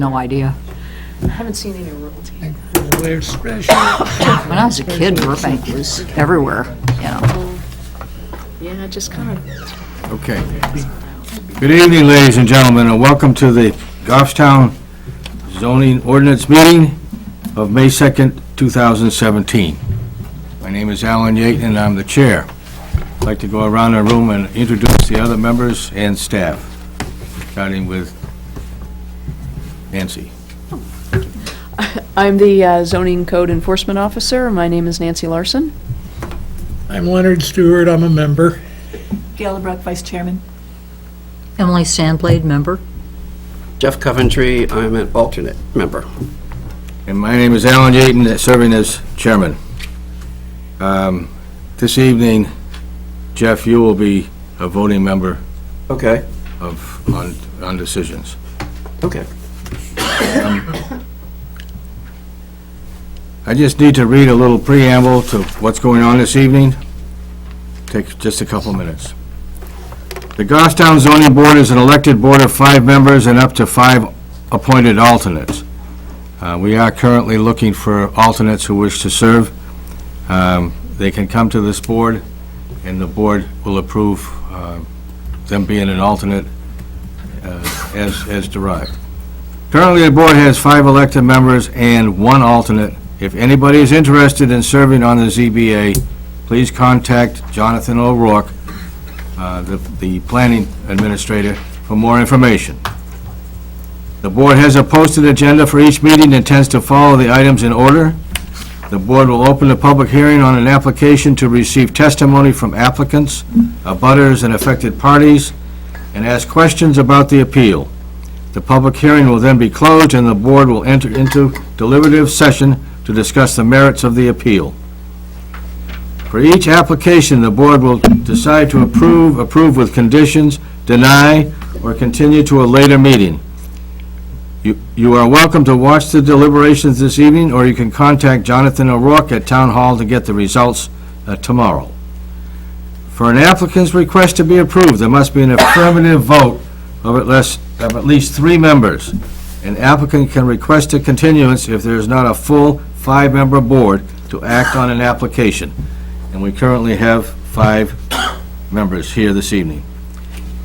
no idea. I haven't seen any royalty. We're special. When I was a kid, Burbank was everywhere, you know. Yeah, just kind of. Okay. Good evening, ladies and gentlemen, and welcome to the Goffstown zoning ordinance meeting of May 2nd, 2017. My name is Alan Yaton, and I'm the chair. I'd like to go around the room and introduce the other members and staff, starting with Nancy. I'm the zoning code enforcement officer. My name is Nancy Larson. I'm Leonard Stewart, I'm a member. Gail LeBruck, Vice Chairman. Emily Sandblade, member. Jeff Coventry, I'm an alternate member. And my name is Alan Yaton, serving as chairman. This evening, Jeff, you will be a voting member Okay, on decisions. okay. I just need to read a little preamble to what's going on this evening. Take just a couple minutes. The Goffstown Zoning Board is an elected board of 5 members and up to 5 appointed alternates. We are currently looking for alternates who wish to serve. They can come to this board, and the board will approve them being an alternate as derived. Currently, the board has 5 elected members and 1 alternate. If anybody is interested in serving on the ZBA, please contact Jonathan O'Rourke, the planning administrator, for more information. The board has a posted agenda for each meeting and intends to follow the items in order. The board will open a public hearing on an application to receive testimony from applicants, abutters, and affected parties, and ask questions about the appeal. The public hearing will then be closed, and the board will enter into deliberative session to discuss the merits of the appeal. For each application, the board will decide to approve with conditions, deny, or continue to a later meeting. You are welcome to watch the deliberations this evening, or you can contact Jonathan O'Rourke at Town Hall to get the results tomorrow. For an applicant's request to be approved, there must be an affirmative vote of at least 3 members. An applicant can request a continuance if there is not a full 5-member board to act on an application. And we currently have 5 members here this evening.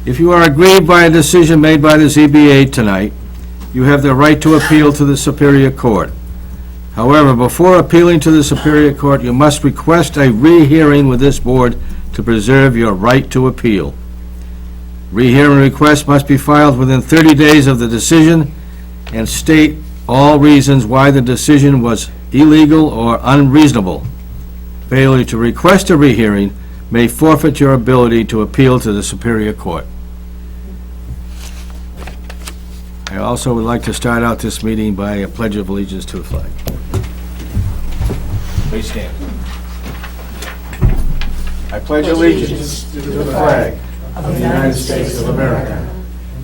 If you are aggrieved by a decision made by the ZBA tonight, you have the right to appeal to the Superior Court. However, before appealing to the Superior Court, you must request a rehearing with this board to preserve your right to appeal. Rehearing requests must be filed within 30 days of the decision and state all reasons why the decision was illegal or unreasonable. Failure to request a rehearing may forfeit your ability to appeal to the Superior Court. I also would like to start out this meeting by a pledge of allegiance to the flag. Please stand. I pledge allegiance to the flag of the United States of America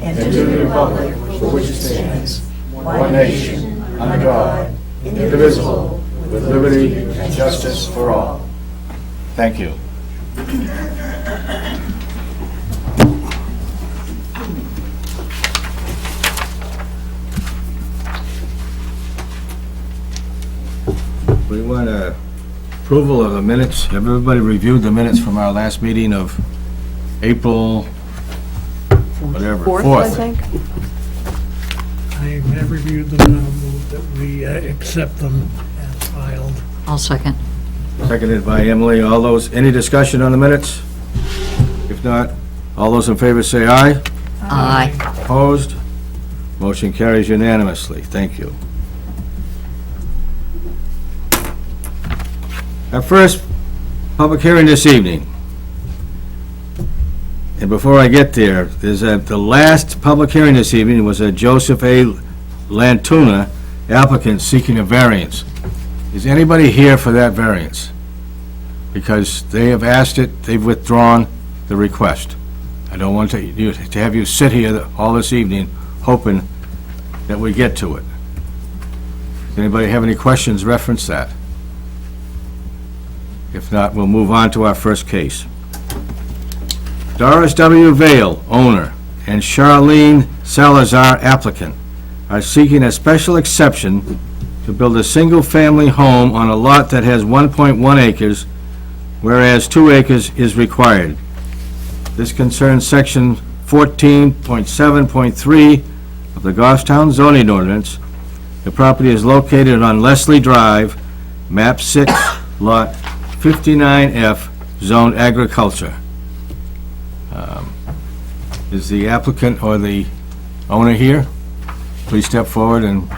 and to the republic for which it stands, one nation, under God, indivisible, with liberty and justice for all. Thank you. We want approval of the minutes. Have everybody reviewed the minutes from our last meeting of April, whatever, 4th, I think. I have reviewed them and I'll move that we accept them as filed. I'll second. Seconded by Emily. All those, any discussion on the minutes? If not, all those in favor say aye. Aye. Opposed? Motion carries unanimously. Thank you. Our first public hearing this evening. And before I get there, the last public hearing this evening was a Joseph A. Lantuna applicant seeking a variance. Is anybody here for that variance? Because they have asked it, they've withdrawn the request. I don't want to have you sit here all this evening hoping that we get to it. Does anybody have any questions reference that? If not, we'll move on to our first case. Doris W. Vale, owner, and Charlene Salazar, applicant, are seeking a special exception to build a single-family home on a lot that has 1.1 acres, whereas 2 acres is required. This concerns Section 14.7.3 of the Goffstown zoning ordinance. The property is located on Leslie Drive, map 6, lot 59F, zone agriculture. Is the applicant or the owner here? Please step forward and...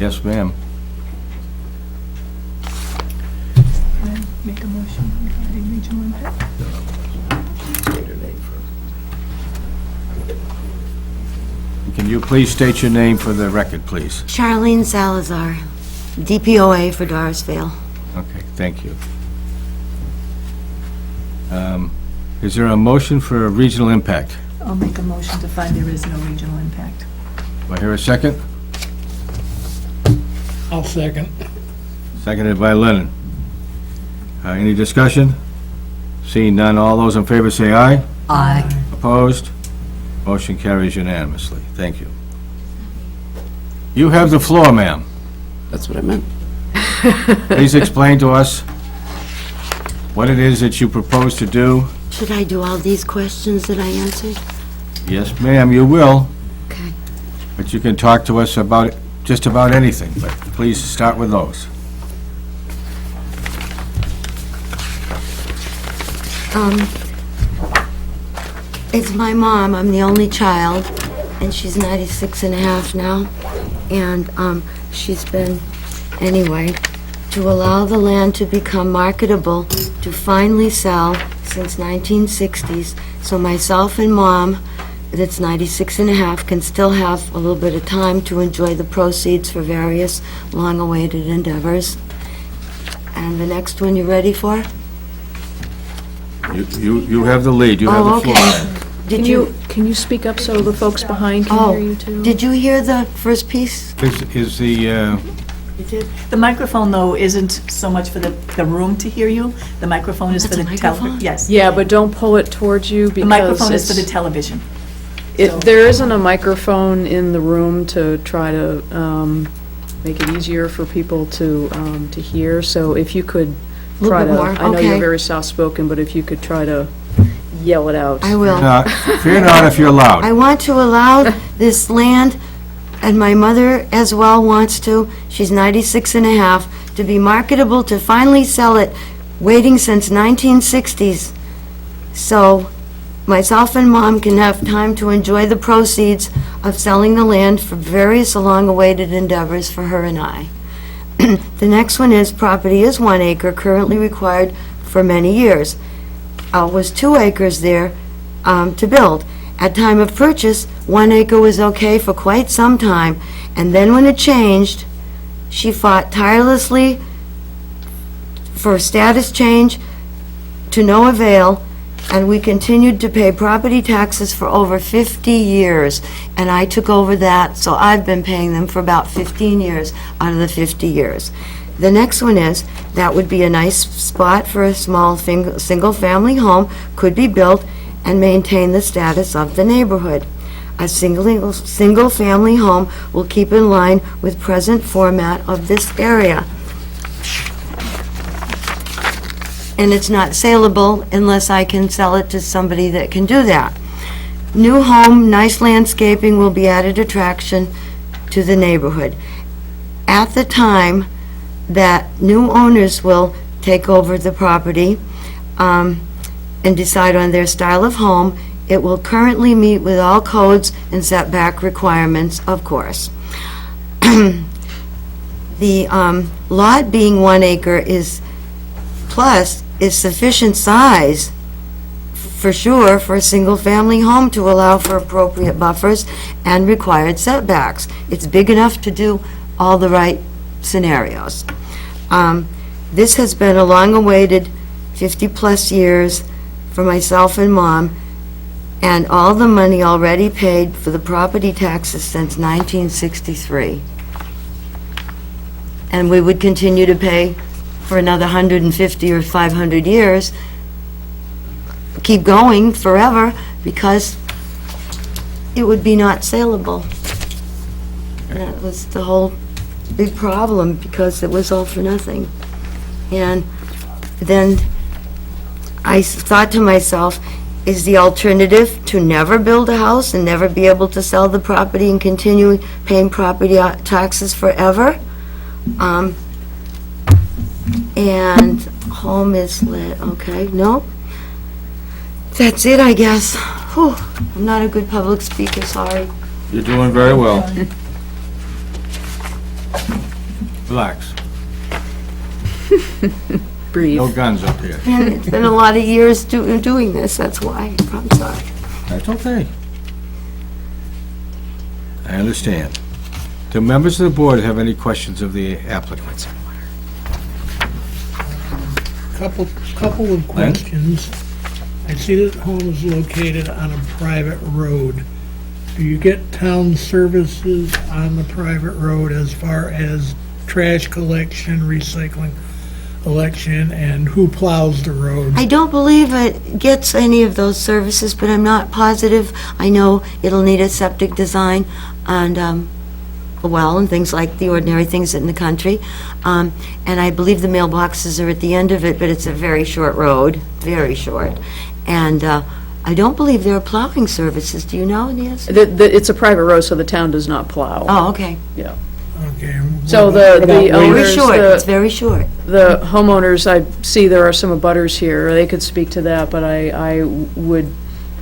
Yes, ma'am. Make a motion regarding regional impact. Can you please state your name for the record, please? Charlene Salazar, DPOA for Dorisville. Okay, thank you. Is there a motion for a regional impact? I'll make a motion to find there is no regional impact. Do I hear a second? I'll second. Seconded by Lennon. Any discussion? Seeing none, all those in favor say aye. Aye. Opposed? Motion carries unanimously. Thank you. You have the floor, ma'am. That's what I meant. Please explain to us what it is that you propose to do. Should I do all these questions that I answered? Yes, ma'am, you will, Okay. but you can talk to us about just about anything, but please start with those. It's my mom. I'm the only child, and she's 96 and a half now. And she's been, anyway, to allow the land to become marketable to finally sell since 1960s, so myself and Mom, that's 96 and a half, can still have a little bit of time to enjoy the proceeds for various long-awaited endeavors. And the next one you ready for? You have the lead, you have Oh, the floor. okay. ma'am. Can you speak up so the folks behind can hear you Oh, too? did you hear the first piece? Is the, You did? The microphone, though, isn't so much for the room to hear you. The microphone is for That's the a television. microphone? Yes. Yeah, but don't pull it towards you The because microphone is for the it's- television. There isn't a microphone in the room to try to make it easier for people to hear, so if you could Little try bit to, more, I know you're okay. very soft-spoken, but if you could try to yell it out. I will. fear not if you're loud. I want to allow this land, and my mother as well wants to, she's 96 and a half, to be marketable to finally sell it, waiting since 1960s. So myself and Mom can have time to enjoy the proceeds of selling the land for various long-awaited endeavors for her and I. The next one is, property is 1 acre, currently required for many years. Was 2 acres there to build. At time of purchase, 1 acre was okay for quite some time, and then when it changed, she fought tirelessly for status change to no avail, and we continued to pay property taxes for over 50 years. And I took over that, so I've been paying them for about 15 years out of the 50 years. The next one is, that would be a nice spot for a small single-family home, could be built and maintain the status of the neighborhood. A single-family home will keep in line with present format of this area. And it's not saleable unless I can sell it to somebody that can do that. New home, nice landscaping will be added attraction to the neighborhood. At the time that new owners will take over the property and decide on their style of home, it will currently meet with all codes and setback requirements, of course. The lot being 1 acre is sufficient size, for sure, for a single-family home to allow for appropriate buffers and required setbacks. It's big enough to do all the right scenarios. This has been a long-awaited 50-plus years for myself and Mom, and all the money already paid for the property taxes since 1963. And we would continue to pay for another 150 or 500 years, keep going forever, because it would be not saleable. That was the whole big problem, because it was all for nothing. And then I thought to myself, is the alternative to never build a house and never be able to sell the property and continue paying property taxes forever? And home is lit, okay, no? That's it, I guess. Whew, I'm not a good public speaker, sorry. You're doing very well. Relax. Breathe. No guns up here. And it's been a lot of years doing this, that's why. I'm sorry. That's okay. I understand. Do members of the board have any questions of the applicant? Couple of questions. I see that home is located on a private road. Do you get town services on the private road as far as trash collection, recycling collection, and who plows the road? I don't believe it gets any of those services, but I'm not positive. I know it'll need a septic design and a well and things like the ordinary things in the country. And I believe the mailboxes are at the end of it, but it's a very short road, very short. And I don't believe there are plowing services. Do you know, Nancy? It's a private road, so the town does not plow. Oh, okay. Yeah. Okay. So the Very owners, short, it's the very short. homeowners, I see there are some abutters here, they could speak to that, but I would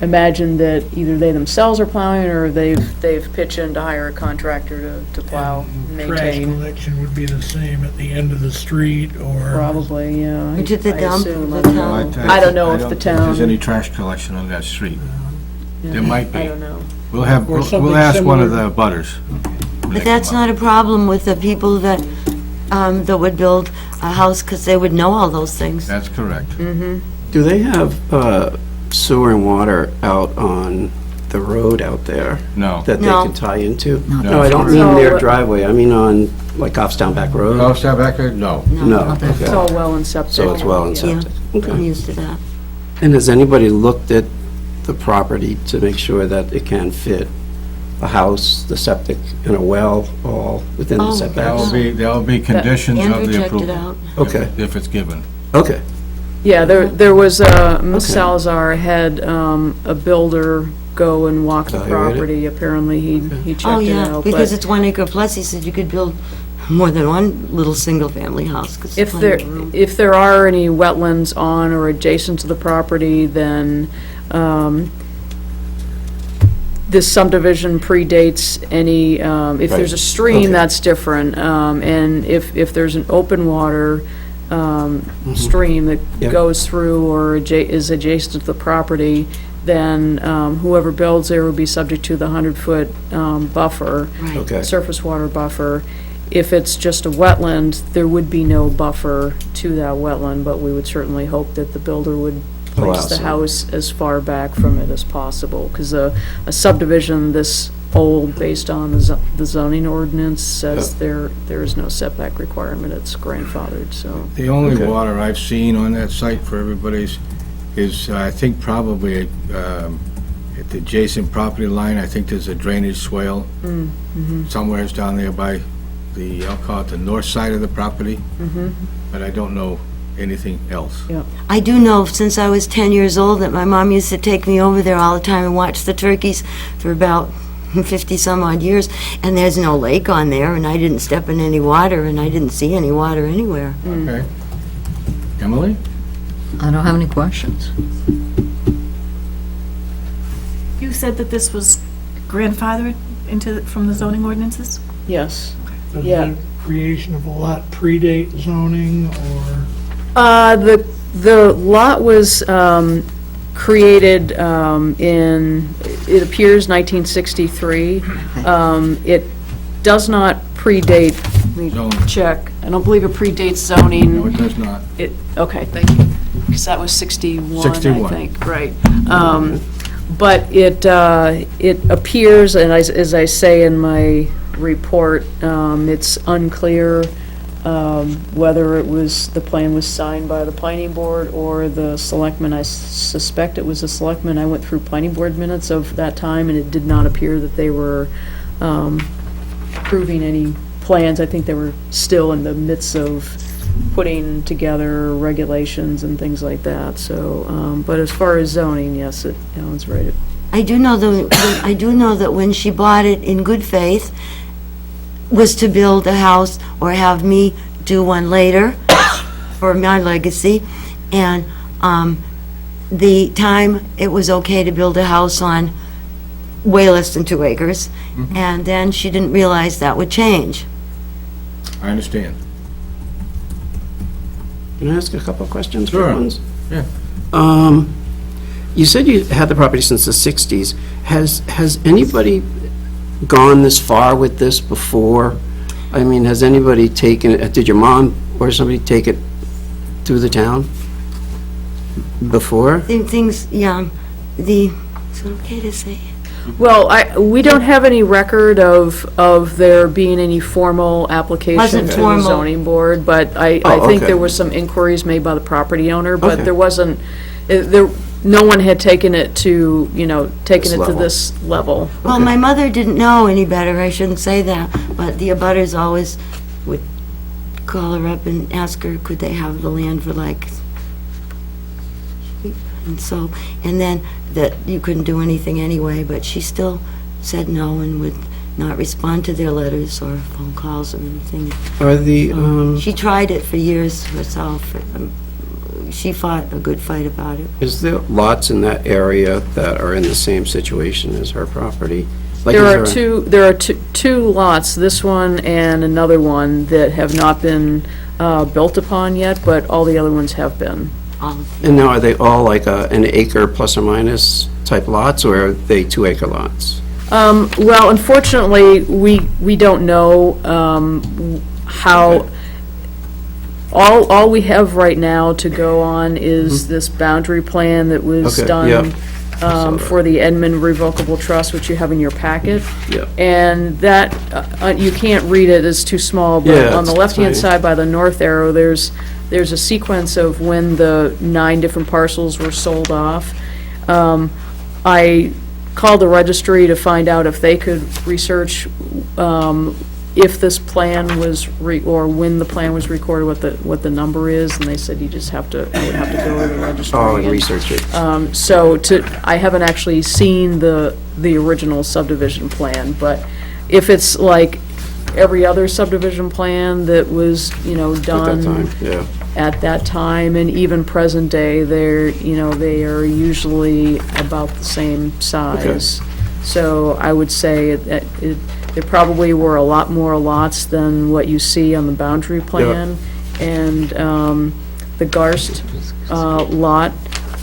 imagine that either they themselves are plowing or they've pitched in to hire a contractor to plow, and Trash maintain. collection would be the same at the end of the street, or? Probably, yeah. I To the dump, assume. the I don't town. know. I don't know if the think town. there's any trash collection on that street. There might be. I don't know. We'll have, Or something we'll ask one of similar. the butters. But that's not a problem with the people that would build a house, because they would know all those things. That's correct. Do they have sewer and water out on the road out there No. that they No. can tie into? No. No, I don't mean No, their but- driveway, I mean on, like, Goffstown Back Road? No, step back there? No. No, It's okay. all well and septic. So it's well and Yeah. septic. I'm Okay. used to that. And has anybody looked at the property to make sure that it can fit a house, the septic, and a well all within the Oh, setbacks? There'll be conditions of Andrew the checked it approval. out. Okay. If it's given. Okay. Yeah, there was, Ms. Okay. Salazar had a builder go and walk the Evaluate it? property. Apparently, he Oh, checked it yeah, out. because but it's 1 acre plus, he said you could build more than one little single-family house, 'cause If there's there, plenty of room. if there are any wetlands on or adjacent to the property, then this subdivision predates any, if there's a Right. stream, Okay. that's different. And if there's an open water stream that Yep. goes through or is adjacent to the property, then whoever builds there would be subject to the 100-foot buffer, Right. Okay. surface water buffer. If it's just a wetland, there would be no buffer to that wetland, but we would certainly hope that the builder would Allow place the some. house as far back from it as possible, because a subdivision this old, based on the zoning ordinance, says there is no setback requirement, it's grandfathered, so. The only Okay. water I've seen on that site for everybody's is, I think probably at the adjacent property line, I think there's a drainage swale somewhere's down there by the, I'll call it the north side of the property, but I don't know anything else. I do know, since I was 10 years old, that my mom used to take me over there all the time and watch the turkeys for about 50-some-odd years, and there's no lake on there, and I didn't step in any water, and I didn't see any water anywhere. Okay. Emily? I don't have any questions. You said that this was grandfathered from the zoning ordinances? Yes. Does Yeah. the creation of a lot predate zoning, or? The lot was created it appears 1963. It does not predate, let me Zoning. check, I don't believe it predates No, zoning. it does not. Okay, thank you, because that was 61, I 61. think, right. But it appears, and as I say in my report, it's unclear Whether it was, the plan was signed by the planning board or the selectmen, I suspect it was the selectmen. I went through planning board minutes of that time, and it did not appear that they were approving any plans. I think they were still in the midst of putting together regulations and things like that, so, but as far as zoning, yes, Alan's right. I do know that when she bought it in good faith, was to build a house or have me do one later for my legacy, and the time it was okay to build a house on way less than 2 acres, and then she didn't realize that would change. I understand. Can I ask a couple of questions? Sure. Quick ones? Yeah. You said you had the property since the 60s. Has anybody gone this far with this before? I mean, has anybody taken it, did your mom or somebody take it through the town before? Things, yeah, is it okay to say? Well, we don't have any record of there being any formal application Wasn't to the formal. zoning board, but I Oh, think okay. there was some inquiries made by the property owner, but Okay. there wasn't, no one had taken it to, taken This it to level. this level. Well, my mother didn't know any better, I shouldn't say that, but the abutters always would call her up and ask her, could they have the land for like, and so, and then that you couldn't do anything anyway, but she still said no and would not respond to their letters or phone calls or anything. Are the, She tried it for years herself. She fought a good fight about it. is there lots in that area that are in the same situation as her property? Like, There is are two lots, this one and another one, that have not been built upon yet, but all the other ones have been. All of them. And now, are they all like an acre plus or minus type lots, or are they 2 acre lots? Well, unfortunately, we don't know how, Okay. all we have right now to go on is this boundary plan that was Okay, done yeah. Saw that. for the Edmund Revocable Trust, which you have in your packet. Yeah. And that, you can't read it, it's too small, but Yeah, on the it's left-hand tiny. side by the north arrow, there's a sequence of when the 9 different parcels were sold off. I called the registry to find out if they could research if this plan was, or when the plan was recorded, what the number is, and they said you just have to, I would have to go to the registry. Oh, and research it. So I haven't actually seen the original subdivision plan, but if it's like every other subdivision plan that was, At done that time, yeah. at that time, and even present day, they are usually about the same size. So I would say that there probably were a lot more lots than what you see on the boundary plan. And the Garst lot,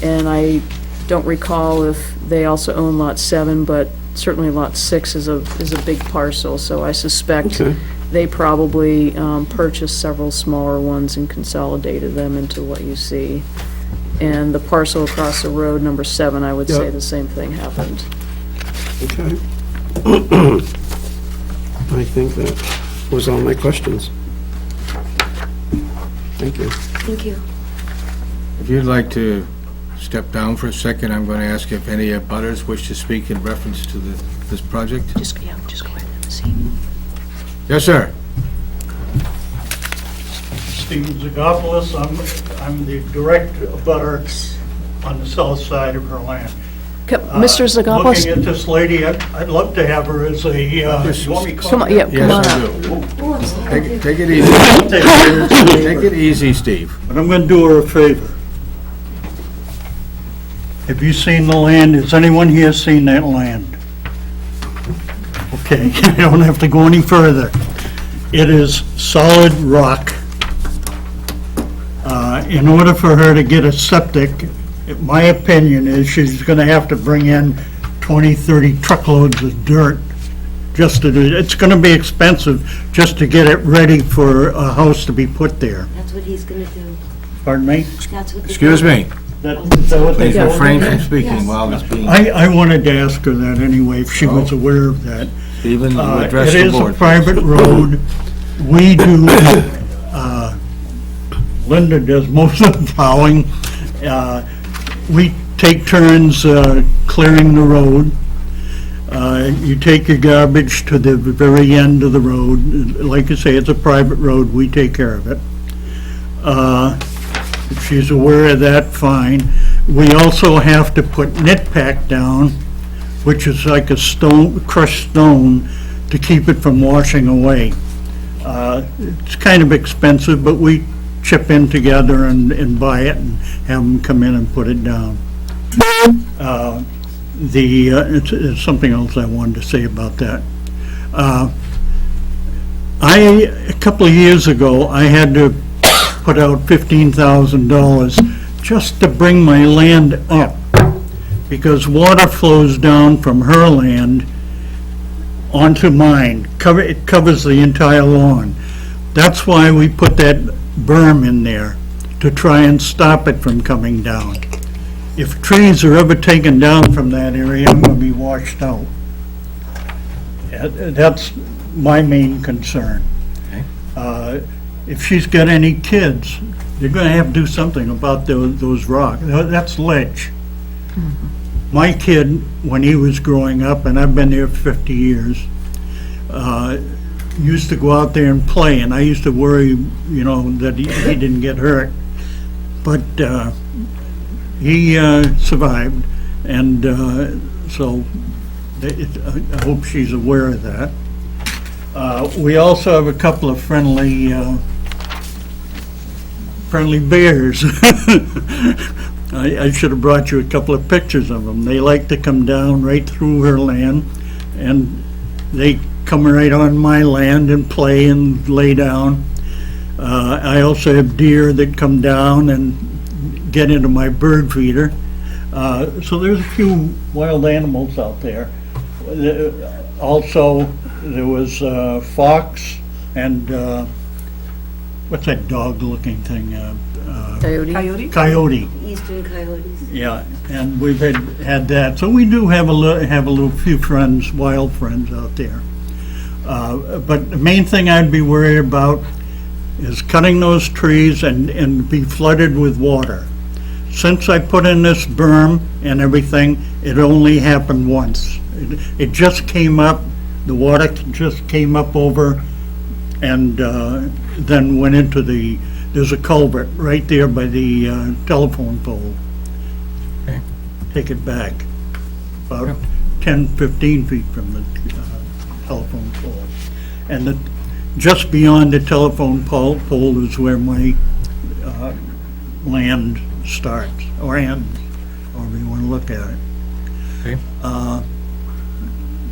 and I don't recall if they also own Lot 7, but certainly Lot 6 is a big parcel, so I suspect Okay. they probably purchased several smaller ones and consolidated them into what you see. And the parcel across the road, number 7, I would say Yep. the same thing happened. Okay. I think that was all my questions. Thank you. Thank you. If you'd like to step down for a second, I'm going to ask if any abutters wish to speak in reference to this project. Just go ahead and see. Yes, sir. Stephen Zagopoulos, I'm the direct abutter on the south side of her land. Mr. Looking Zagopoulos, at this lady, I'd love to have her as a, you want me to call come on, her? yeah, come on Yes, up. I do. Take it easy. I'll take her as a Take neighbor. it easy, Steve. But I'm gonna do her a favor. Have you seen the land? Has anyone here seen that land? Okay, I don't have to go any further. It is solid rock. In order for her to get a septic, my opinion is she's gonna have to bring in 20, 30 truckloads of dirt just to do, it's gonna be expensive just to get it ready for a house to be put there. That's what he's gonna do. Pardon me? That's what the. Excuse me. Is that what they Please told refrain you? from speaking Yes. while it's being, I wanted to ask her that anyway, if she was aware of that. Stephen, you address It the is a board. private road. We do Linda does most of the plowing. We take turns clearing the road. You take your garbage to the very end of the road. Like I say, it's a private road, we take care of it. If she's aware of that, fine. We also have to put nitpack down, which is like a stone, crushed stone, to keep it from washing away. It's kind of expensive, but we chip in together and buy it and have them come in and put it down. It's something else I wanted to say about that. A couple of years ago, I had to put out $15,000 just to bring my land up, because water flows down from her land onto mine. It covers the entire lawn. That's why we put that berm in there, to try and stop it from coming down. If trees are ever taken down from that area, I'm gonna be washed out. That's my main concern. If she's got any kids, they're gonna have to do something about those rocks. That's ledge. My kid, when he was growing up, and I've been there 50 years, used to go out there and play, and I used to worry, that he didn't get hurt. But he survived, and so I hope she's aware of that. We also have a couple of friendly bears. I should have brought you a couple of pictures of them. They like to come down right through her land, and they come right on my land and play and lay down. I also have deer that come down and get into my bird feeder. So there's a few wild animals out there. Also, there was fox and what's that dog-looking thing? Coyote? Coyote. Eastern coyotes. Yeah, and we've had that. So we do have a few friends, wild friends out there. But the main thing I'd be worried about is cutting those trees and be flooded with water. Since I put in this berm and everything, it only happened once. It just came up, the water just came up over and then went into there's a culvert right there by the telephone pole. Okay. Take it back, about 10, 15 feet from the telephone pole. And just beyond the telephone pole is where my land starts, or ends, however you want to look at it. Okay.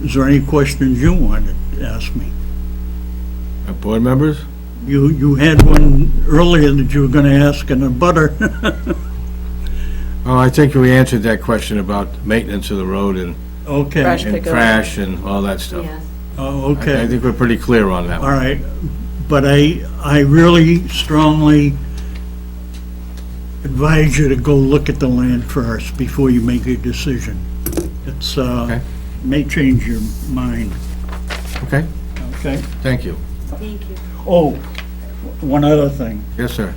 Is there any questions you wanted to ask me? Board members? You had one earlier that you were going to ask in a butter. Oh, I think we answered that question about maintenance of the road and Okay. Trash and pickup. trash and all that stuff. Yes. Oh, I okay. think we're pretty clear on that All one. right. But I really strongly advise you to go look at the land first before you make a decision. It's, Okay. may change your mind, Okay, okay? thank you. Thank you. Oh, one other thing. Yes, sir.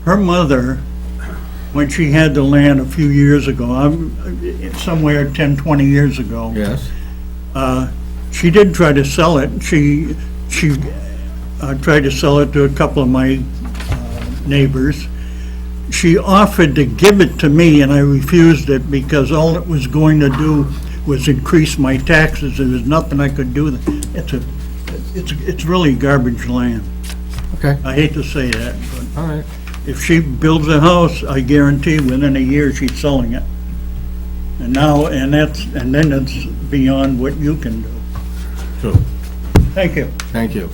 Her mother, when she had the land a few years ago, somewhere 10, 20 years ago, Yes. she did try to sell it. She tried to sell it to a couple of my neighbors. She offered to give it to me, and I refused it because all it was going to do was increase my taxes. There was nothing I could do. It's really garbage land. Okay, I hate to say that, but all right. if she builds a house, I guarantee within a year she's selling it. And then it's beyond what you can do. True. Thank you. Thank you.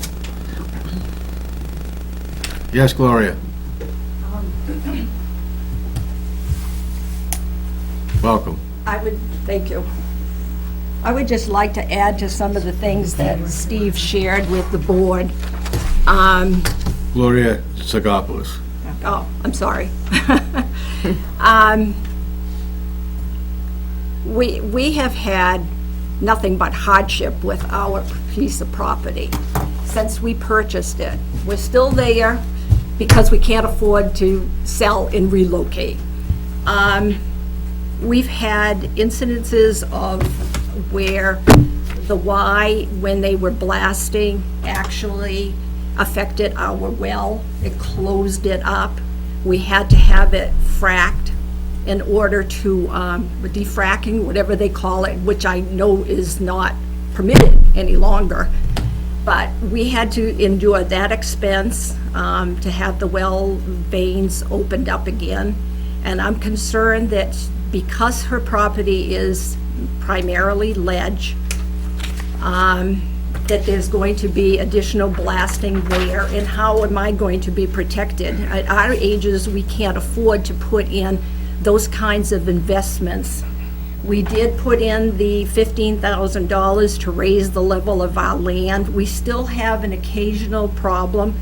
Yes, Gloria. Welcome. Thank you. I would just like to add to some of the things that Steve shared with the board. Gloria Sagopoulos. Oh, I'm sorry. We have had nothing but hardship with our piece of property since we purchased it. We're still there. because we can't afford to sell and relocate. We've had incidences of where the Y, when they were blasting, actually affected our well. It closed it up. We had to have it fracked in order to, defracking, whatever they call it, which I know is not permitted any longer. But we had to endure that expense to have the well veins opened up again. And I'm concerned that because her property is primarily ledge, that there's going to be additional blasting there, and how am I going to be protected? At our ages, we can't afford to put in those kinds of investments. We did put in the $15,000 to raise the level of our land. We still have an occasional problem.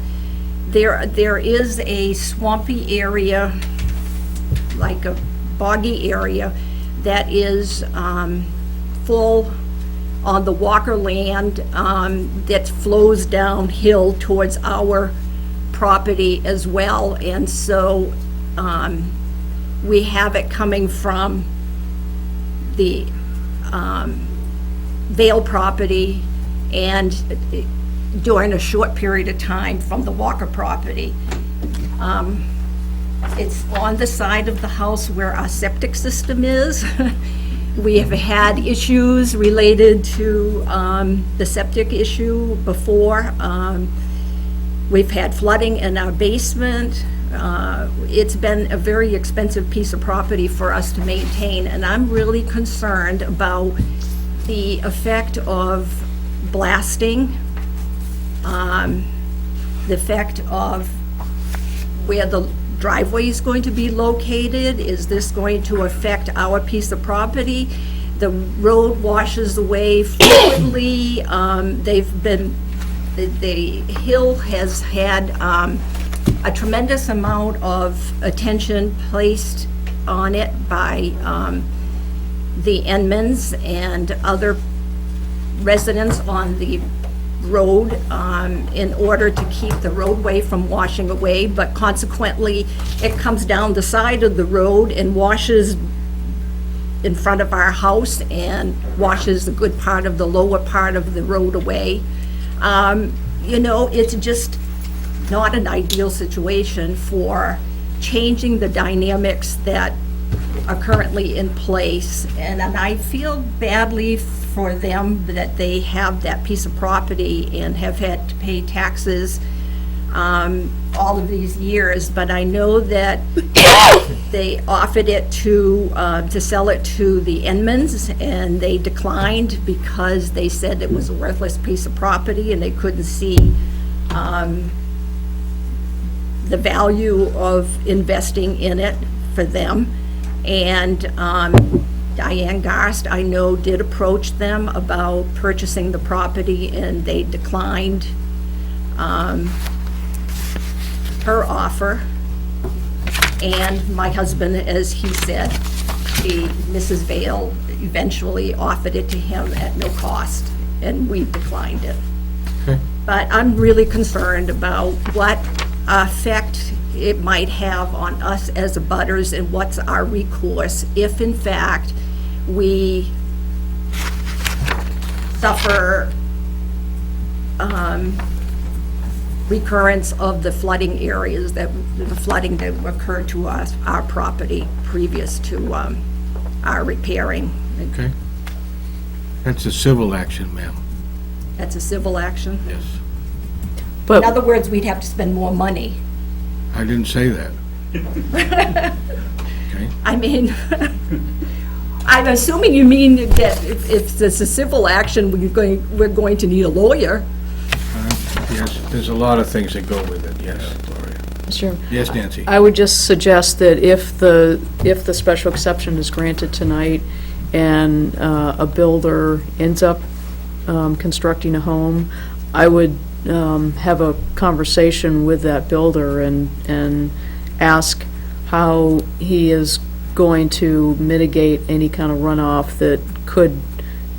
There is a swampy area, like a boggy area, that is full on the Walker land that flows downhill towards our property as well. And so we have it coming from the Vale property and during a short period of time from the Walker property. It's on the side of the house where our septic system is. We have had issues related to the septic issue before. We've had flooding in our basement. It's been a very expensive piece of property for us to maintain, and I'm really concerned about the effect of blasting, the effect of where the driveway is going to be located. Is this going to affect our piece of property? The road washes away frequently. The hill has had a tremendous amount of attention placed on it by the Enmans and other residents on the road in order to keep the roadway from washing away, but consequently, it comes down the side of the road and washes in front of our house and washes a good part of the lower part of the road away. You know, it's just not an ideal situation for changing the dynamics that are currently in place. And I feel badly for them that they have that piece of property and have had to pay taxes all of these years. But I know that they offered it to sell it to the Enmans, and they declined because they said it was a worthless piece of property and they couldn't see the value of investing in it for them. And Diane Garst, I know, did approach them about purchasing the property, and they declined her offer. And my husband, as he said, Mrs. Vale eventually offered it to him at no cost, and we declined it. Okay. But I'm really concerned about what effect it might have on us as abutters and what's our recourse if in fact we suffer recurrence of the flooding areas, the flooding that occurred to us, our property previous to our repairing. Okay. That's a civil action, ma'am. That's a civil action. Yes. In other words, we'd have to spend more money. I didn't say that. Okay. I mean, I'm assuming you mean that if it's a civil action, we're going to need a lawyer. Yes, there's a lot of things that go with it, yes, Gloria. Sure. Yes, Nancy? I would just suggest that if the special exception is granted tonight and a builder ends up constructing a home, I would have a conversation with that builder and ask how he is going to mitigate any kind of runoff that could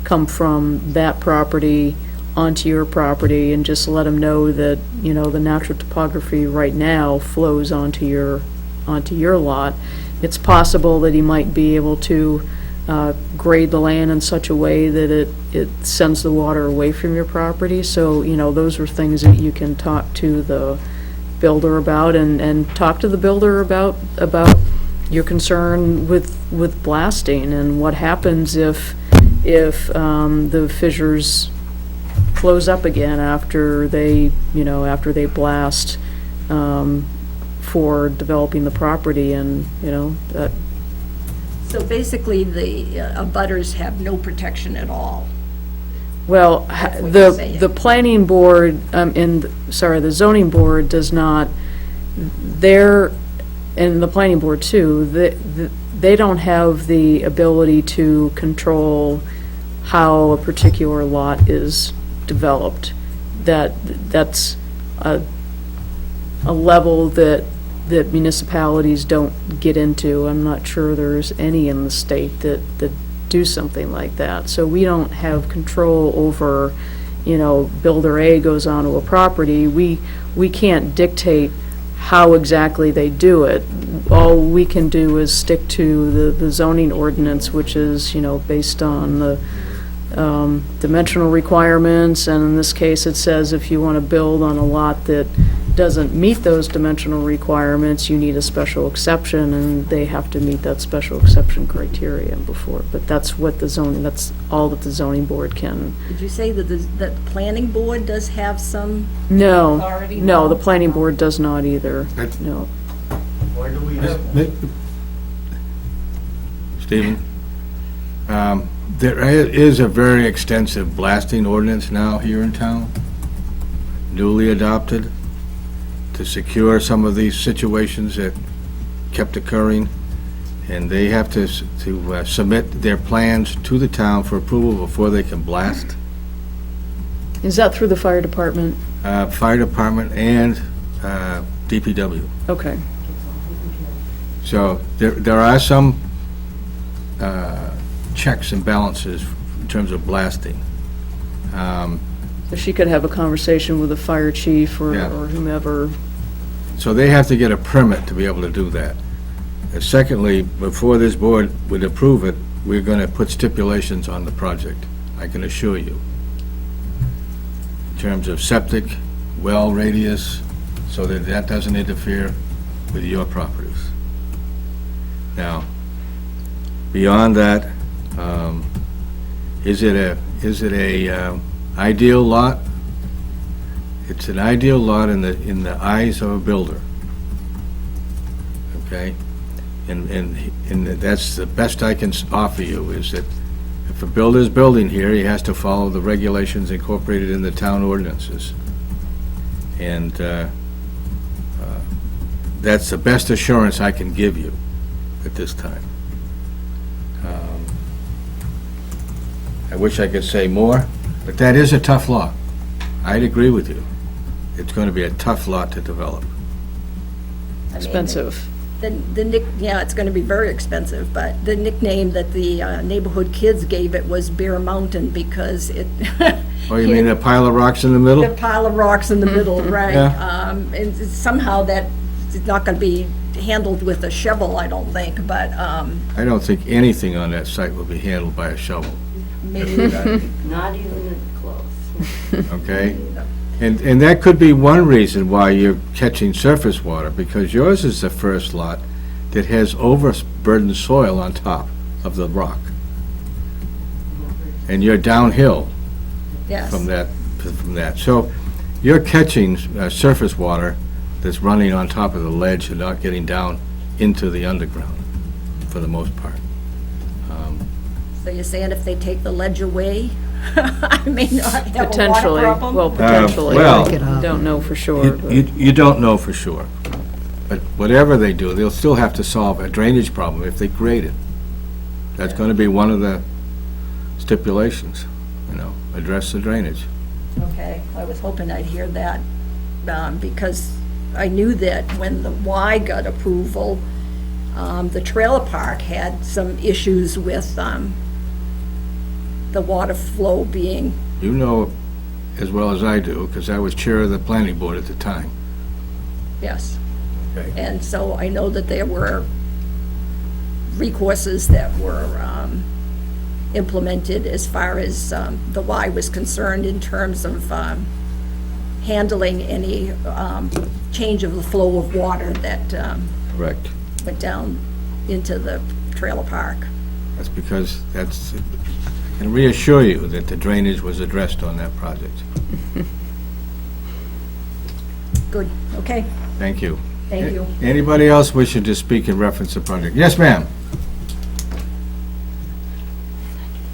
come from that property onto your property and just let him know that, you know, the natural topography right now flows onto your lot. It's possible that he might be able to grade the land in such a way that it sends the water away from your property. So, you know, those are things that you can talk to the builder about, and talk to the builder about your concern with blasting and what happens if the fissures close up again after they blast for developing the property, and, you know, that. So basically, the abutters have no protection at all. Well, That's what you're saying. the planning board, the zoning board does not, and the planning board too, they don't have the ability to control how a particular lot is developed. That's a level that municipalities don't get into. I'm not sure there's any in the state that do something like that. So we don't have control over, you know, builder A goes onto a property. We can't dictate how exactly they do it. All we can do is stick to the zoning ordinance, which is, you know, based on the dimensional requirements, and in this case, it says if you want to build on a lot that doesn't meet those dimensional requirements, you need a special exception, and they have to meet that special exception criteria before. But that's all that the zoning board can. Did you say that the planning board does have some No, authority? no, the planning board does not either, no. Stephen, there is a very extensive blasting ordinance now here in town, newly adopted, to secure some of these situations that kept occurring, and they have to submit their plans to the town for approval before they can blast. Is that through the fire department? Fire department and DPW. Okay. So there are some checks and balances in terms of blasting. So she could have a conversation with the fire chief or Yeah. or whomever. So they have to get a permit to be able to do that. And secondly, before this board would approve it, we're going to put stipulations on the project, I can assure you. In terms of septic, well radius, so that that doesn't interfere with your properties. Now, beyond that, is it a ideal lot? It's an ideal lot in the eyes of a builder. Okay? And that's the best I can offer you, is that if a builder's building here, he has to follow the regulations incorporated in the town ordinances. And that's the best assurance I can give you at this time. I wish I could say more, but that is a tough lot. I'd agree with you. It's going to be a tough lot to develop. I mean, Expensive. Yeah, it's gonna be very expensive, but the nickname that the neighborhood kids gave it was Bear Mountain because it. Oh, you mean a pile of rocks in the middle? The pile of rocks in the middle, right. Yeah. And somehow that is not gonna be handled with a shovel, I don't think, but, I don't think anything on that site will be handled by a shovel, maybe, Not even close. okay? And that could be one reason why you're catching surface water, because yours is the first lot that has overburdened soil on top of the rock. And you're downhill yes. from that. So you're catching surface water that's running on top of the ledge and not getting down into the underground, for the most part. So you're saying if they take the ledge away, I may not have a water Potentially, problem? well, potentially. well- Don't know for sure. but- You don't know for sure. But whatever they do, they'll still have to solve a drainage problem if they grade it. That's going to be one of the stipulations, address the drainage. Okay, I was hoping I'd hear that, because I knew that when the Y got approval, the trailer park had some issues with the water flow being, You know as well as I do, because I was chair of the planning board at the time. Yes. Okay. And so I know that there were recourses that were implemented as far as the Y was concerned in terms of handling any change of the flow of water that Correct. went down into the trailer park. That's because that's, I can reassure you that the drainage was addressed on that project. Good, okay, Thank you. thank you. Anybody else wishing to speak in reference to the project? Yes, ma'am.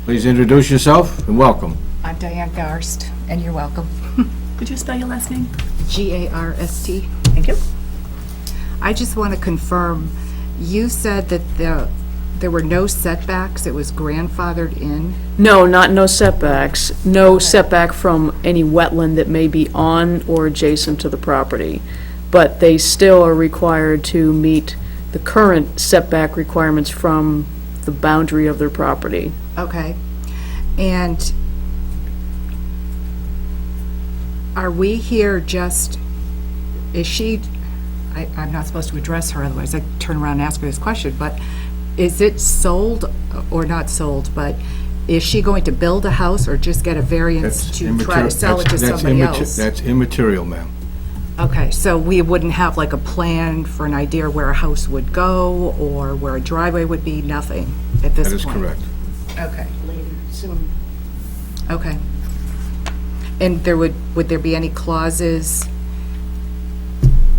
Please introduce yourself and welcome. I'm Diane Garst, and you're welcome. Could you spell your last name? Garst. Thank you. I just want to confirm, you said that there were no setbacks, it was grandfathered in? No, no setbacks, no setback from any wetland that may be on or adjacent to the property, but they still are required to meet the current setback requirements from the boundary of their property. Okay. And are we here just, is she, I'm not supposed to address her, otherwise I'd turn around and ask her this question, but is it sold or not sold, but is she going to build a house or just get a variance That's to try immaterial. to sell it to That's somebody immate- else? That's immaterial, ma'am. Okay, so we wouldn't have like a plan for an idea where a house would go or where a driveway would be, nothing at this That is point? correct. Okay. Okay. And would there be any clauses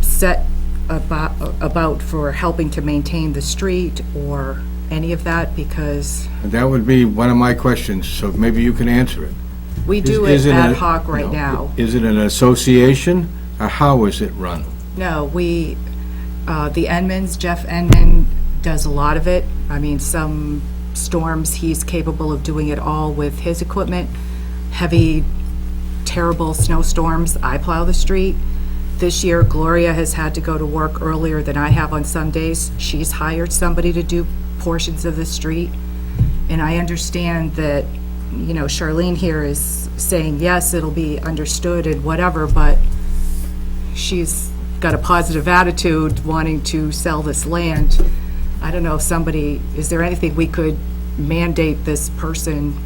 set about for helping to maintain the street or any of that? Because And that would be one of my questions, so maybe you can answer it. we do Is it ad a- hoc right no. now. Is it an association, or how is it run? No, the Enmans, Jeff Enman does a lot of it. I mean, some storms, he's capable of doing it all with his equipment. Heavy, terrible snowstorms, I plow the street. This year, Gloria has had to go to work earlier than I have on some days. She's hired somebody to do portions of the street. And I understand that, you know, Charlene here is saying, yes, it'll be understood and whatever, but she's got a positive attitude wanting to sell this land. I don't know if somebody, is there anything we could mandate this person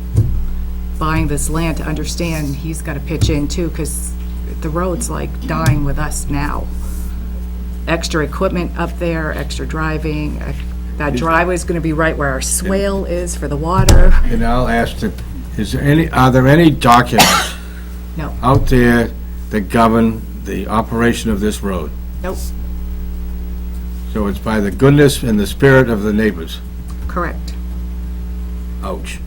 buying this land to understand he's got to pitch in too, because the road's like dying with us now. Extra equipment up there, extra driving, that driveway's going to be right where our swale is for the water. And I'll ask, are there any documents No, out there that govern the operation of this road? nope, So it's by the goodness and the spirit of the neighbors. correct. Ouch.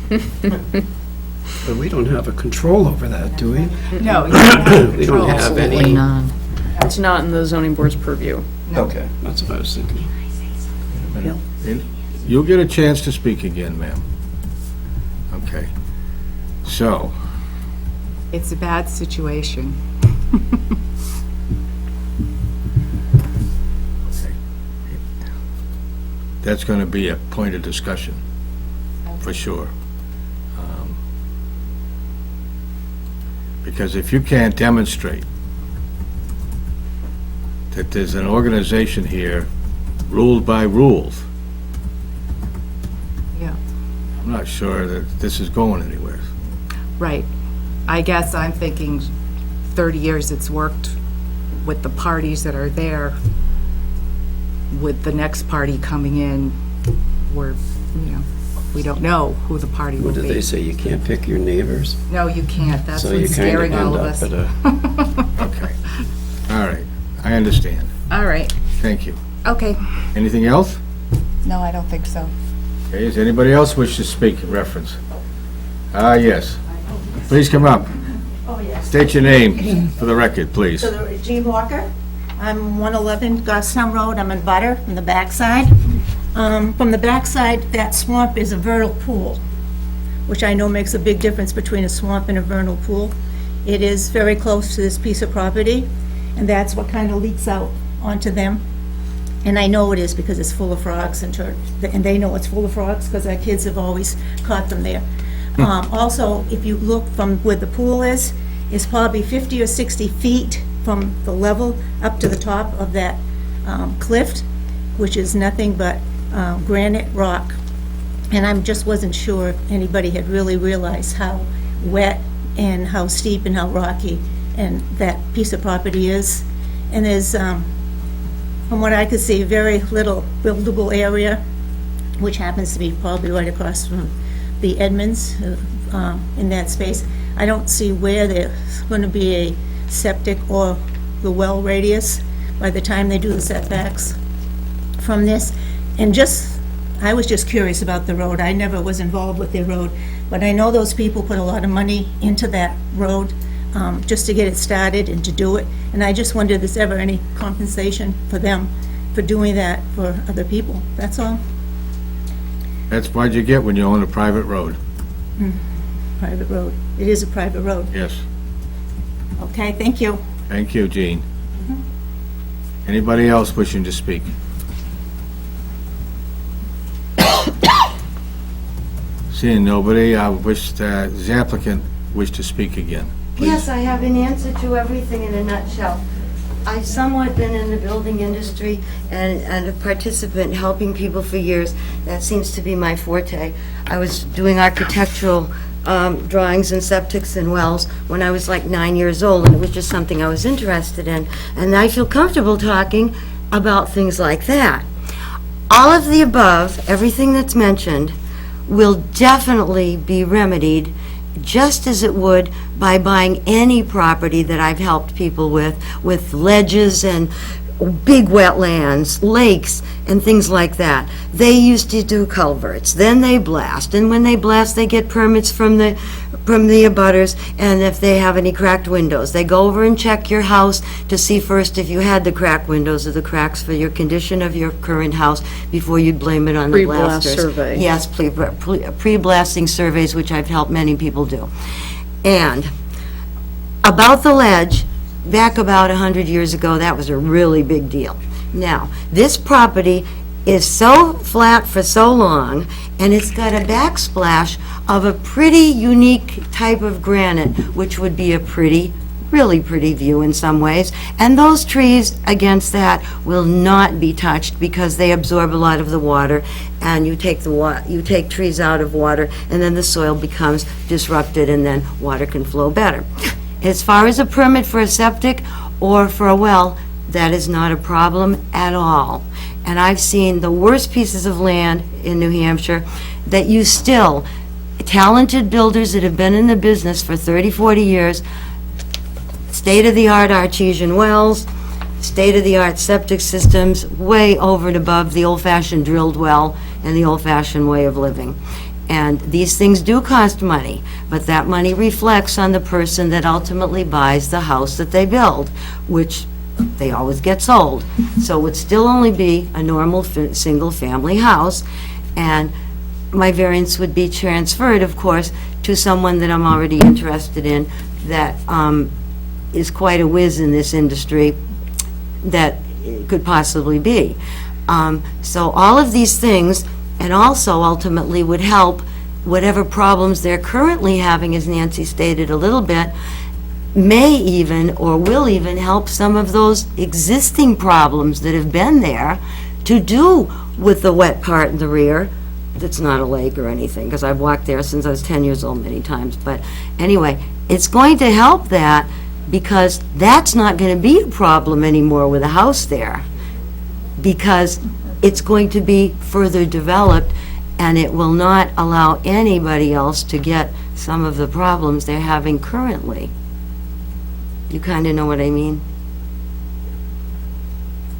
But we don't have a control over that, do we? No, you don't have We don't control. have any. None. It's not in the zoning board's purview. Okay, that's what I was thinking. And you'll get a chance to speak again, ma'am. Okay. So, It's a bad situation. that's going to be a point of discussion, for sure. Because if you can't demonstrate that there's an organization here ruled by rules, Yeah. I'm not sure that this is going anywhere. Right. I guess I'm thinking 30 years it's worked with the parties that are there. With the next party coming in, we're, you know, we don't know who the party will What did they be. say, you can't pick your neighbors? No, you can't. That's So you what's kind of scaring all end of up us. at a, Okay. All right. I understand. All right. Thank you. Okay. Anything else? No, I don't think so. Okay, does anybody else wish to speak in reference? Yes. Please come up. Oh, yes. State your name for the record, please. So, Jean Walker, I'm 111 Goffstown Road, I'm in Butter, from the backside. From the backside, that swamp is a vernal pool, which I know makes a big difference between a swamp and a vernal pool. It is very close to this piece of property, and that's what kind of leaks out onto them. And I know it is because it's full of frogs and they know it's full of frogs because our kids have always caught them there. Also, if you look from where the pool is, it's probably 50 or 60 feet from the level up to the top of that cliff, which is nothing but granite rock. And I just wasn't sure if anybody had really realized how wet and how steep and how rocky and that piece of property is. And there's, from what I could see, very little buildable area, which happens to be probably right across from the Edmonds in that space. I don't see where there's going to be a septic or the well radius by the time they do the setbacks from this. And just, I was just curious about the road. I never was involved with their road, but I know those people put a lot of money into that road just to get it started and to do it. And I just wondered if there's ever any compensation for them for doing that for other people. That's all. That's what you get when you own a private road. Private road. It is a private road. Yes. Okay, thank you. Thank you, Jean. Anybody else wishing to speak? Seeing nobody, I wish that the applicant wish to speak again. Yes, I have an answer to everything in a nutshell. I've somewhat been in the building industry and a participant helping people for years. That seems to be my forte. I was doing architectural drawings and septics and wells when I was like 9 years old, and it was just something I was interested in. And I feel comfortable talking about things like that. All of the above, everything that's mentioned, will definitely be remedied just as it would by buying any property that I've helped people with ledges and big wetlands, lakes, and things like that. They used to do culverts, then they blast, and when they blast, they get permits from the abutters, and if they have any cracked windows, they go over and check your house to see first if you had the cracked windows or the cracks for your condition of your current house before you'd blame it on the Pre-blast blasters. survey. Yes, pre-blasting surveys, which I've helped many people do. And about the ledge, back about 100 years ago, that was a really big deal. Now, this property is so flat for so long, and it's got a backsplash of a pretty unique type of granite, which would be a pretty, really pretty view in some ways. And those trees against that will not be touched because they absorb a lot of the water, and you take trees out of water, and then the soil becomes disrupted, and then water can flow better. As far as a permit for a septic or for a well, that is not a problem at all. And I've seen the worst pieces of land in New Hampshire that you still, talented builders that have been in the business for 30, 40 years, state-of-the-art artesian wells, state-of-the-art septic systems, way over and above the old-fashioned drilled well and the old-fashioned way of living. And these things do cost money, but that money reflects on the person that ultimately buys the house that they build, which they always get sold. So it would still only be a normal single-family house, and my variance would be transferred, of course, to someone that I'm already interested in that is quite a whiz in this industry that could possibly be. So all of these things, and also ultimately would help whatever problems they're currently having, as Nancy stated a little bit, may even or will even help some of those existing problems that have been there to do with the wet part in the rear. That's not a lake or anything, because I've walked there since I was 10 years old many times. But anyway, it's going to help that, because that's not going to be a problem anymore with a house there, because it's going to be further developed, and it will not allow anybody else to get some of the problems they're having currently. You kind of know what I mean?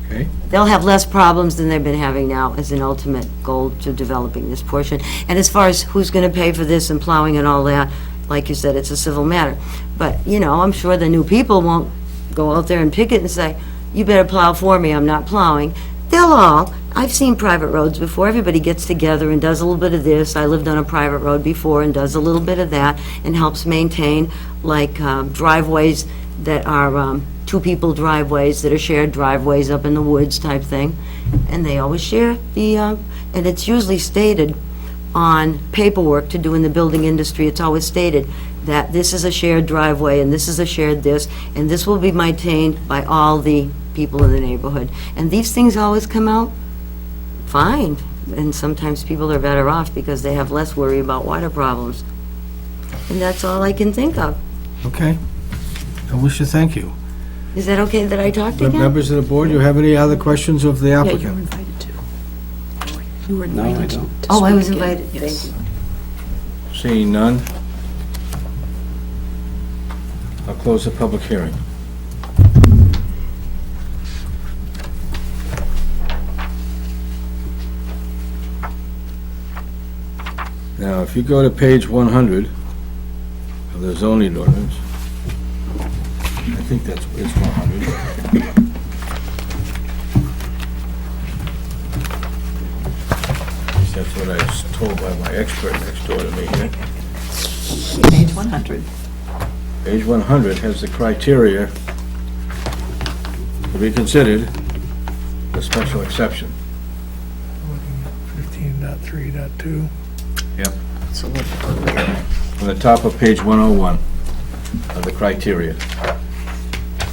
Okay. They'll have less problems than they've been having now as an ultimate goal to developing this portion. And as far as who's going to pay for this and plowing and all that, like you said, it's a civil matter. But, you know, I'm sure the new people won't go out there and picket and say, you better plow for me, I'm not plowing. They'll all, I've seen private roads before, everybody gets together and does a little bit of this. I lived on a private road before and does a little bit of that and helps maintain, like, driveways that are two-people driveways that are shared driveways up in the woods type thing. And they always share the, and it's usually stated on paperwork to do in the building industry, it's always stated that this is a shared driveway, and this is a shared this, and this will be maintained by all the people in the neighborhood. And these things always come out fine, and sometimes people are better off because they have less worry about water problems. And that's all I can think of. Okay. I wish to thank you. Is that okay that I talked again? Members of the board, you have any other questions of the Yeah, you were applicant? invited to. You were No, I invited don't. to Oh, I was speak again. invited, Yes. thank you. Seeing none, I'll close the public hearing. Now, if you go to page 100 of the zoning ordinance, I think it's 100. At least that's what I was told by my expert next door to me here. Page 100. Page 100 has the criteria to be considered a special exception. 15.3.2. Yep. It's a little earlier. On the top of page 101 of the criteria.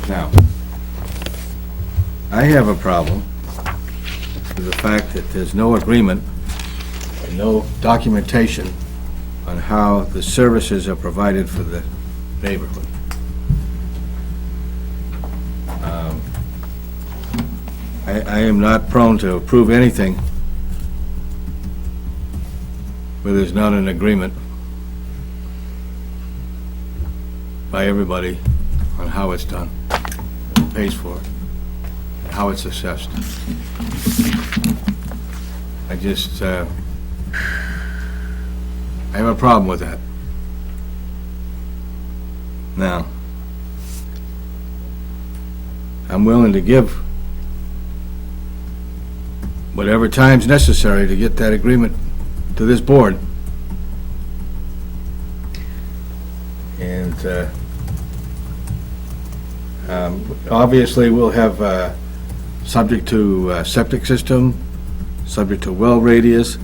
Now, I have a problem with the fact that there's no agreement and no documentation on how the services are provided for the neighborhood. I am not prone to approve anything where there's not an agreement by everybody on how it's done, who pays for it, and how it's assessed. I just, I have a problem with that. Now, I'm willing to give whatever time's necessary to get that agreement to this board. And obviously, we'll have, subject to septic system, subject to well radius,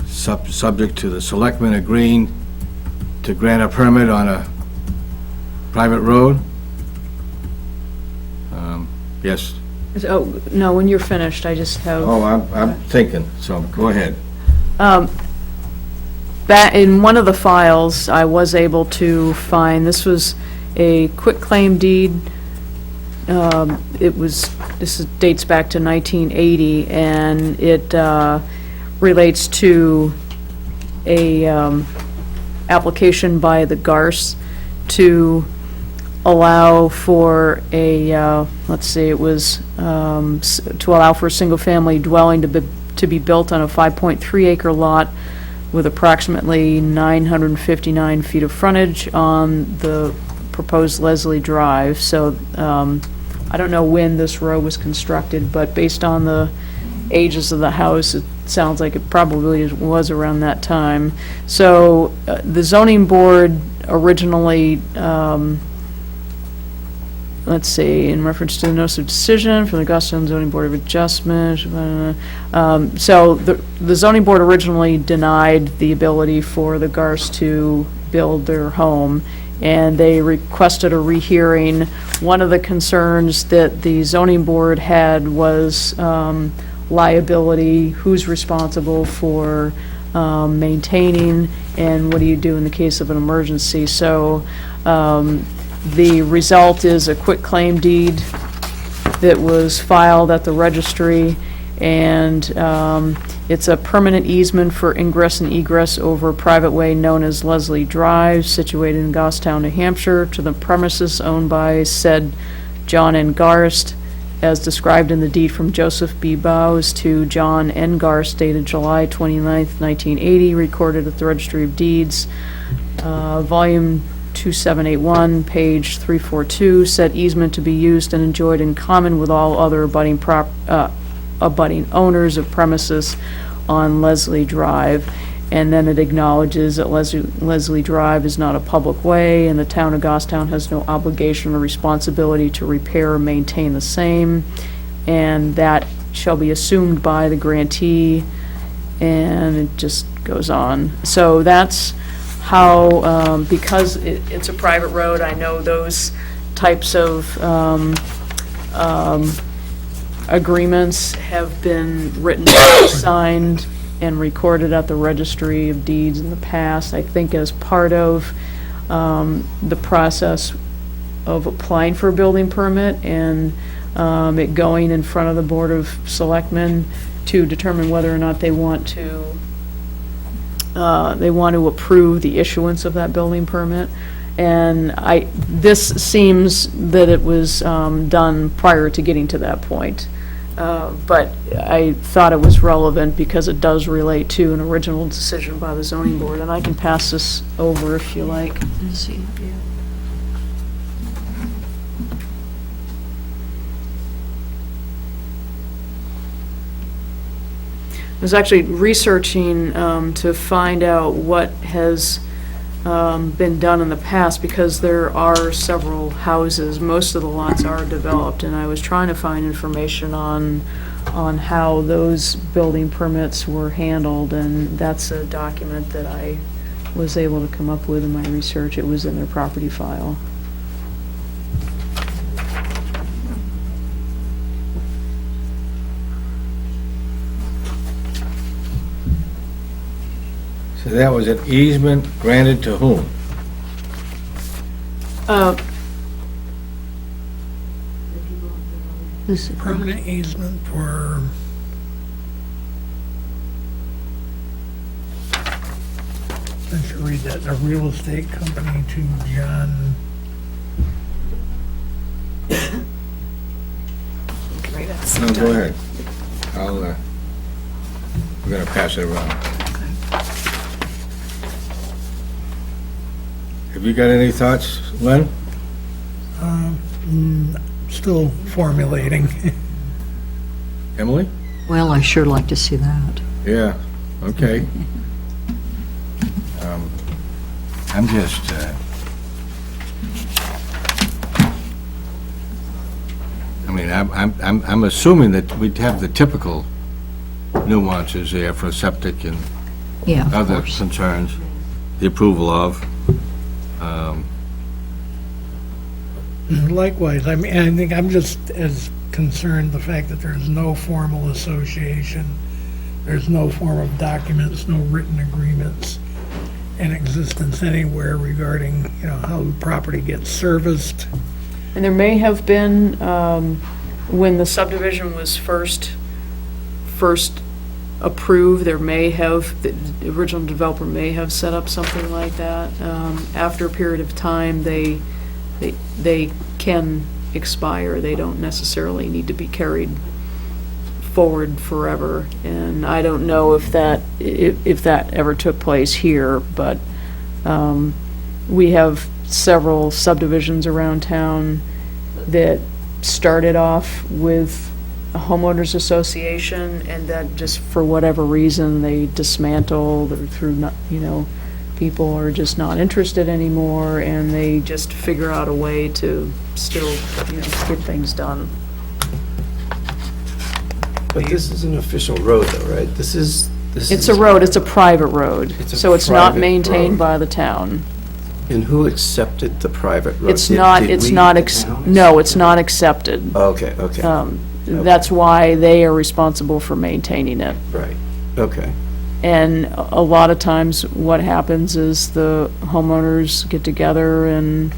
subject to the selectmen agreeing to grant a permit on a private road. Yes. Oh, no, when you're finished, I just have. Oh, I'm thinking, so go ahead. In one of the files, I was able to find, this was a quitclaim deed. This dates back to 1980, and it relates to a application by the Garst to allow for a, let's see, it was to allow for a single-family dwelling to be built on a 5.3 acre lot with approximately 959 feet of frontage on the proposed Leslie Drive. So I don't know when this road was constructed, but based on the ages of the house, it sounds like it probably was around that time. So the zoning board originally, let's see, in reference to the notice of decision from the Goffstown Zoning Board of Adjustment. So the zoning board originally denied the ability for the Garst to build their home, and they requested a rehearing. One of the concerns that the zoning board had was liability, who's responsible for maintaining, and what do you do in the case of an emergency. So the result is a quitclaim deed that was filed at the registry, and it's a permanent easement for ingress and egress over a private way known as Leslie Drive, situated in Goffstown, New Hampshire, to the premises owned by said John N. Garst, as described in the deed from Joseph B. Bowes to John N. Garst, dated July 29th, 1980, recorded at the Registry of Deeds, volume 2781, page 342, said easement to be used and enjoyed in common with all other abutting owners of premises on Leslie Drive. And then it acknowledges that Leslie Drive is not a public way, and the town of Goffstown has no obligation or responsibility to repair or maintain the same, and that shall be assumed by the grantee. and it just goes on. So that's how, because it's a private road, I know those types of agreements have been written, signed, and recorded at the Registry of Deeds in the past. I think as part of the process of applying for a building permit and it going in front of the Board of Selectmen to determine whether or not they want to approve the issuance of that building permit. And this seems that it was done prior to getting to that point. But I thought it was relevant because it does relate to an original decision by the zoning board, and I can pass this over if you like. Let's see. I was actually researching to find out what has been done in the past, because there are several houses, most of the lots are developed, and I was trying to find information on how those building permits were handled, and that's a document that I was able to come up with in my research. It was in their property file. So that was an easement granted to whom? Permanent easement for, I should read that, a real estate company to John. No, go ahead. We're gonna pass it around. Have you got any thoughts, Len? Still formulating. Emily? Well, I sure like to see that. Yeah, okay. I'm just, I'm assuming that we'd have the typical nuances there for septic and Yeah, of other course. concerns, the approval of. Likewise, I mean, I think I'm just as concerned the fact that there's no formal association, there's no form of documents, no written agreements in existence anywhere regarding, how the property gets serviced. And there may have been, when the subdivision was first approved, there may have, the original developer may have set up something like that. After a period of time, they can expire. They don't necessarily need to be carried forward forever. And I don't know if that ever took place here, but we have several subdivisions around town that started off with a homeowners association, and that just for whatever reason they dismantled, or through, people are just not interested anymore, and they just figure out a way to still, get things done. But this is an official road though, right? This is. It's a road, it's a private road, It's a so it's not private maintained road. by the town. And who accepted the private road? It's not, Did it's we, not, the town? no, it's not accepted. Okay, okay, That's why they are responsible for maintaining it. right, okay. And a lot of times, what happens is the homeowners get together and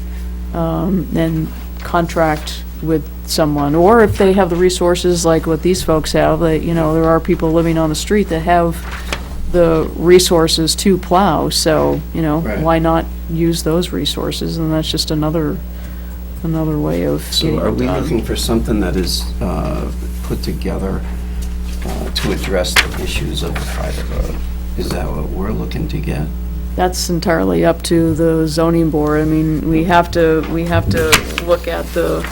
contract with someone. Or if they have the resources like what these folks have, there are people living on the street that have the resources to plow, so, Right. why not use those resources? And that's just another way of getting So are it we done. looking for something that is put together to address the issues of the private road? Is that what we're looking to get? That's entirely up to the zoning board. I mean, we have to look at the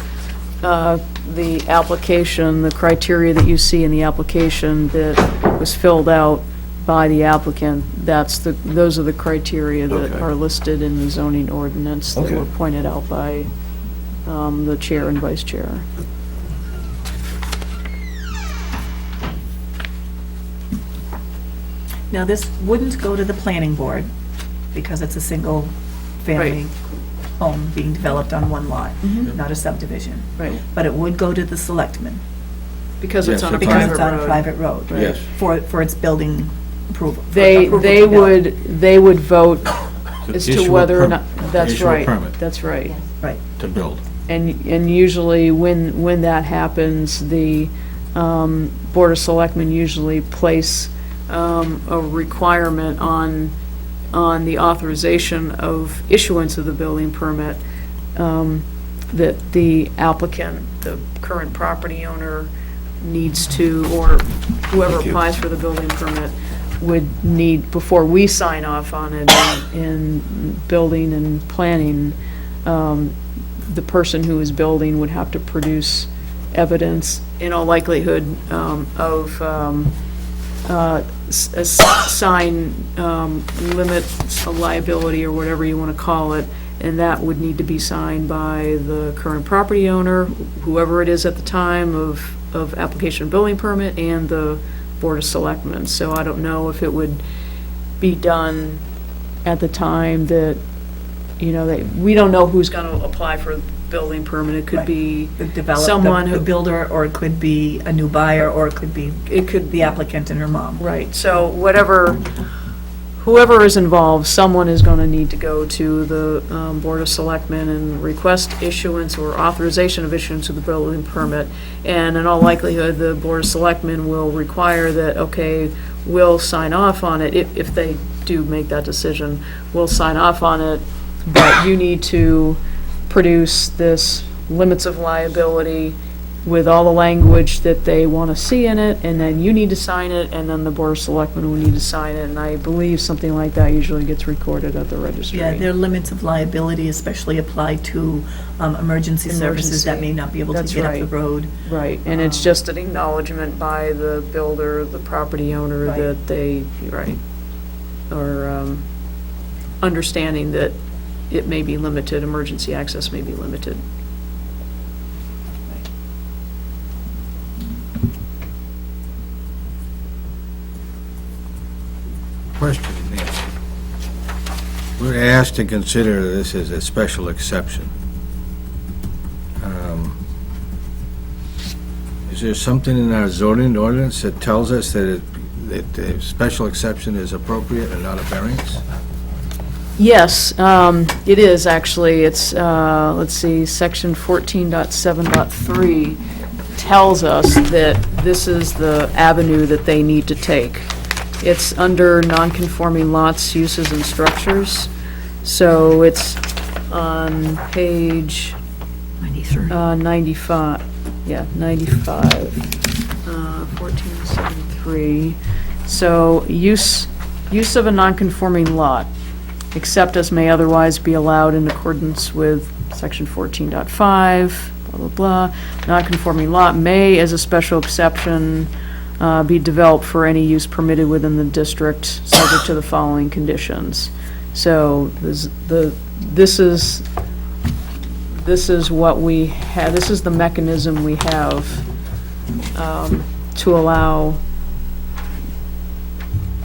application, the criteria that you see in the application that was filled out by the applicant. Those are the criteria that Okay. are listed in the zoning ordinance that Okay. were pointed out by the chair and vice chair. Now, this wouldn't go to the planning board because it's a single-family home being developed on one lot, not a subdivision. Right. But it would go to the selectmen Because it's Yes, on a because private it's on a road. private road. Yes. For its building approval. They approval they to build. they would vote as Issue to a whether or perm- not, that's issue a right. permit. That's right. Right. To build. And usually, when that happens, the Board of Selectmen usually place a requirement on the authorization of issuance of the building permit, that the applicant, the current property owner, needs to, or whoever applies for the building permit, would need, before we sign off on it in building and planning, the person who is building would have to produce evidence, in all likelihood, of a sign limits, a liability, or whatever you want to call it, and that would need to be signed by the current property owner, whoever it is at the time of application of building permit, and the Board of Selectmen. So I don't know if it would be done at the time that, we don't know who's going to apply for a building permit. It could be The developer, someone the who, builder, or it could be a new buyer, or it could be the applicant and her mom. right, so whoever is involved, someone is going to need to go to the Board of Selectmen and request issuance or authorization of issuance of the building permit. And in all likelihood, the Board of Selectmen will require that, okay, we'll sign off on it, if they do make that decision, we'll sign off on it, but you need to produce this limits of liability with all the language that they want to see in it, and then you need to sign it, and then the Board of Selectmen will need to sign it, and I believe something like that usually gets recorded at the registry. Yeah, their limits of liability especially apply to emergency services that may not be able to That's get up the right. road. Right, and it's just an acknowledgement by the builder, the property owner, Right. that they, or understanding that it may be limited, emergency access may be limited. Question, Nancy. We're asked to consider this as a special exception. Is there something in our zoning ordinance that tells us that the special exception is appropriate and not a variance? Yes, it is, actually. It's, let's see, section 14.7.3 tells us that this is the avenue that they need to take. It's under non-conforming lots, uses, and structures. So it's on page 95. Yeah, 95, 1473. So use of a non-conforming lot, except as may otherwise be allowed in accordance with section 14.5, blah, blah, blah. Non-conforming lot may, as a special exception, be developed for any use permitted within the district, subject to the following conditions. So this is what we have, this is the mechanism we have to allow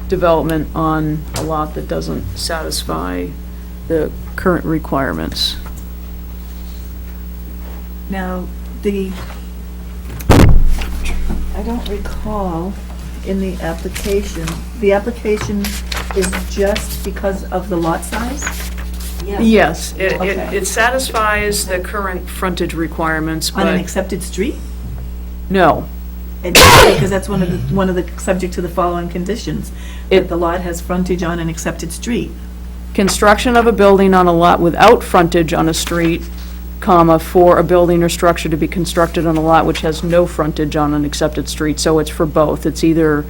development on a lot that doesn't satisfy the current requirements. Now, I don't recall in the application is just because of the lot size? Yes, Okay. it satisfies the current frontage requirements, On an but accepted street? no. Because that's one of the subject to the following conditions, that the lot has frontage on an accepted street. Construction of a building on a lot without frontage on a street, comma, for a building or structure to be constructed on a lot which has no frontage on an accepted street. So it's for both. It's either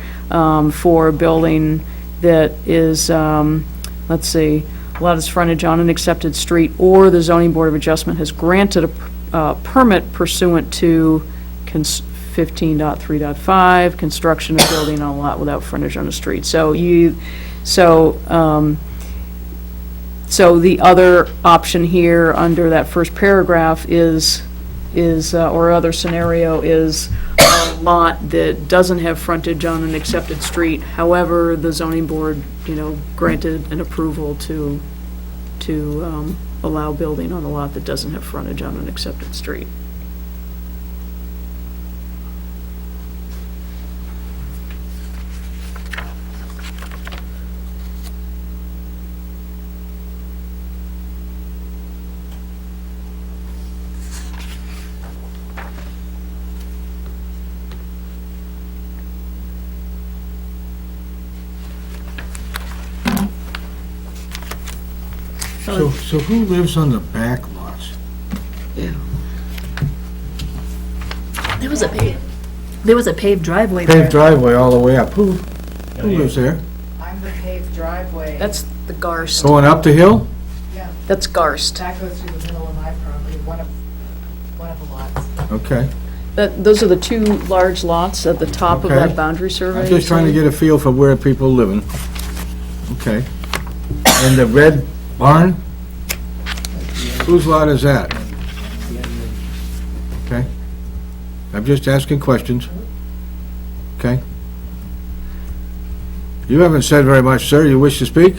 for a building that is, let's see, a lot is frontage on an accepted street, or the zoning board of adjustment has granted a permit pursuant to 15.3.5, construction of building on a lot without frontage on a street. So so the other option here under that first paragraph is is, or other scenario is a lot that doesn't have frontage on an accepted street. However, the zoning board, granted an approval to allow building on a lot that doesn't have frontage on an accepted street. So who lives on the back lots? There was a paved driveway Paved there. driveway all the way up. Who lives there? I'm the paved driveway. That's the Garst. Going up the hill? That's Garst. That goes through the middle of my property, one of the lots. Okay. Those are the two large lots at the top of Okay. that boundary survey. I'm just trying to get a feel for where people living. Okay. And the red barn? Whose lot is that? Okay. I'm just asking questions. Okay. You haven't said very much, sir. You wish to speak?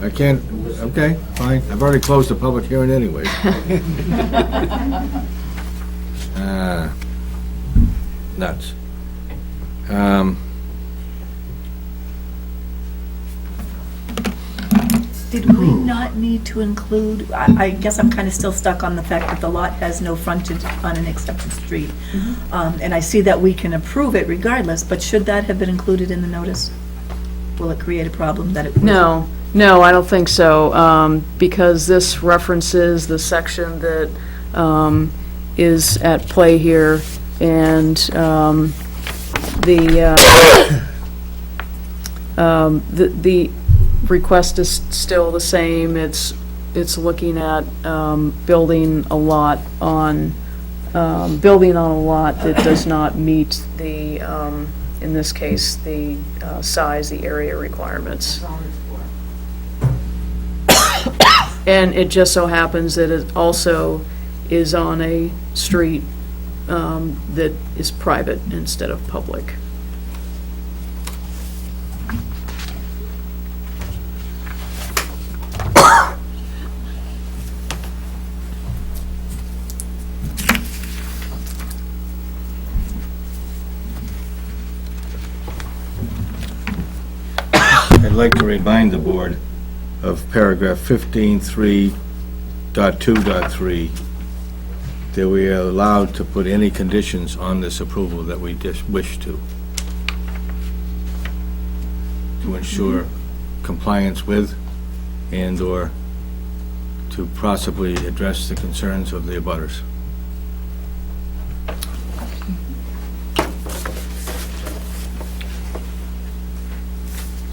I can't, okay, fine. I've already closed the public hearing anyway. Nuts. Did we not need to include, I guess I'm kind of still stuck on the fact that the lot has no frontage on an accepted street. And I see that we can approve it regardless, but should that have been included in the notice? Will it create a problem that it? No, I don't think so, because this references the section that is at play here, and the request is still the same. It's looking at building a lot on a lot that does not meet the, in this case, the size, the area requirements. And it just so happens that it also is on a street that is private instead of public. I'd like to remind the board of paragraph 15.3.2.3, that we are allowed to put any conditions on this approval that we just wish to ensure compliance with and/or to possibly address the concerns of the abutters.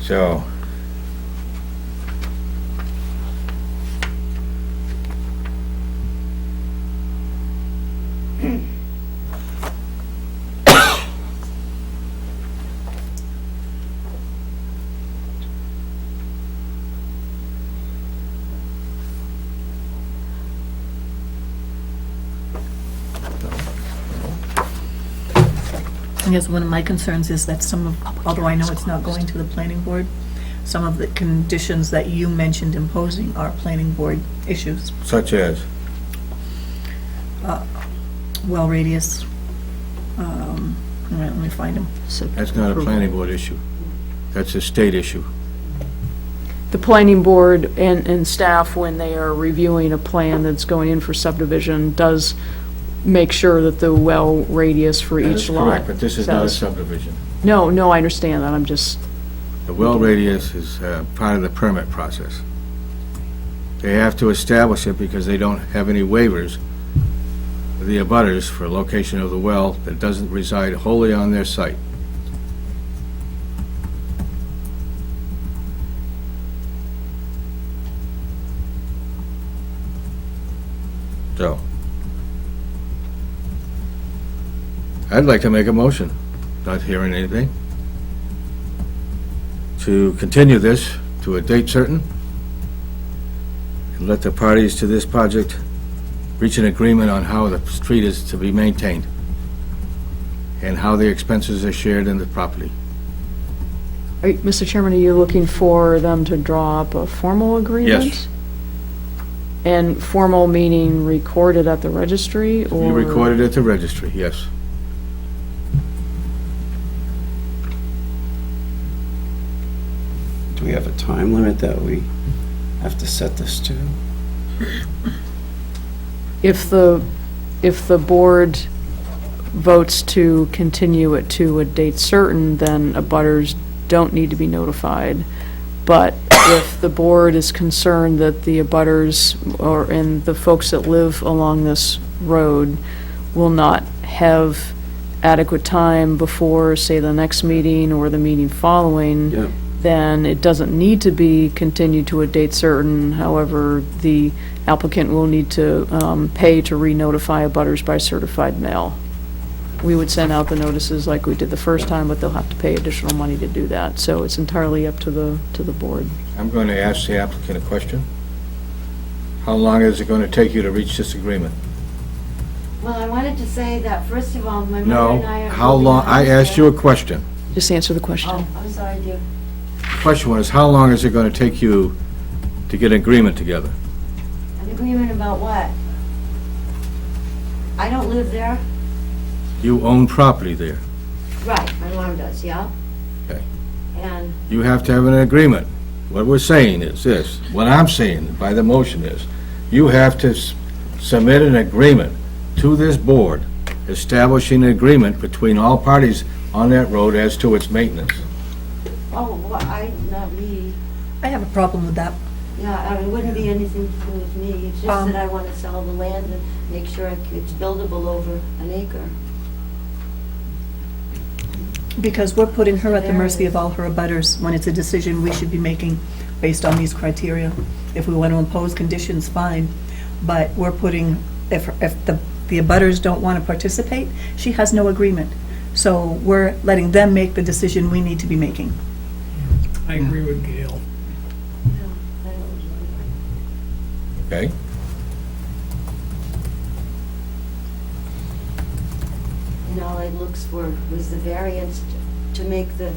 So, I guess one of my concerns is that some of, although I know it's not going to the planning board, some of the conditions that you mentioned imposing are planning board issues. such as, Well radius. All right, let me find them. that's not a planning board issue. That's a state issue. The planning board and staff, when they are reviewing a plan that's going in for subdivision, does make sure that the well radius for That each is lot. correct, but this is not a says- subdivision. No, I understand that, I'm just, The well radius is part of the permit process. They have to establish it because they don't have any waivers for the abutters for location of the well that doesn't reside wholly on their site. So, I'd like to make a motion, not hearing anything, to continue this to a date certain, and let the parties to this project reach an agreement on how the street is to be maintained and how the expenses are shared in the property. Mr. Chairman, are you looking for them to draw up a formal agreement? Yes. And formal meaning recorded at the registry, or? You recorded at the registry, yes. Do we have a time limit that we have to set this to? If the board votes to continue it to a date certain, then abutters don't need to be notified. But if the board is concerned that the abutters and the folks that live along this road will not have adequate time before, say, the next meeting or the meeting following, Yeah. then it doesn't need to be continued to a date certain. However, the applicant will need to pay to re-notify abutters by certified mail. We would send out the notices like we did the first time, but they'll have to pay additional money to do that. So it's entirely up to the board. I'm going to ask the applicant a question. How long is it going to take you to reach this agreement? Well, I wanted to say that, first of all, my mother No, and I are... how long, I asked you a question. Just answer the question. Oh, I'm sorry, dear. The question was, how long is it going to take you to get an agreement together? An agreement about what? I don't live there. You own property there. Right, my mom does, yeah? Okay. And, You have to have an agreement. What we're saying is this, what I'm saying by the motion is, you have to submit an agreement to this board establishing an agreement between all parties on that road as to its maintenance. oh, well, not me. I have a problem with that. Yeah, it wouldn't be anything to do with me. It's just that I want to sell the land and make sure it's buildable over an acre. Because we're putting her at the mercy of all her abutters when it's a decision we should be making based on these criteria. If we want to impose conditions, fine, but we're putting, if the abutters don't want to participate, she has no agreement. So we're letting them make the decision we need to be making. I agree with Gail. Okay? And all it looks for was the variance to make the,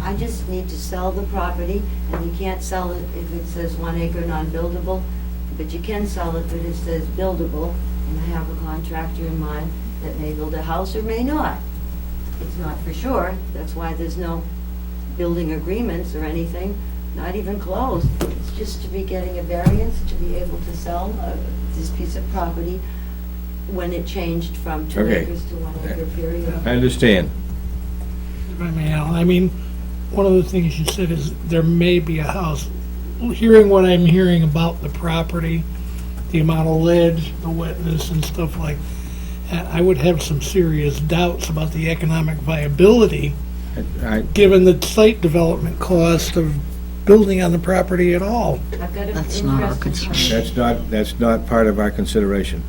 I just need to sell the property, and you can't sell it if it says 1 acre non-buildable, but you can sell it if it says buildable, and I have a contractor in mind that may build a house or may not. It's not for sure, that's why there's no building agreements or anything, not even closed. It's just to be getting a variance to be able to sell this piece of property when it changed from 2 Okay. acres to 1 acre period. I understand. If I may, Al, I mean, one of the things you said is there may be a house. Hearing what I'm hearing about the property, the amount of ledge, the wetness and stuff like that, I would have some serious doubts about the economic viability, I- given the site development cost of building on the property at all. I've got an That's not our interested concern. party. That's not part of our consideration.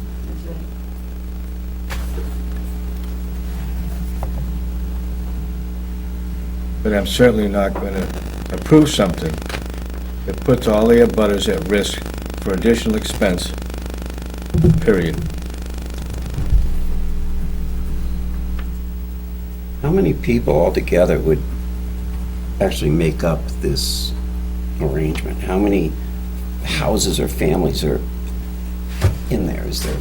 But I'm certainly not going to approve something that puts all the abutters at risk for additional expense, period. How many people altogether would actually make up this arrangement? How many houses or families are in there? Is there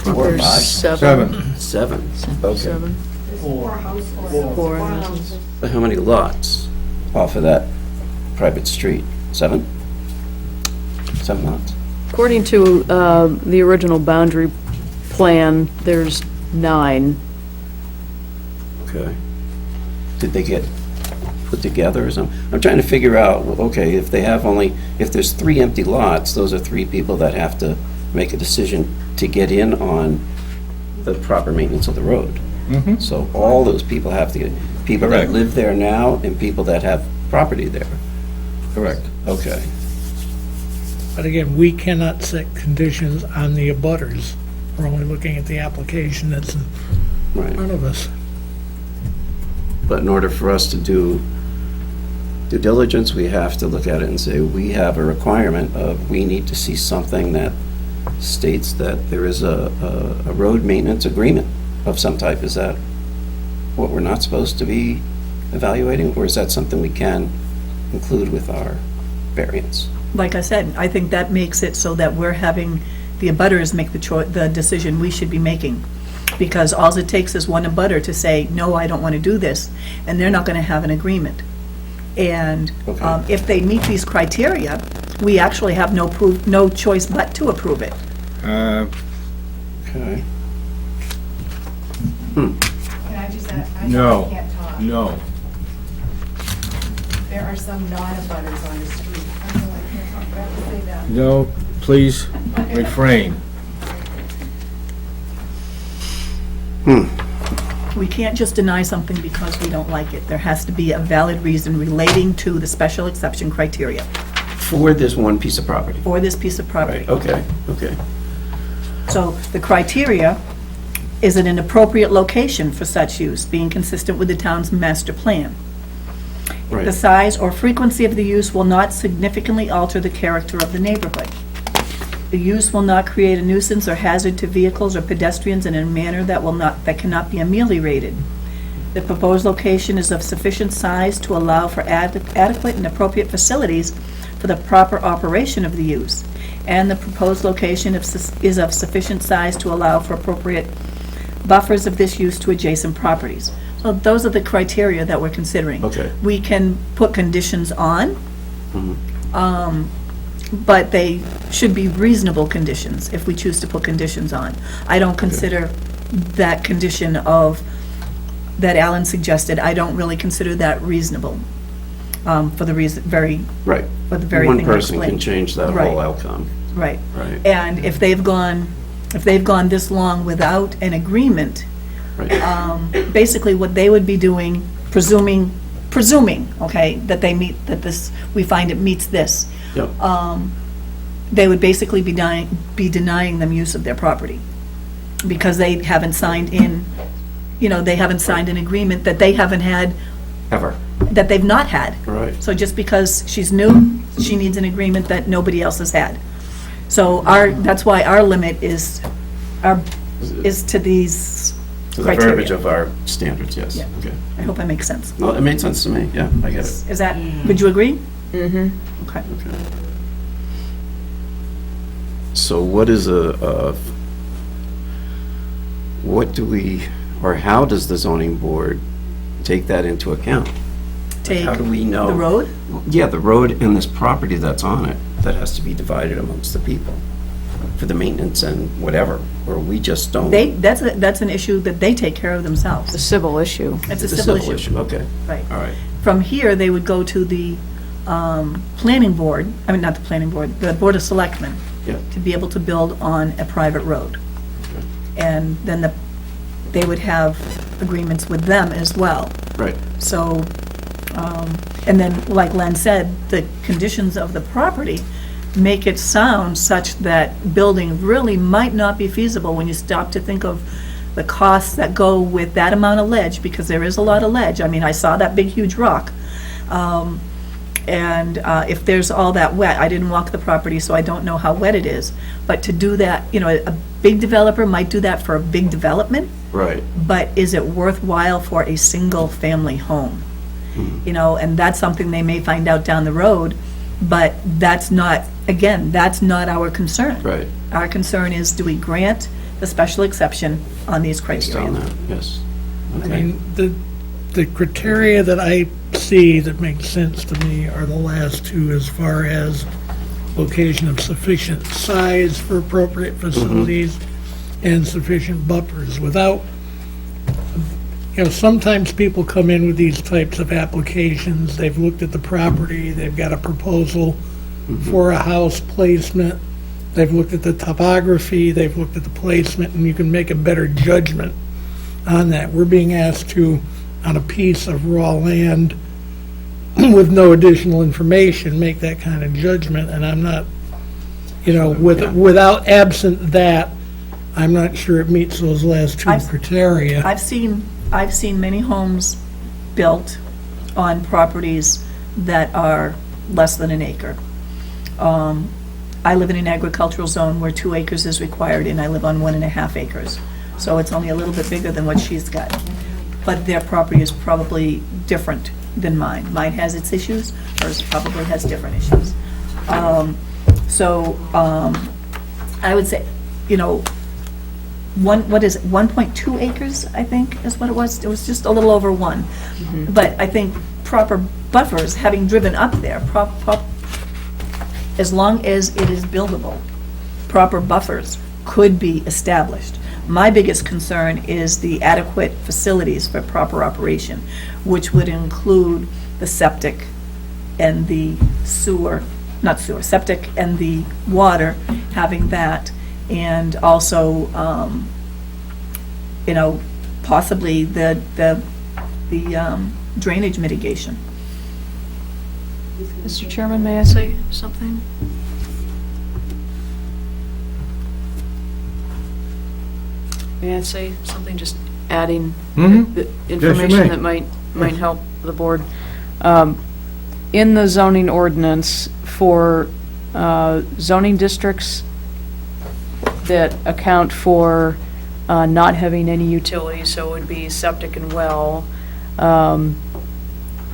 4 or There's 5? seven. 7? Okay. Seven. Four houses. Four houses. But how many lots off of that private street? 7? 7 lots? According to the original boundary plan, there's 9. Okay. Did they get put together or something? I'm trying to figure out, okay, if they have only, if there's 3 empty lots, those are 3 people that have to make a decision to get in on the proper maintenance of the road. So all those people have to get, people that Correct. live there now and people that have property there. Correct. Okay. But again, we cannot set conditions on the abutters. We're only looking at the application that's in Right. front of us. But in order for us to do due diligence, we have to look at it and say, we have a requirement of, we need to see something that states that there is a road maintenance agreement of some type. Is that what we're not supposed to be evaluating, or is that something we can include with our variance? Like I said, I think that makes it so that we're having the abutters make the decision we should be making. Because all it takes is one abutter to say, no, I don't want to do this, and they're not going to have an agreement. And Okay. if they meet these criteria, we actually have no choice but to approve it. Okay. Can I just add, I No. can't talk. No. There are some non-abutters on the street. I know I can't talk, but I have to say that. No, please refrain. We can't just deny something because we don't like it. There has to be a valid reason relating to the special exception criteria For this one piece of property? for this piece of property. Right, okay, okay. So the criteria is an appropriate location for such use, being consistent with the town's master plan. The Right, size or frequency of the use will not significantly alter the character of the neighborhood. The use will not create a nuisance or hazard to vehicles or pedestrians in a manner that cannot be ameliorated. The proposed location is of sufficient size to allow for adequate and appropriate facilities for the proper operation of the use. And the proposed location is of sufficient size to allow for appropriate buffers of this use to adjacent properties. So those are the criteria that we're considering. Okay. We can put conditions on, but they should be reasonable conditions if we choose to put conditions on. I don't consider that condition that Alan suggested, I don't really consider that reasonable, for the reason, right. for the very One thing I person can explained. change that Right. whole outcome, Right. right? And if they've gone this long without an agreement, Right, basically what they would be doing, presuming, okay, that we find it meets this, yep, they would basically be denying them use of their property. Because they haven't signed an agreement that they haven't had, ever, that they've not had. right. So just because she's new, she needs an agreement that nobody else has had. So that's why our limit is to these To the verbiage criteria. of our standards, yes, Yeah. okay. I hope that makes sense. Well, it made sense to me, yeah, I get it. Is that, would you agree? Mm-hmm. Okay. Okay. So what is what do we, or how does the zoning board take that into account? Take How do we know? the road? Yeah, the road and this property that's on it, that has to be divided amongst the people for the maintenance and whatever, or we just don't? That's an issue that they take care of It's a themselves. civil issue. It's a It's civil issue. Okay, Right. all right, From here, they would go to the planning board, I mean, not the planning board, the Board of Selectmen, yeah, to be able to build on a private road. And then they would have agreements with them as well. right, So, and then, like Len said, the conditions of the property make it sound such that building really might not be feasible when you stop to think of the costs that go with that amount of ledge, because there is a lot of ledge. I mean, I saw that big, huge rock. And if there's all that wet, I didn't walk the property, so I don't know how wet it is. But to do that, a big developer might do that for a big development, right, but is it worthwhile for a single-family home? And that's something they may find out down the road, but that's not, again, that's not our concern. right, Our concern is, do we grant the special exception on these based on criteria? that, yes. I Okay, mean, the criteria that I see that make sense to me are the last two, as far as location of sufficient size for appropriate facilities and sufficient buffers. Without, sometimes people come in with these types of applications, they've looked at the property, they've got a proposal for a house placement, they've looked at the topography, they've looked at the placement, and you can make a better judgment on that. We're being asked to, on a piece of raw land, with no additional information, make that kind of judgment, and I'm not, without absent that, I'm not sure it meets those last two criteria. I've seen many homes built on properties that are less than an acre. I live in an agricultural zone where 2 acres is required, and I live on 1.5 acres. So it's only a little bit bigger than what she's got. But their property is probably different than mine. Mine has its issues, hers probably has different issues. I would say, what is it, 1.2 acres, I think, is what it was? It was just a little over 1. But I think proper buffers, having driven up there, as long as it is buildable, proper buffers could be established. My biggest concern is the adequate facilities for proper operation, which would include the septic and the septic and the water, having that, and also, possibly the drainage mitigation. Mr. Chairman, may I say something? May I say something, just adding the information that might help the board? In the zoning ordinance for zoning districts that account for not having any utilities, so it would be septic and well, and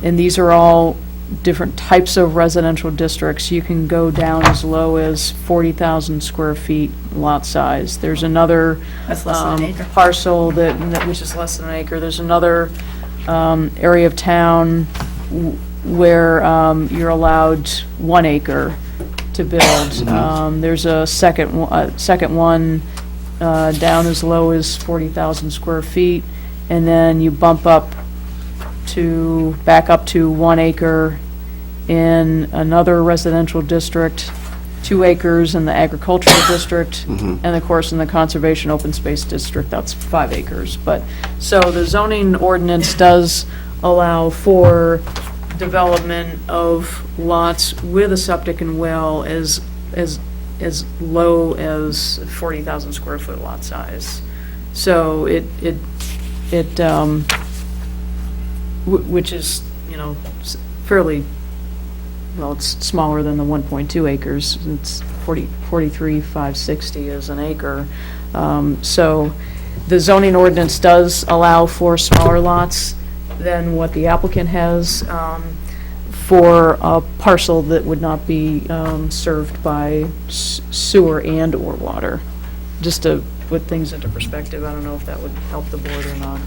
these are all different types of residential districts. You can go down as low as 40,000 square feet lot size. There's another That's less than an acre. parcel which is less than an acre. There's another area of town where you're allowed 1 acre to build. There's a second one down as low as 40,000 square feet, and then you bump up back up to 1 acre in another residential district, 2 acres in the agricultural district, and of course in the conservation open space district, that's 5 acres. But, so the zoning ordinance does allow for development of lots with a septic and well as low as 40,000 square foot lot size. So which is, fairly, well, it's smaller than the 1.2 acres. It's 43,560 is an acre. So the zoning ordinance does allow for smaller lots than what the applicant has for a parcel that would not be served by sewer and/or water. Just to put things into perspective, I don't know if that would help the board or not.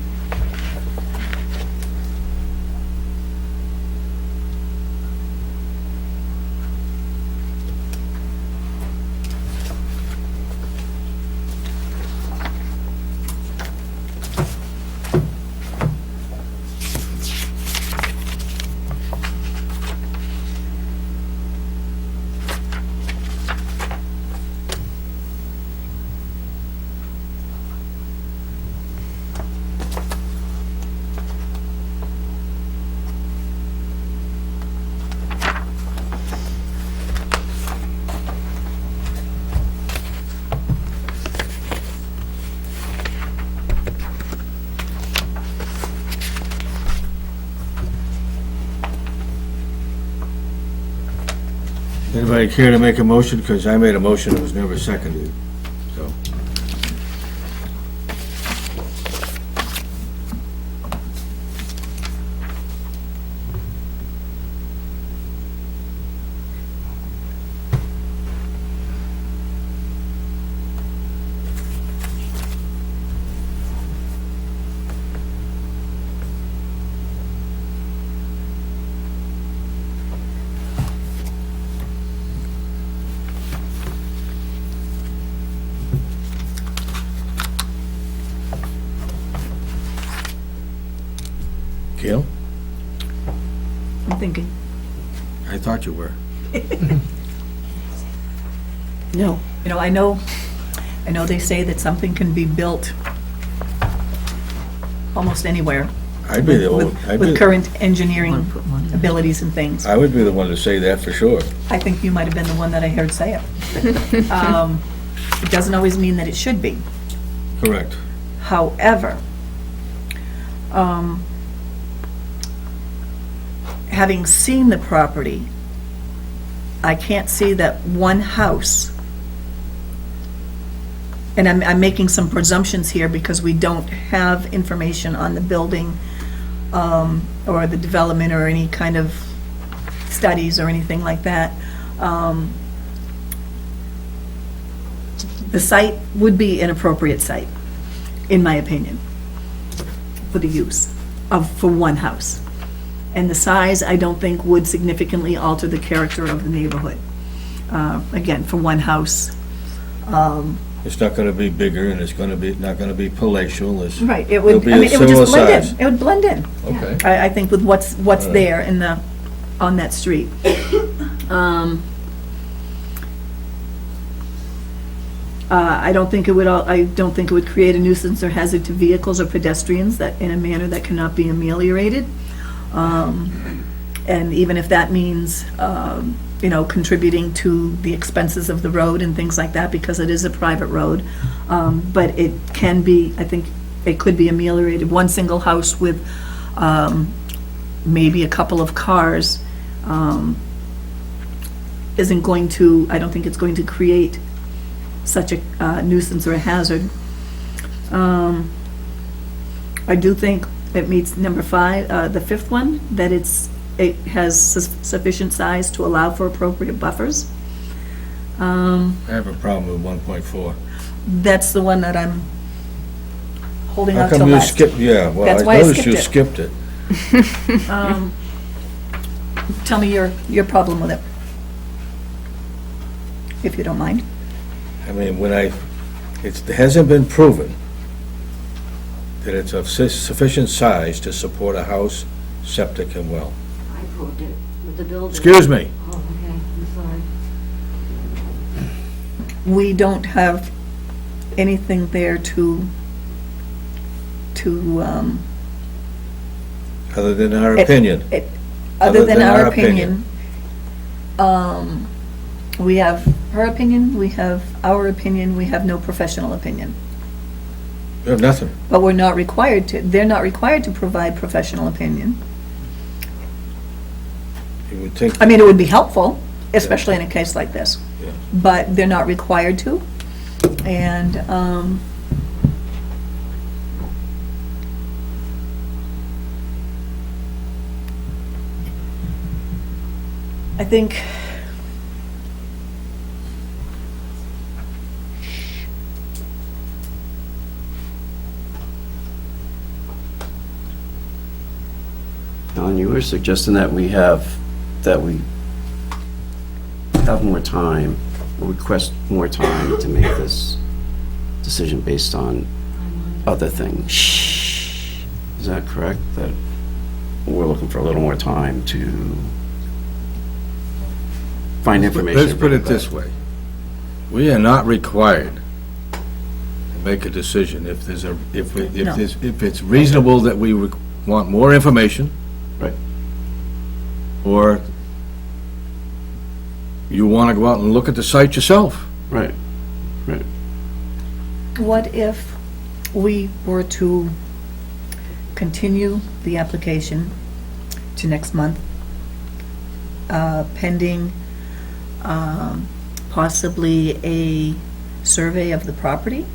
Anybody care to make a motion? Because I made a motion that was never seconded, so. Gail? I'm thinking. I thought you were. No. I know they say that something can be built almost anywhere I'd be the one, with current engineering abilities and things. I would be the one to say that for sure. I think you might have been the one that I heard say it. It doesn't always mean that it should be. Correct. However, having seen the property, I can't see that one house, and I'm making some presumptions here because we don't have information on the building or the development or any kind of studies or anything like that. The site would be an appropriate site, in my opinion, for the use for one house. And the size, I don't think, would significantly alter the character of the neighborhood. Again, for one house. It's not gonna be bigger, and it's not gonna be palatial, it's. Right, it It'll would, be I a mean, it would just similar blend size. in. It would blend in. Okay. I think with what's there on that street. I don't think it would create a nuisance or hazard to vehicles or pedestrians that, in a manner that cannot be ameliorated. And even if that means, contributing to the expenses of the road and things like that, because it is a private road. But it can be, I think, it could be ameliorated. One single house with maybe a couple of cars isn't going to, I don't think it's going to create such a nuisance or a hazard. I do think it meets number 5, the 5th one, that it has sufficient size to allow for appropriate buffers. I have a problem with 1.4. That's the one that I'm holding How out till come you last. skipped, yeah, well, That's I why I noticed you skipped skipped it. Tell me your problem with it, if you don't mind. I mean, it hasn't been proven that it's of sufficient size to support a house, septic, and well. I proved it with the building. Excuse me. Oh, okay, I'm sorry. We don't have anything there to Other than our opinion. Other than our opinion. We have her opinion, we have our opinion, we have no professional opinion. You have nothing. But they're not required to provide professional opinion. You would think, I mean, it would be helpful, especially in a case like this. Yeah. But they're not required to. And, I think Alan, you were suggesting that we have more time, or request more time to make this decision based on other things. Is that correct? That we're looking for a little more time to find information? let's put it this way. We are not required to make a decision if it's reasonable that we want more information. Right. Or you want to go out and look at the site yourself. Right, right. what if we were to continue the application to next month, pending possibly a survey of the property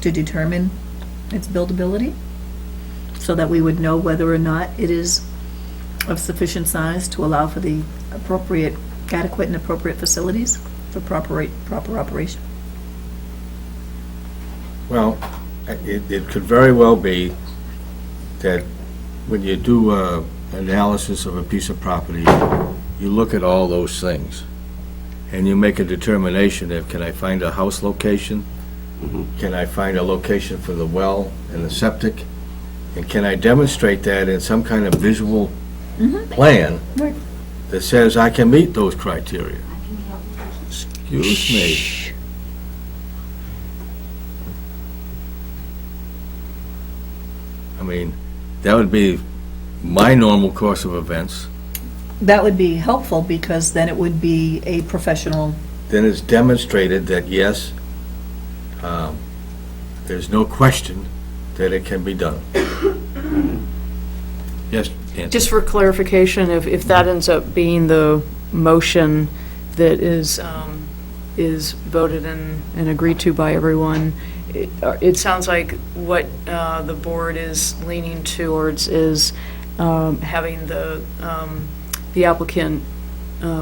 to determine its buildability, so that we would know whether or not it is of sufficient size to allow for the adequate and appropriate facilities for proper operation? Well, it could very well be that when you do analysis of a piece of property, you look at all those things, and you make a determination of, can I find a house location? Can I find a location for the well and the septic? And can I demonstrate that in some kind of visual plan Right. that says I can meet those criteria? Excuse me. I mean, that would be my normal course of events. That would be helpful, because then it would be a professional. Then it's demonstrated that, yes, there's no question that it can be done. Yes, Anthony? Just for clarification, if that ends up being the motion that is voted and agreed to by everyone, it sounds like what the board is leaning towards is having the applicant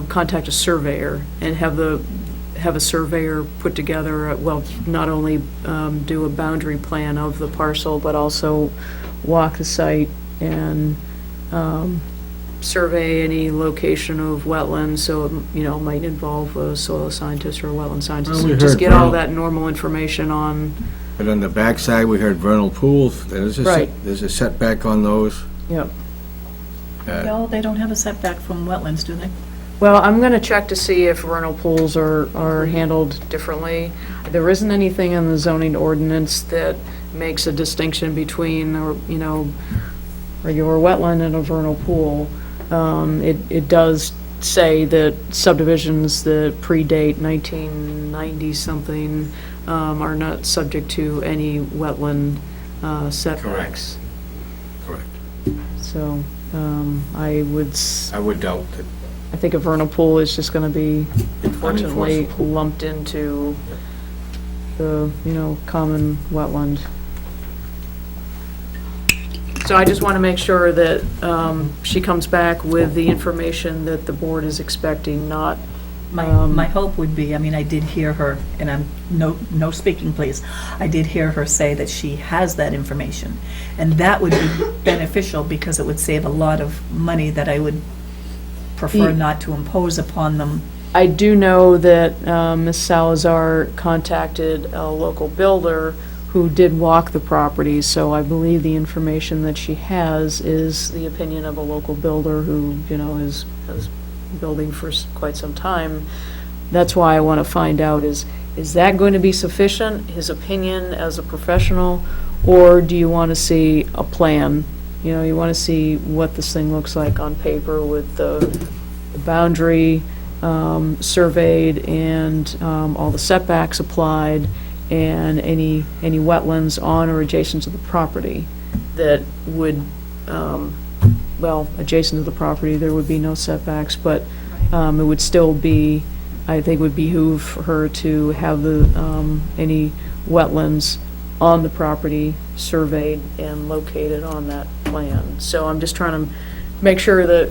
contact a surveyor and have a surveyor put together, well, not only do a boundary plan of the parcel, but also walk the site and survey any location of wetlands, so it, might involve a soil scientist or a wetland scientist. Well, we Just heard get all Vernal- that normal information on, But on the backside, we heard vernal pools, there's Right. there's a setback on those. yep. No, they don't have a setback from wetlands, do they? Well, I'm going to check to see if vernal pools are handled differently. There isn't anything in the zoning ordinance that makes a distinction between, regular wetland and a vernal pool. It does say that subdivisions that predate 1990-something are not subject to any wetland setbacks. Correct. So I I would doubt that. I think a vernal pool is just going to be unfortunately Unenforceable. lumped into the, common wetland. So I just want to make sure that she comes back with the information that the board is expecting, not, My hope would be, I did hear her, and I'm, no speaking, please. I did hear her say that she has that information. And that would be beneficial because it would save a lot of money that I would prefer not to impose upon them. I do know that Ms. Salazar contacted a local builder who did walk the property, so I believe the information that she has is the opinion of a local builder who, has building for quite some time. That's why I want to find out is that going to be sufficient, his opinion as a professional, or do you want to see a plan? You want to see what this thing looks like on paper with the boundary surveyed and all the setbacks applied and any wetlands on or adjacent to the property that would, adjacent to the property, there would be no setbacks, but it would still be, I think would behoove her to have any wetlands on the property surveyed and located on that plan. So I'm just trying to make sure that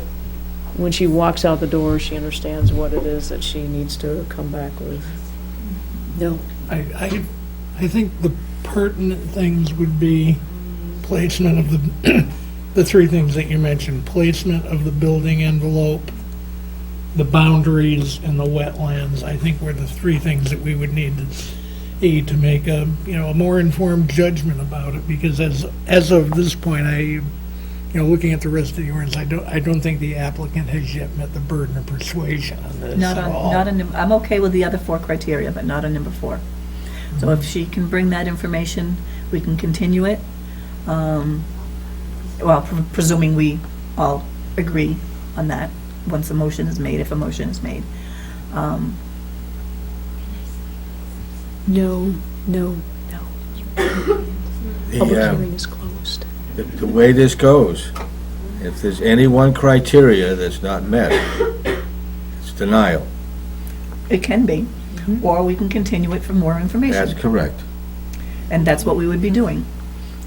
when she walks out the door, she understands what it is that she needs to come back with. No. I think the pertinent things would be placement of the three things that you mentioned, placement of the building envelope, the boundaries, and the wetlands. I think were the three things that we would need to make a more informed judgment about it, because as of this point, looking at the rest of the ordinance, I don't think the applicant has yet met the burden of persuasion on this at all. I'm okay with the other four criteria, but not on number 4. So if she can bring that information, we can continue it. Presuming we all agree on that, once a motion is made, if a motion is made. No. Public The, hearing is closed. the way this goes, if there's any one criteria that's not met, it's denial. It can be, or we can continue it for more That's information. correct. And that's what we would be doing,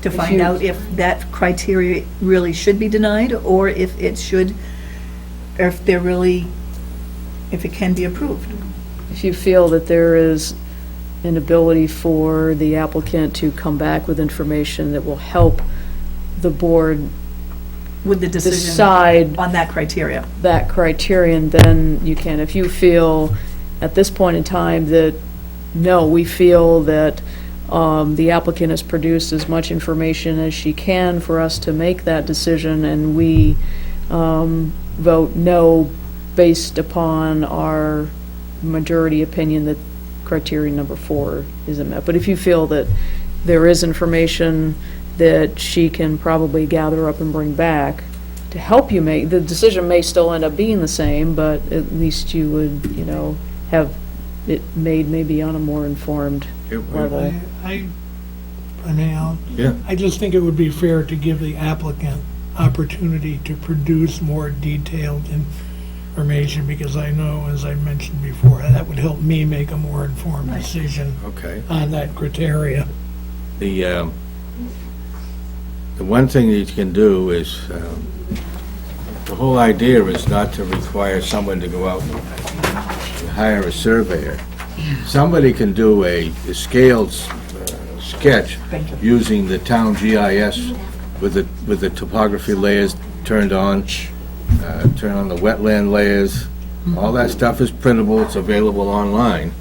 to find you- out if that criteria really should be denied, or if it should, or if it can be approved. If you feel that there is an ability for the applicant to come back with information that will help the board With the decision decide on that criteria. that criterion, then you can. If you feel at this point in time that, no, we feel that the applicant has produced as much information as she can for us to make that decision, and we vote no based upon our majority opinion that criteria number 4 isn't met. But if you feel that there is information that she can probably gather up and bring back to help you make, the decision may still end up being the same, but at least you would, have it made maybe on a more informed level. I Yeah. just think it would be fair to give the applicant opportunity to produce more detailed information, because I know, as I mentioned before, that would help me make a more informed decision Okay. on that criteria. The one thing that you can do is, the whole idea is not to require someone to go out and hire a surveyor. Somebody can do a scaled sketch using the town GIS with the topography layers turned on, turn on the wetland layers. All that stuff is printable, it's available online.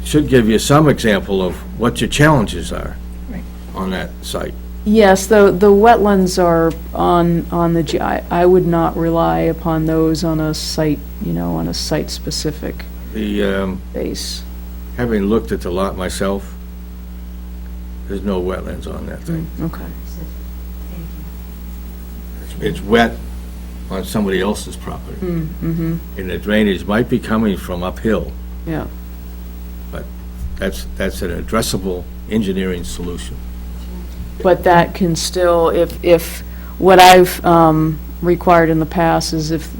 Should give you some example of what your challenges are on that site. Yes, the wetlands are on the I would not rely upon those on a site, on a site-specific The, base. having looked at the lot myself, there's no wetlands on that thing. Okay. It's wet on somebody else's property. And the drainage might be coming from uphill, Yeah. but that's an addressable engineering solution. But that can still, if what I've required in the past is if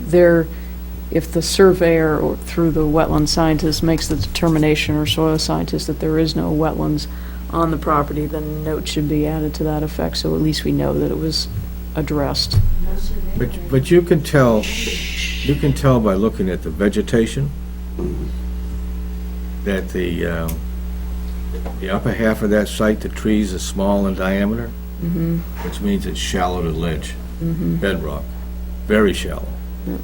the surveyor or through the wetland scientist makes the determination, or soil scientist, that there is no wetlands on the property, then a note should be added to that effect, so at least we know that it was addressed. But you can tell by looking at the vegetation that the upper half of that site, the trees are small in diameter, which means it's shallow to ledge, bedrock, very shallow. You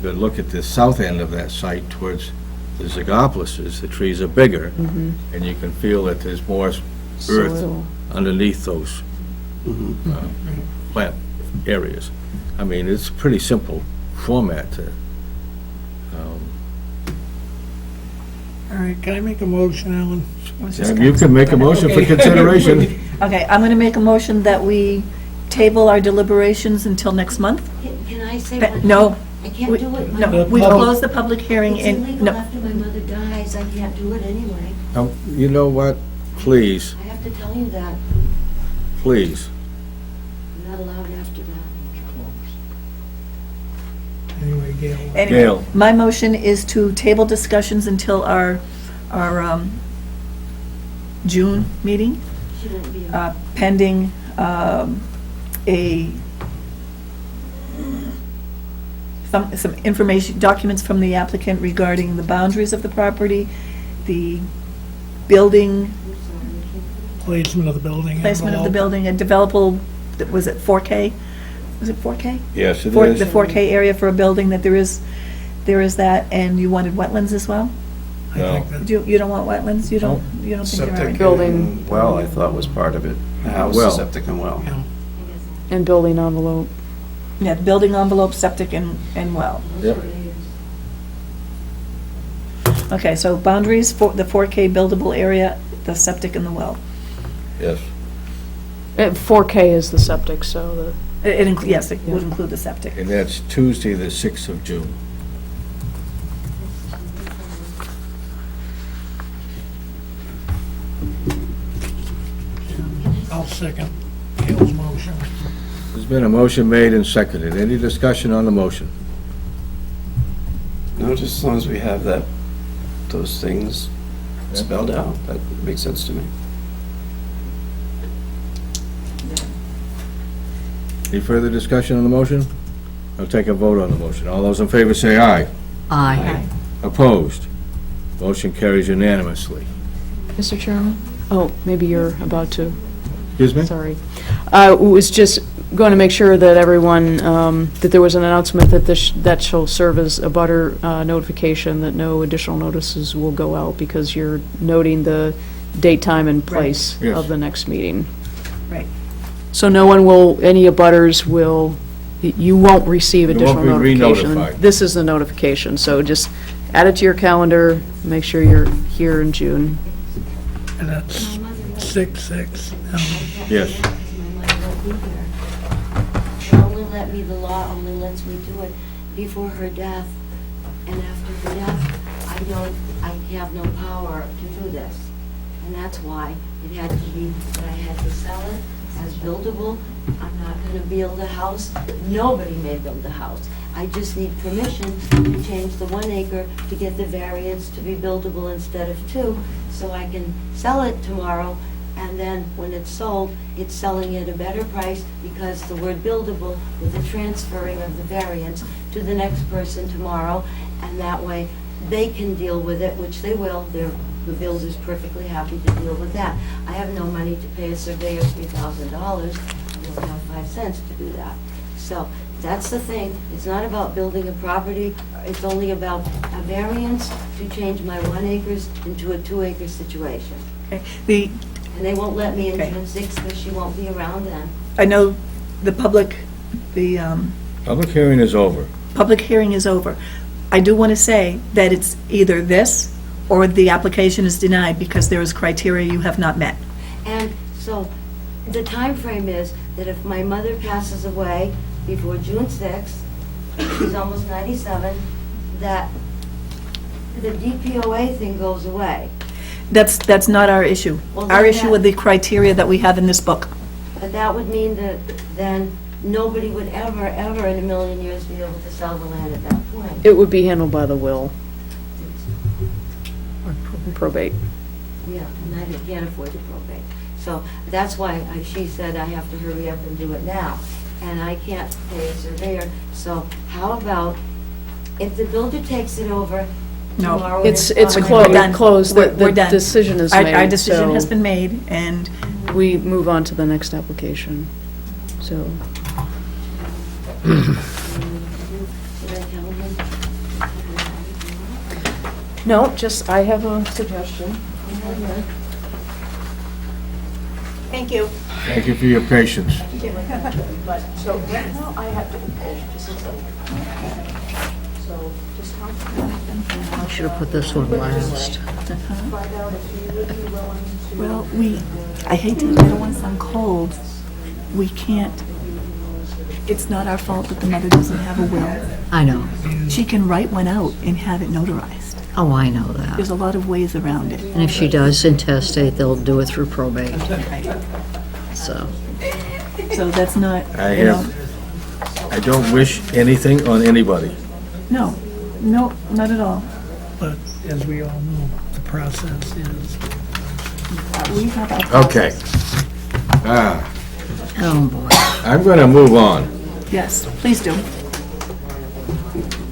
could look at the south end of that site towards the Zygopoulos, the trees are bigger, and you can feel that there's more earth Soil. underneath those plant areas. I mean, it's a pretty simple format to, All right, can I make a motion, Alan? you can make a motion for consideration. Okay, I'm going to make a motion that we table our deliberations until next month. Can I say But one? no, I can't we- do it. no, we've closed the public hearing It's and, illegal no, after my mother dies, I can't do it anyway. You know what? Please, I have to tell you that. please. I'm not allowed after that. Anyway, Gail. anyway, Gail. my motion is to table discussions until our June meeting, Shouldn't be. pending some information, documents from the applicant regarding the boundaries of the property, the building, Placement of the building. placement of the envelope. building, a developable, was it 4K? Was it 4K? Yes, it The is. 4K area for a building, that there is that, and you wanted wetlands as well? I think that- You don't want wetlands? You don't think there are? Septic any? Building. and well, I thought was part of it. A house, Well. septic and well. And building envelope. Yeah, the building envelope, septic, and well. Yep. Okay, so boundaries for the 4K buildable area, the septic and the well. Yes. 4K is the septic, so Yes, it would include the septic. And that's Tuesday, the 6th of June. I'll second Gail's motion. There's been a motion made and seconded. Any discussion on the motion? No, just as long as we have those things spelled out, that makes sense to me. Any further discussion on the motion? I'll take a vote on the motion. All those in favor say aye. Aye. Opposed? Motion carries unanimously. Mr. Chairman? Oh, maybe you're about to, Excuse me? sorry. I was just going to make sure that everyone, that there was an announcement that that shall serve as a butter notification, that no additional notices will go out, because you're noting the date, time, and place Yes. of the next meeting. Right. So no one will, any abutters will, you won't receive You won't additional be notification. re-notified. This is the notification, so just add it to your calendar, make sure you're here in June. And that's 6/6. Yes. The law only lets me do it before her death, and after her death, I have no power to do this. And that's why it had to be, that I had to sell it as buildable. I'm not gonna build a house, nobody may build a house. I just need permission to change the 1 acre to get the variance to be buildable instead of 2, so I can sell it tomorrow, and then when it's sold, it's selling at a better price because the word buildable with the transferring of the variance to the next person tomorrow, and that way they can deal with it, which they will. The builder's perfectly happy to deal with that. I have no money to pay a surveyor $3,000. I don't have 5 cents to do that. So that's the thing. It's not about building a property. It's only about a variance to change my 1 acres into a 2 acre situation. Okay. And they won't let me in Okay. June 6th because she won't be around then. I know the Public hearing is over. public hearing is over. I do want to say that it's either this or the application is denied because there is criteria you have not met. And so the time frame is that if my mother passes away before June 6th, she's almost 97, that the DPOA thing goes away. That's not our issue. Well, Our then issue that- with the criteria that we have in this book. But that would mean that then nobody would ever, ever in a million years be able to sell the land at that point. It would be handled by the will. Or probate. Yeah, and I can't afford to probate. So that's why she said I have to hurry up and do it now. And I can't pay a surveyor. So how about if the builder takes it over No, tomorrow? and It's done? done. closed, We're the done. decision is Our made, decision has so been made, and we move on to the next application. So, Should I tell him? no, just, I have a suggestion. Thank you. Thank you for your patience. So right now, I have to, so just I should have put this one last. well, I hate to, I don't want to sound cold. We can't, it's not our fault that the mother doesn't have a will. I know. She can write one out and have it notarized. Oh, I know that. There's a lot of ways around it. And if she does intestate, they'll do it through probate, so. So that's not, I you know, have, I don't wish anything on anybody. no, not at all. But as we all know, the process is, We have our Okay. Oh, boy. I'm going to move on. Yes, please do.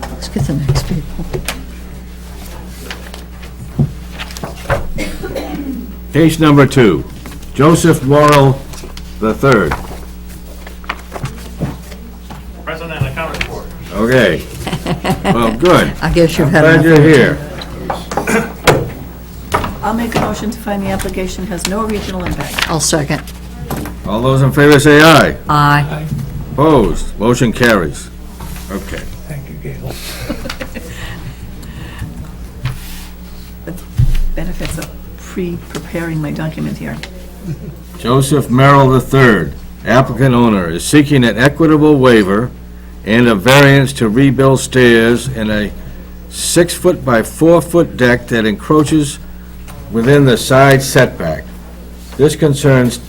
Let's get the next people. Case number 2, Joseph Worrell III. President of the Commerce Board. Okay. Well, good. I guess you've I'm had glad enough. you're here. I'll make a motion to find the application has no regional impact. I'll second. All those in favor say aye. Aye. Opposed? Motion carries. Okay. thank you, Gail. Benefits of pre-preparing my document here. Joseph Merrill III, applicant owner, is seeking an equitable waiver and a variance to rebuild stairs in a 6-foot by 4-foot deck that encroaches within the side setback. This concerns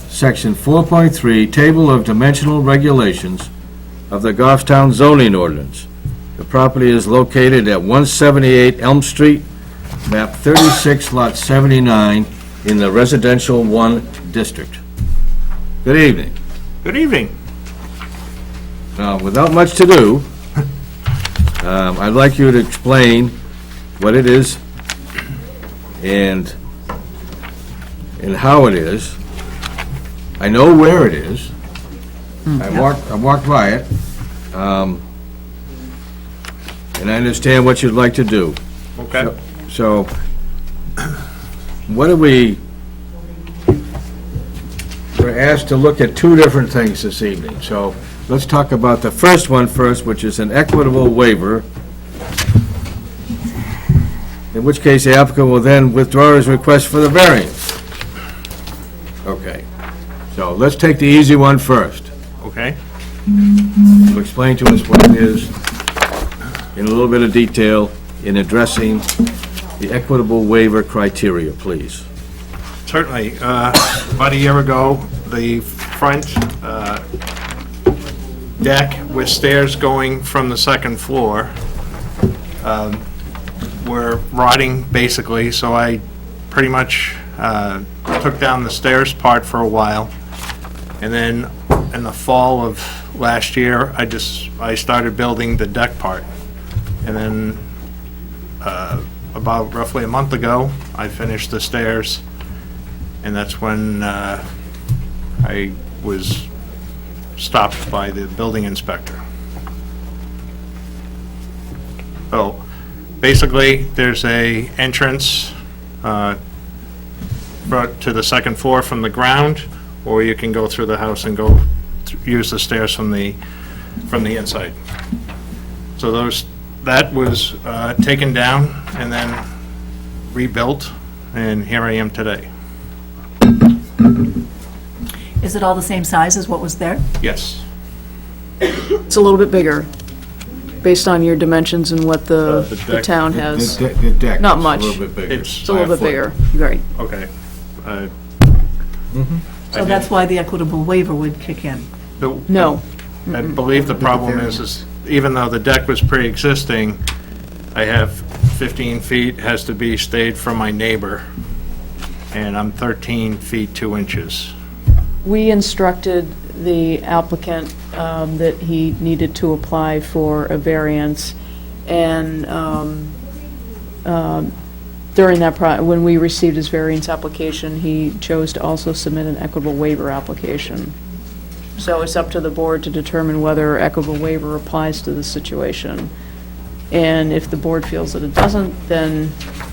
Section 4.3, Table of Dimensional Regulations of the Goffstown zoning ordinance. The property is located at 178 Elm Street, map 36, lot 79, in the Residential 1 District. Good evening. Good evening. Now, without much to do, I'd like you to explain what it is and how it is. I know where it is. I walked by it. And I understand what you'd like to do. Okay. So, what do we're asked to look at 2 different things this evening. So, let's talk about the first one first, which is an equitable waiver, in which case the applicant will then withdraw his request for the variance. Okay. So, let's take the easy one first. Okay. To explain to us what it is in a little bit of detail in addressing the equitable waiver criteria, please. Certainly. About a year ago, the front deck with stairs going from the second floor were rotting, basically, so I pretty much took down the stairs part for a while. And then in the fall of last year, I started building the deck part. And then about roughly a month ago, I finished the stairs, and that's when I was stopped by the building inspector. So, basically, there's a entrance brought to the second floor from the ground, or you can go through the house and go use the stairs from the inside. So that was taken down and then rebuilt, and here I am today. Is it all the same size as what was there? Yes. It's a little bit bigger, based on your dimensions and what the deck- town has. The deck Not is much. a little bit bigger. It's It's a little bit bigger, right. Okay. So that's why the equitable waiver would kick in. No, I believe the problem is even though the deck was pre-existing, I have 15 feet has to be stayed from my neighbor, and I'm 13 feet 2 inches. we instructed the applicant that he needed to apply for a variance, and during that, when we received his variance application, he chose to also submit an equitable waiver application. So it's up to the board to determine whether equitable waiver applies to the situation. And if the board feels that it doesn't, then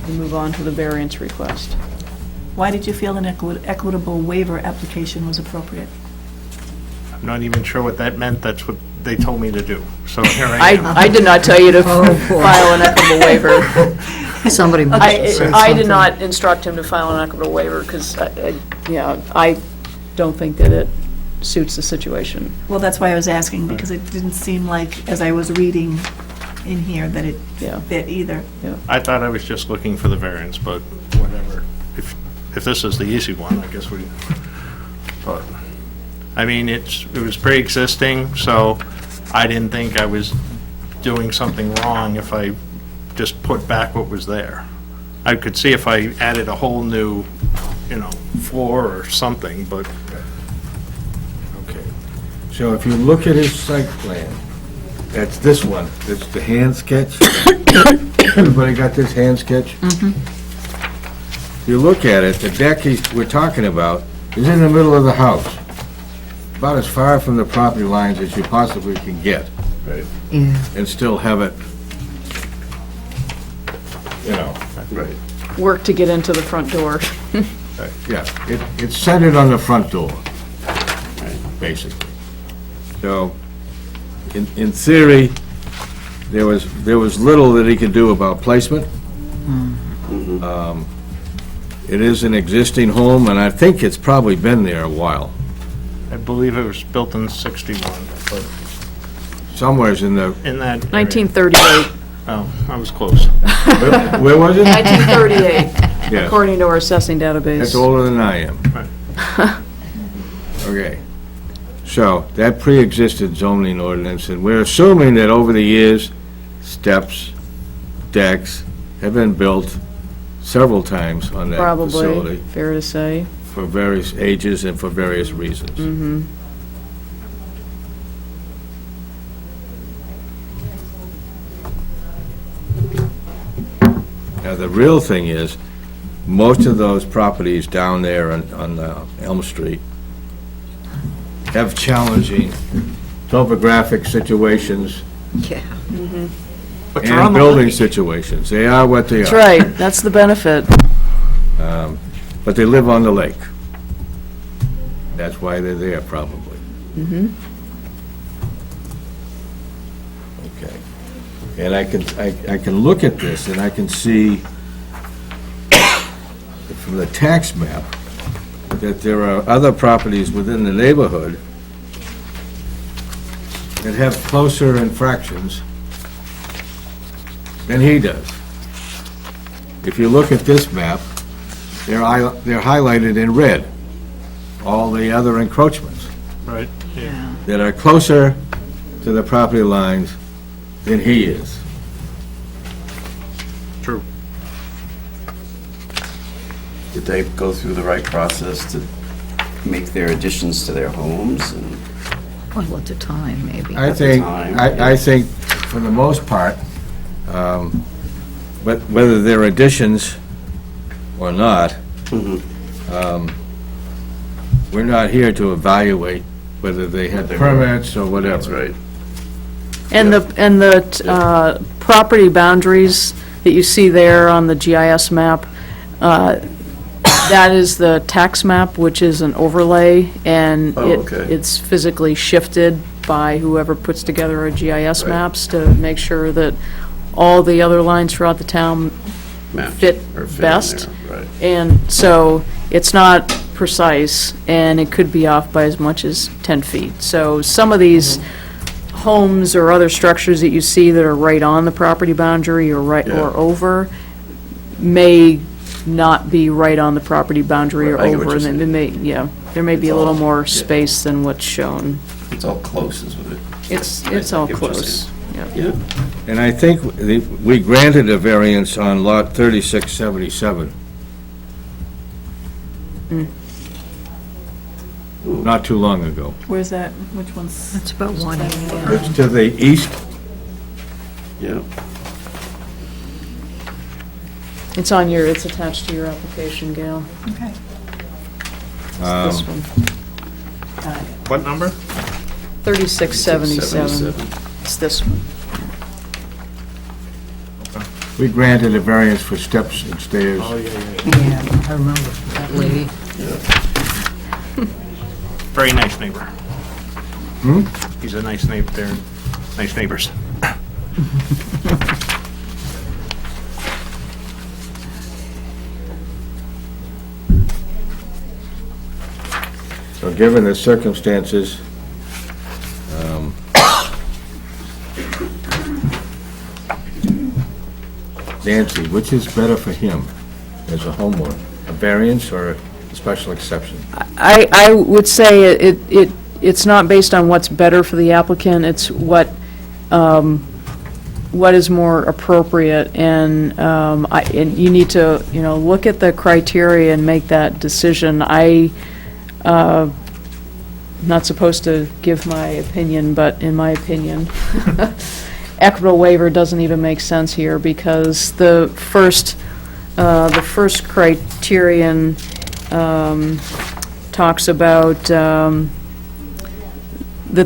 we move on to the variance request. Why did you feel an equitable waiver application was appropriate? I'm not even sure what that meant. That's what they told me to do. So here I am. I did not tell you to Oh, boy. file an equitable waiver. Somebody must have said I did something. not instruct him to file an equitable waiver, because, I don't think that it suits the situation. Well, that's why I was asking, because it didn't seem like, as I was reading in here, that it Yeah. fit either. I thought I was just looking for the variance, but whatever. If this is the easy one, I guess we, but, I mean, it was pre-existing, so I didn't think I was doing something wrong if I just put back what was there. I could see if I added a whole new, floor or something, but Okay. So if you look at his site plan, that's this one, it's the hand sketch. Everybody got this hand sketch? If you look at it, the deck we're talking about is in the middle of the house, about as far from the property lines as you possibly can get. Right. Yeah. And still have it, Right. Work to get into the front door. yeah, it's centered on the front door, basically. So, in theory, there was little that he could do about placement. It is an existing home, and I think it's probably been there a while. I believe it was built in '61, but Somewhere's in the, in that area. 1938. Oh, I was close. where was it? 1938, Yes, according to our assessing database. that's older than I am. Okay. So, that pre-existed zoning ordinance, and we're assuming that over the years, steps, decks have been built several times on that Probably, facility fair to say. for various ages and for various reasons. Now, the real thing is, most of those properties down there on Elm Street have challenging topographic situations Yeah. But you're on and the building lake. situations. They are what they That's are. right, that's the benefit. But they live on the lake. That's why they're there, probably. Okay. And I can look at this, and I can see from the tax map that there are other properties within the neighborhood that have closer infractions than he does. If you look at this map, they're highlighted in red, all the other encroachments Right, yeah. that are closer to the property lines than he is. True. Did they go through the right process to make their additions to their homes? And Well, at the time, maybe. I the think, time, I think, for the most part, but whether they're additions or not, we're not here to evaluate whether they had permits or whatever. That's right. And the property boundaries that you see there on the GIS map, that is the tax map, which is an overlay, and Oh, okay. it's physically shifted by whoever puts together our GIS Right. maps to make sure that all the other lines throughout the town Match fit or fit in best. there, right. And so it's not precise, and it could be off by as much as 10 feet. So some of these homes or other structures that you see that are right on the property boundary or right, Yeah. or over, may not be right on the property boundary or Right, I get what over. you're And saying. they may, yeah, there may be a It's little all- more yeah. space than what's shown. It's all close, isn't it? It's I all get what you're close. saying. Yeah. Yeah. And I think we granted a variance on lot 3677. Not too long ago. Where's that, which one's? That's about 180. It's to the east. Yeah. It's on your, it's attached to your application, Gail. Okay. It's this one, What number? 3677. It's this one. We granted a variance for steps and stairs. Yeah, I remember that lady. Very nice neighbor. He's a nice neighbor there, nice neighbors. So given the circumstances, Nancy, which is better for him as a homeowner, a variance or a special exception? I would say it's not based on what's better for the applicant, it's what is more appropriate, and and you need to, look at the criteria and make that decision. Not supposed to give my opinion, but in my opinion, equitable waiver doesn't even make sense here, because the first criterion talks about that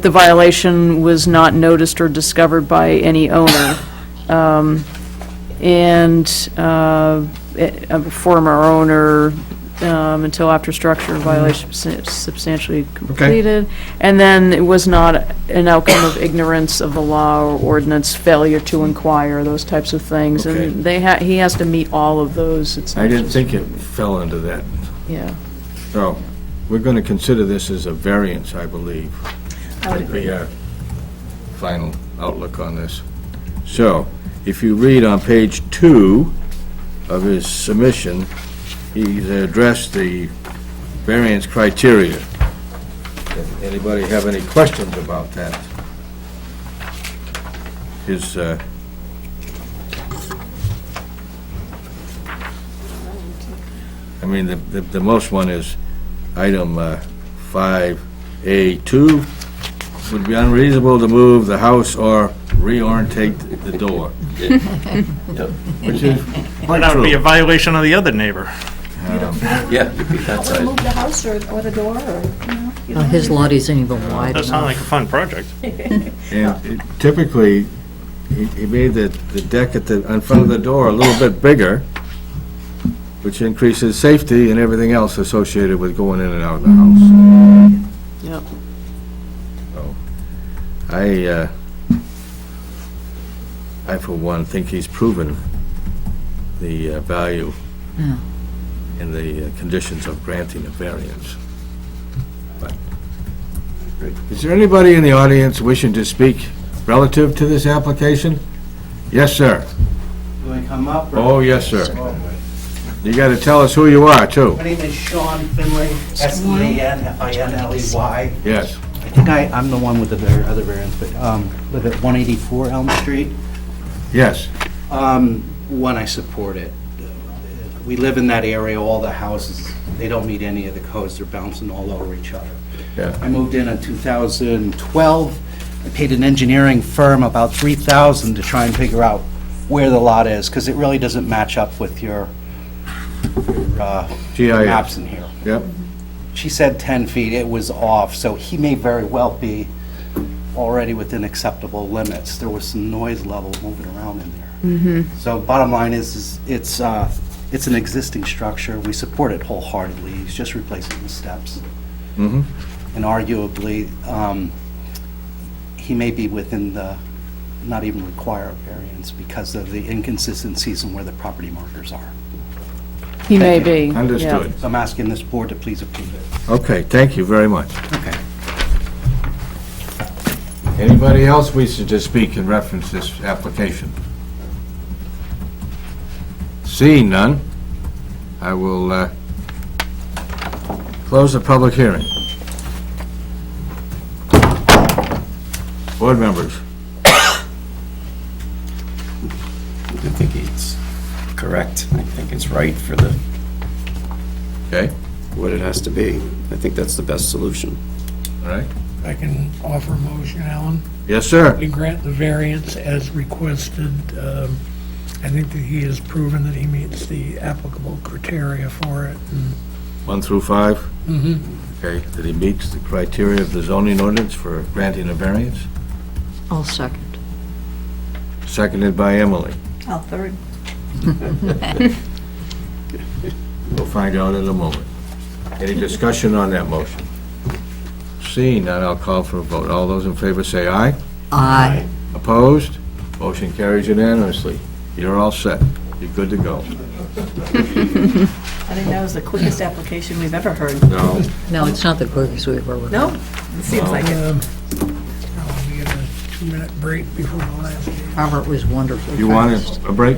the violation was not noticed or discovered by any owner, and a former owner until after structure violation was substantially completed. And then it was not an outcome of ignorance of the law or ordinance, failure to inquire, those types of things. Okay. And he has to meet all of those. It's I not didn't just- think it fell into that. Yeah. So, we're going to consider this as a variance, I believe. I would agree. Be our final outlook on this. So, if you read on page 2 of his submission, he's addressed the variance criteria. Does anybody have any questions about that? His, I mean, the most one is item 5A2, would be unreasonable to move the house or reorientate the door, which is quite That would be a true. violation of the other neighbor. Yeah, you beat that side. Move the house or the door, or, you know. His lot isn't even wide Does sound like enough. a fun project. And typically, he made the deck in front of the door a little bit bigger, which increases safety and everything else associated with going in and out of the house. Yep. I, for one, think he's proven the value Yeah. in the conditions of granting a variance. But, is there anybody in the audience wishing to speak relative to this application? Yes, sir. Do I come up? Oh, yes, sir. You got to tell us who you are, too. My name is Sean Finley, S-E-A-N-F-I-N-L-E-Y. Yes. I think I'm the one with the other variance, but live at 184 Elm Street. Yes. One, I support it. We live in that area, all the houses, they don't meet any of the codes, they're bouncing all over each other. Yeah. I moved in 2012. I paid an engineering firm about $3,000 to try and figure out where the lot is, because it really doesn't match up with your GIS. maps in here. Yep. She said 10 feet, it was off, so he may very well be already within acceptable limits. There was some noise level moving around in there. So bottom line is it's an existing structure. We support it wholeheartedly. He's just replacing the steps. Mm-hmm. And arguably, he may be within the, not even require a variance because of the inconsistencies in where the property markers are. He may be. yeah. Understood. So I'm asking this board to please approve it. Okay, thank you very much. Okay. Anybody else wishes to speak in reference to this application? Seeing none, I will close the public hearing. Board members, I think it's correct. I think it's right for okay, what it has to be. I think that's the best solution. all right? I can offer a motion, Alan. Yes, sir. We grant the variance as requested. I think that he has proven that he meets the applicable criteria for it. 1 through 5? Mm-hmm. Okay, that he meets the criteria of the zoning ordinance for granting a variance? I'll second. Seconded by Emily. I'll third. We'll find out in a moment. Any discussion on that motion? Seeing none, I'll call for a vote. All those in favor say aye. Aye. Opposed? Motion carries unanimously. You're all set. You're good to go. I think that was the quickest application we've ever heard. No, No, it's not the quickest we've ever heard. No? It seems like it. We get a 2-minute break before the last meeting. Robert was wonderful. you want a break?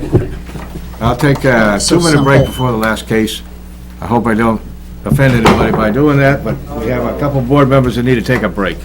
I'll take a So 2-minute break simple. before the last case. I hope I don't offend anybody by doing that, but we have a couple board members that need to take a break.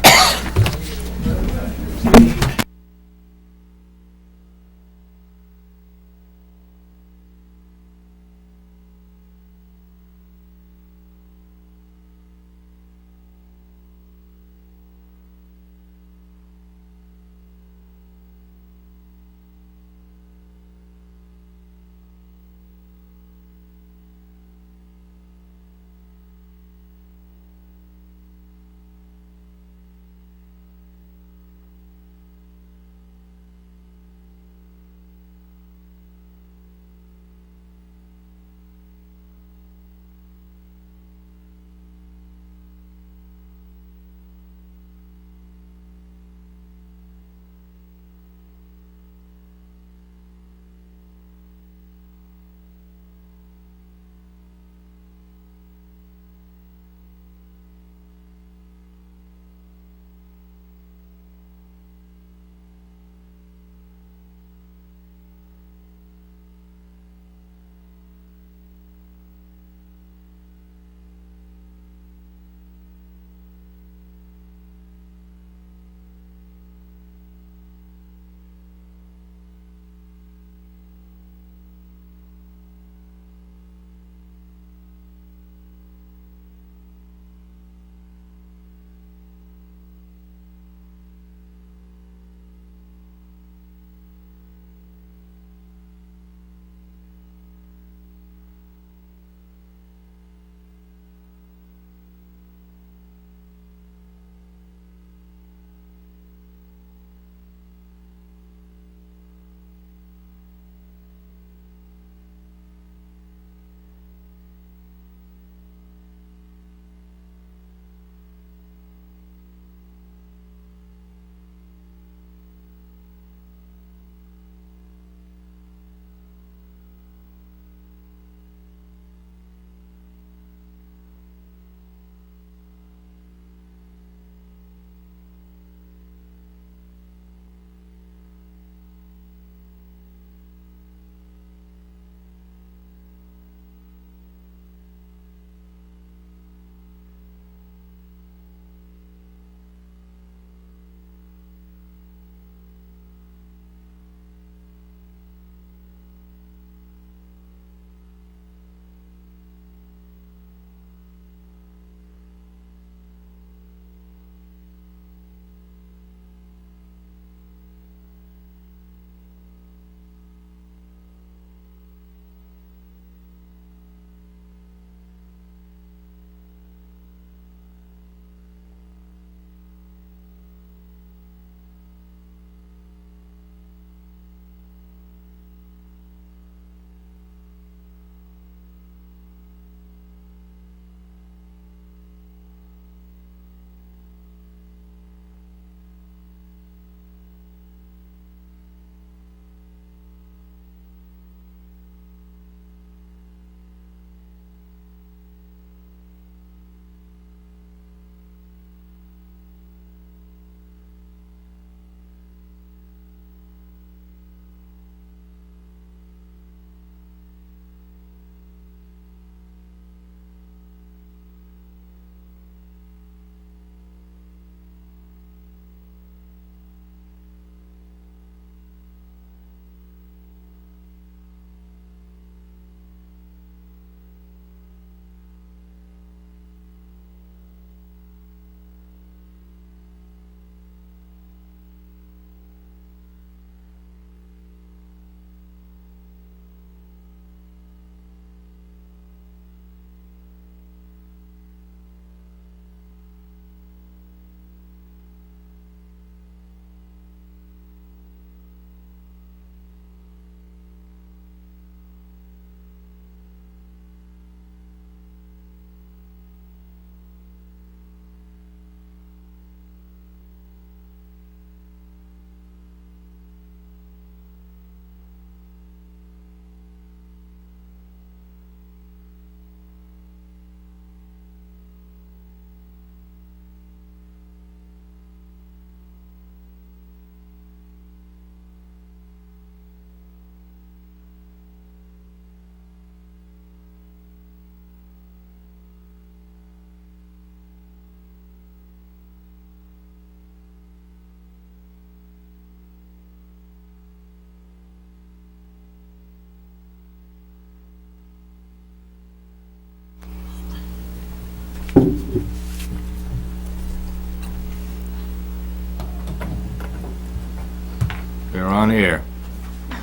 You're on air.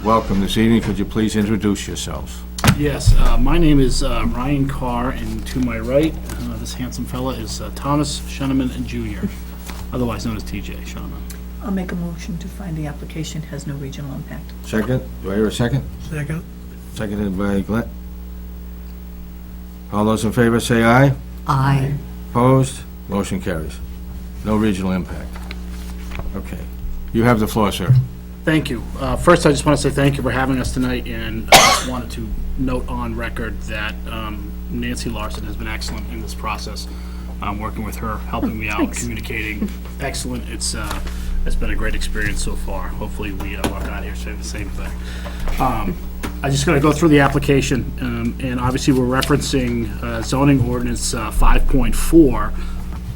Welcome this evening. Could you please introduce yourselves? Yes, my name is Ryan Carr, and to my right, this handsome fella is Thomas Schoeneman Jr., otherwise known as TJ Schoeneman. I'll make a motion to find the application has no regional impact. Second? Do I hear a second? Second. Seconded by Glenn. All those in favor say aye. Aye. Opposed? Motion carries. No regional impact. Okay. You have the floor, sir. Thank you. First, I just want to say thank you for having us tonight, and I just wanted to note on record that Nancy Larson has been excellent in this process. Working with her, helping me out, communicating, excellent. It's been a great experience so far. Hopefully, we walk out here saying the same thing. I'm just going to go through the application, and obviously, we're referencing zoning ordinance 5.4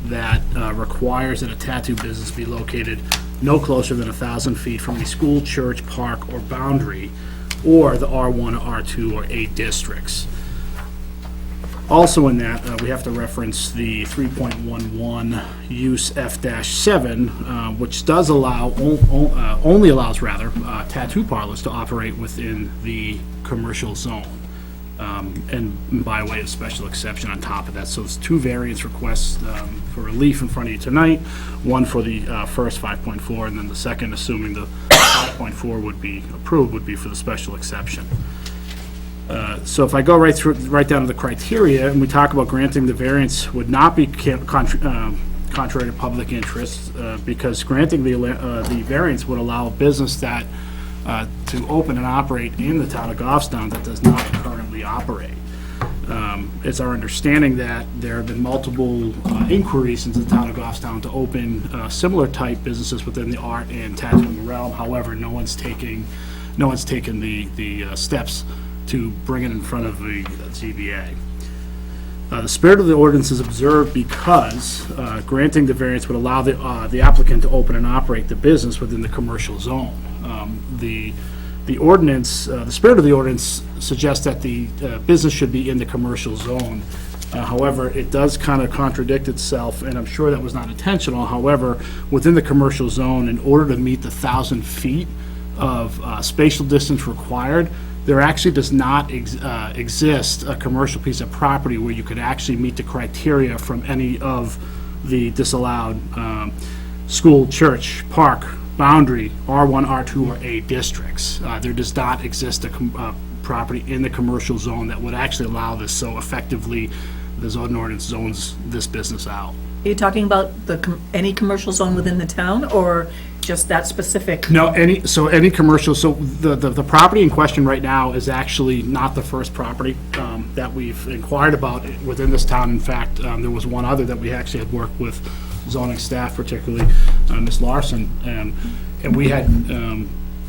that requires that a tattoo business be located no closer than 1,000 feet from a school, church, park, or boundary, or the R1, R2, or A districts. Also in that, we have to reference the 3.11 use F-7, which does allow, only allows rather, tattoo parlors to operate within the commercial zone. And by way of special exception on top of that. So it's two variance requests for relief in front of you tonight, one for the first 5.4, and then the second, assuming the 5.4 would be approved, would be for the special exception. So if I go right down to the criteria, and we talk about granting the variance would not be contrary to public interest, because granting the variance would allow a business that to open and operate in the town of Goffstown that does not currently operate. It's our understanding that there have been multiple inquiries into the town of Goffstown to open similar type businesses within the art and tattooing realm. However, no one's taken the steps to bring it in front of the ZBA. The spirit of the ordinance is observed because granting the variance would allow the applicant to open and operate the business within the commercial zone. The ordinance, the spirit of the ordinance suggests that the business should be in the commercial zone. However, it does kind of contradict itself, and I'm sure that was not intentional. However, within the commercial zone, in order to meet the 1,000 feet of spatial distance required, there actually does not exist a commercial piece of property where you could actually meet the criteria from any of the disallowed school, church, park, boundary, R1, R2, or A districts. There does not exist a property in the commercial zone that would actually allow this, so effectively, the zoning ordinance zones this business out. Are you talking about any commercial zone within the town, or just that specific? No, any commercial, so the property in question right now is actually not the first property that we've inquired about within this town. In fact, there was one other that we actually had worked with zoning staff, particularly Ms. Larson, and we had,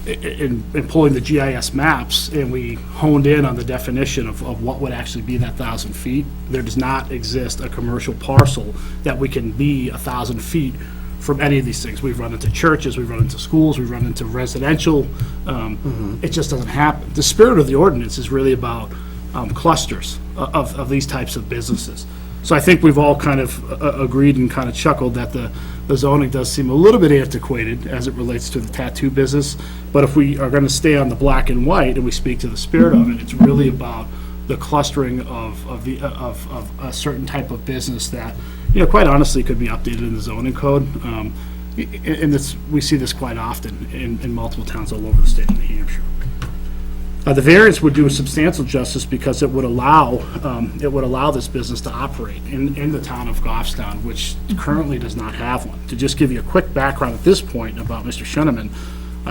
in pulling the GIS maps, and we honed in on the definition of what would actually be that 1,000 feet. There does not exist a commercial parcel that we can be 1,000 feet from any of these things. We've run into churches, we've run into schools, we've run into residential. It just doesn't happen. The spirit of the ordinance is really about clusters of these types of businesses. So I think we've all kind of agreed and kind of chuckled that the zoning does seem a little bit antiquated as it relates to the tattoo business. But if we are going to stay on the black and white and we speak to the spirit of it, it's really about the clustering of a certain type of business that, quite honestly, could be updated in the zoning code. And we see this quite often in multiple towns all over the state of New Hampshire. The variance would do substantial justice because it would allow this business to operate in the town of Goffstown, which currently does not have one. To just give you a quick background at this point about Mr. Schoeneman,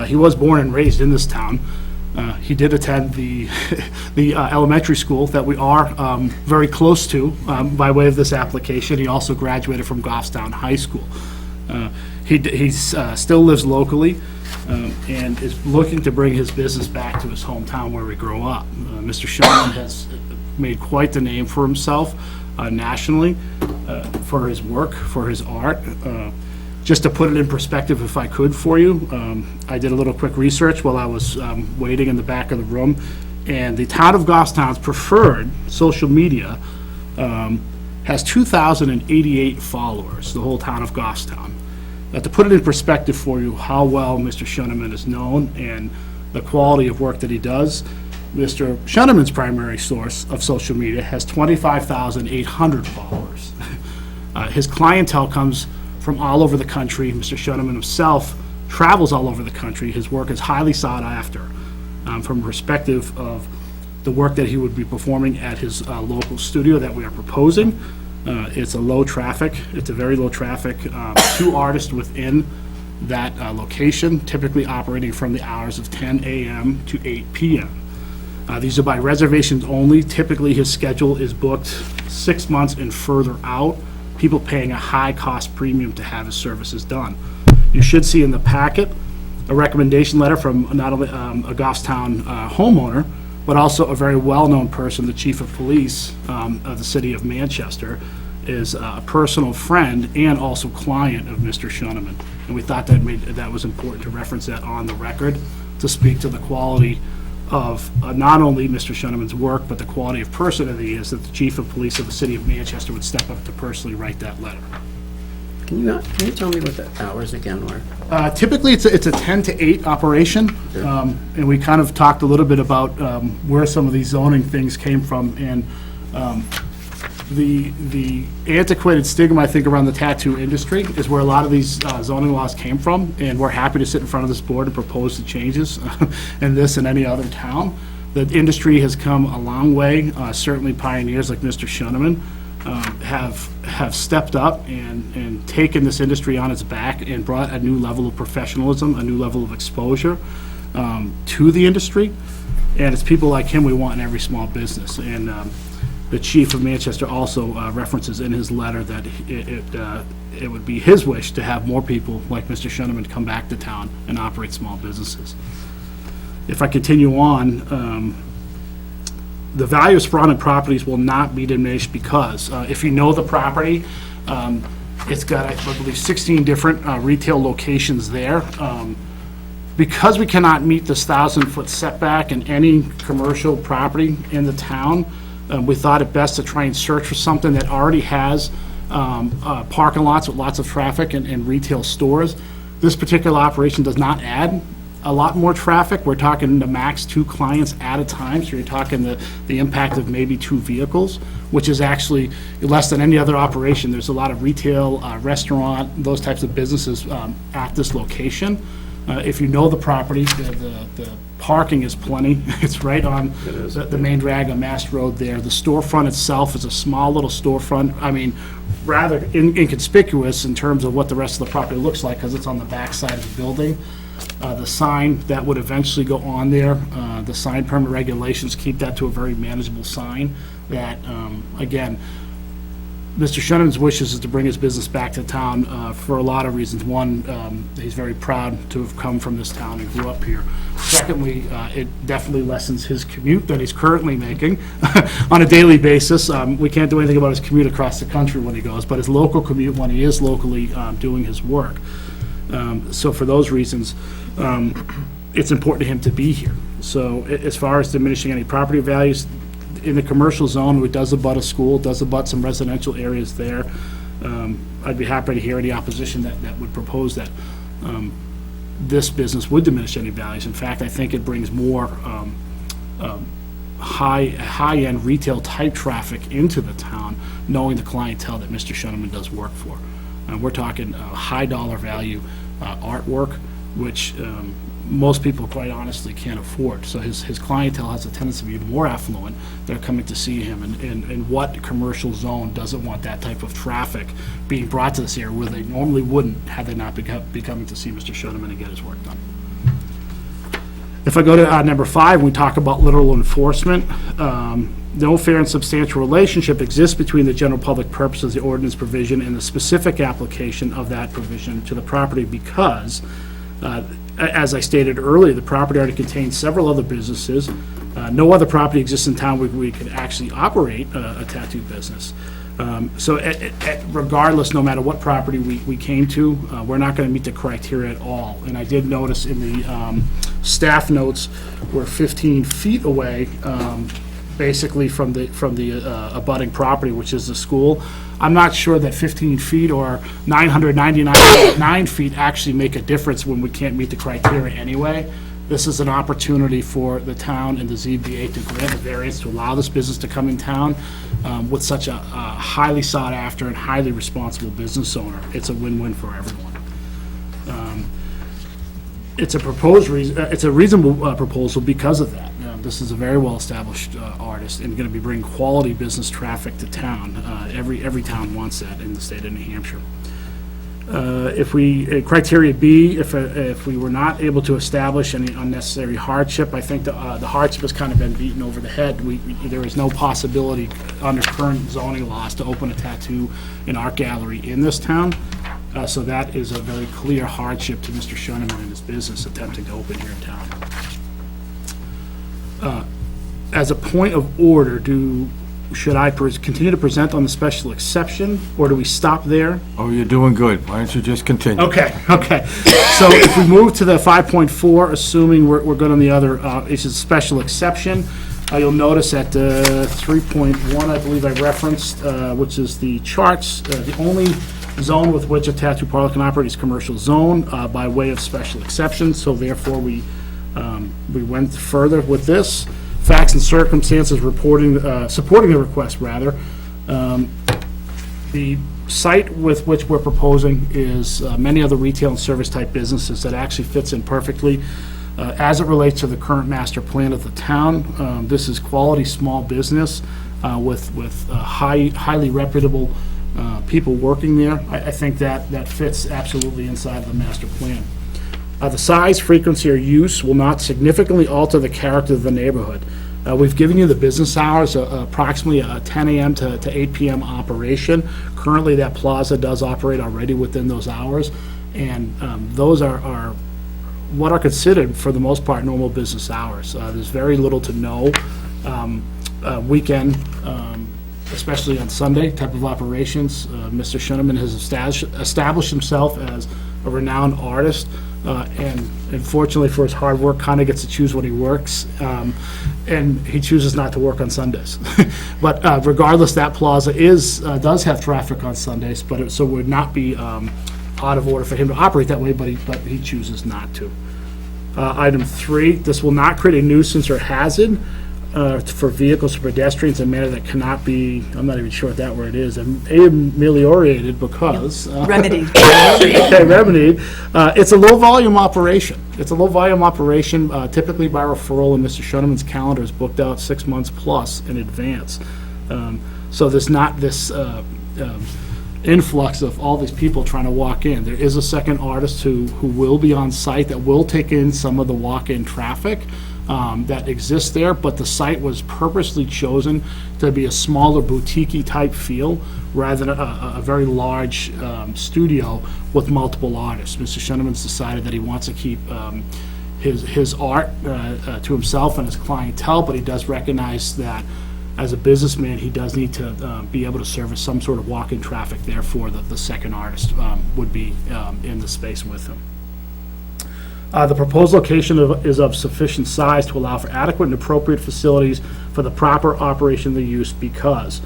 he was born and raised in this town. He did attend the elementary school that we are very close to by way of this application. He also graduated from Goffstown High School. He still lives locally and is looking to bring his business back to his hometown where we grew up. Mr. Schoeneman has made quite the name for himself nationally for his work, for his art. Just to put it in perspective, if I could for you, I did a little quick research while I was waiting in the back of the room, and the town of Goffstown's preferred social media has 2,088 followers, the whole town of Goffstown. To put it in perspective for you, how well Mr. Schoeneman is known and the quality of work that he does, Mr. Schoeneman's primary source of social media has 25,800 followers. His clientele comes from all over the country. Mr. Schoeneman himself travels all over the country. His work is highly sought after from a perspective of the work that he would be performing at his local studio that we are proposing. It's a low traffic, it's a very low traffic, 2 artists within that location, typically operating from the hours of 10 a.m. to 8 p.m. These are by reservations only. Typically, his schedule is booked 6 months and further out, people paying a high cost premium to have his services done. You should see in the packet a recommendation letter from not only a Goffstown homeowner, but also a very well-known person, the chief of police of the city of Manchester, is a personal friend and also client of Mr. Schoeneman. And we thought that was important to reference that on the record to speak to the quality of not only Mr. Schoeneman's work, but the quality of person that he is, that the chief of police of the city of Manchester would step up to personally write that letter. Can you tell me what the hours again were? Typically, it's a 10 to 8 operation, and we kind of talked a little bit about where some of these zoning things came from, and the antiquated stigma, I think, around the tattoo industry is where a lot of these zoning laws came from, and we're happy to sit in front of this board and propose the changes in this and any other town. The industry has come a long way. Certainly pioneers like Mr. Schoeneman have stepped up and taken this industry on its back and brought a new level of professionalism, a new level of exposure to the industry. And it's people like him we want in every small business. And the chief of Manchester also references in his letter that it would be his wish to have more people like Mr. Schoeneman come back to town and operate small businesses. If I continue on, the value of surrounding properties will not be diminished because if you know the property, it's got, I believe, 16 different retail locations there. Because we cannot meet this 1,000-foot setback in any commercial property in the town, we thought it best to try and search for something that already has parking lots with lots of traffic and retail stores. This particular operation does not add a lot more traffic. We're talking the max 2 clients at a time, so you're talking the impact of maybe 2 vehicles, which is actually less than any other operation. There's a lot of retail, restaurant, those types of businesses at this location. If you know the property, the parking is plenty. It's right on the main drag on Mass Road there. The storefront itself is a small little storefront. I mean, rather inconspicuous in terms of what the rest of the property looks like because it's on the back side of the building. The sign that would eventually go on there, the sign permit regulations keep that to a very manageable sign that, again, Mr. Schoeneman's wishes is to bring his business back to town for a lot of reasons. One, he's very proud to have come from this town and grew up here. Secondly, it definitely lessens his commute that he's currently making on a daily basis. We can't do anything about his commute across the country when he goes, but his local commute when he is locally doing his work. So for those reasons, it's important to him to be here. So as far as diminishing any property values, in the commercial zone, it does abut a school, does abut some residential areas there. I'd be happy to hear any opposition that would propose that this business would diminish any values. In fact, I think it brings more high-end retail type traffic into the town, knowing the clientele that Mr. Schoeneman does work for. We're talking high dollar value artwork, which most people, quite honestly, can't afford. So his clientele has a tendency to be more affluent. They're coming to see him, and what commercial zone doesn't want that type of traffic being brought to this area where they normally wouldn't had they not be coming to see Mr. Schoeneman and get his work done. If I go to number 5, we talk about literal enforcement. No fair and substantial relationship exists between the general public purpose of the ordinance provision and the specific application of that provision to the property because, as I stated earlier, the property already contains several other businesses. No other property exists in town where we could actually operate a tattoo business. So regardless, no matter what property we came to, we're not going to meet the criteria at all. And I did notice in the staff notes, we're 15 feet away basically from the abutting property, which is the school. I'm not sure that 15 feet or 999 feet actually make a difference when we can't meet the criteria anyway. This is an opportunity for the town and the ZBA to grant a variance to allow this business to come in town with such a highly sought-after and highly responsible business owner. It's a win-win for everyone. It's a reasonable proposal because of that. This is a very well-established artist and going to be bringing quality business traffic to town. Every town wants that in the state of New Hampshire. Criteria B, if we were not able to establish any unnecessary hardship, I think the hardship has kind of been beaten over the head. There is no possibility under current zoning laws to open a tattoo and art gallery in this town. So that is a very clear hardship to Mr. Schoeneman and his business attempting to open here in town. As a point of order, should I continue to present on the special exception, or do we stop there? Oh, you're doing good. Why don't you just continue? Okay. So if we move to the 5.4, assuming we're good on the other, it's a special exception, you'll notice at 3.1, I believe I referenced, which is the charts, the only zone with which a tattoo parlor can operate is commercial zone by way of special exception, so therefore we went further with this. Facts and circumstances supporting the request, rather. The site with which we're proposing is many other retail and service-type businesses that actually fits in perfectly as it relates to the current master plan of the town. This is quality small business with highly reputable people working there. I think that fits absolutely inside the master plan. The size, frequency, or use will not significantly alter the character of the neighborhood. We've given you the business hours, approximately a 10 a.m. to 8 p.m. operation. Currently, that plaza does operate already within those hours, and those are what are considered, for the most part, normal business hours. There's very little to no weekend, especially on Sunday, type of operations. Mr. Schoeneman has established himself as a renowned artist, and unfortunately for his hard work, kind of gets to choose when he works, and he chooses not to work on Sundays. But regardless, that plaza does have traffic on Sundays, but so it would not be out of order for him to operate that way, but he chooses not to. Item 3, this will not create a nuisance or hazard for vehicles or pedestrians in a manner that cannot be, I'm not even sure what that word is, ameliorated because... Remedied. Okay, remedied. It's a low-volume operation. Typically by referral, and Mr. Schoeneman's calendar is booked out 6 months plus in advance. So there's not this influx of all these people trying to walk in. There is a second artist who will be on site that will take in some of the walk-in traffic that exists there, but the site was purposely chosen to be a smaller boutique-y type feel rather than a very large studio with multiple artists. Mr. Schoeneman's decided that he wants to keep his art to himself and his clientele, but he does recognize that as a businessman, he does need to be able to service some sort of walk-in traffic. Therefore, the second artist would be in the space with him. The proposed location is of sufficient size to allow for adequate and appropriate facilities for the proper operation of the use because,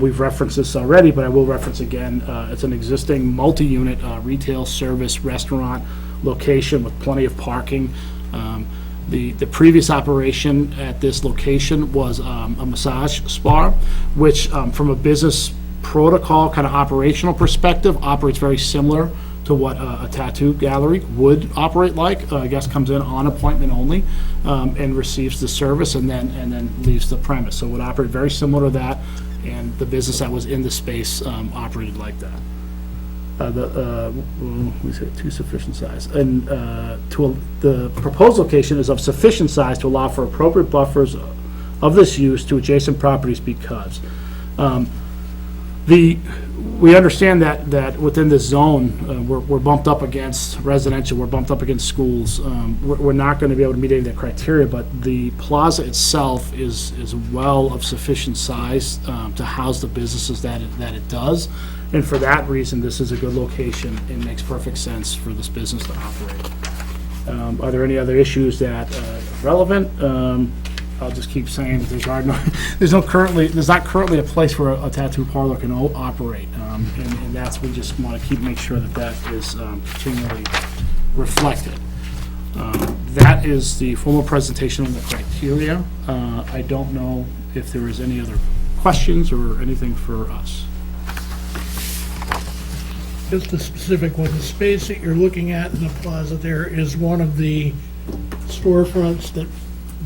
we've referenced this already, but I will reference again, it's an existing multi-unit retail service restaurant location with plenty of parking. The previous operation at this location was a massage spa, which from a business protocol, kind of operational perspective, operates very similar to what a tattoo gallery would operate like. A guest comes in on appointment only and receives the service and then leaves the premise. So it would operate very similar to that, and the business that was in the space operated like that. We say to sufficient size, and the proposed location is of sufficient size to allow for appropriate buffers of this use to adjacent properties because we understand that within this zone, we're bumped up against residential, we're bumped up against schools. We're not going to be able to meet any of that criteria, but the plaza itself is well of sufficient size to house the businesses that it does. And for that reason, this is a good location. It makes perfect sense for this business to operate. Are there any other issues that are relevant? I'll just keep saying that there's not currently a place where a tattoo parlor can operate. And that's, we just want to make sure that that is continually reflected. That is the formal presentation on the criteria. I don't know if there is any other questions or anything for us. Just a specific one, the space that you're looking at in the plaza there is one of the storefronts that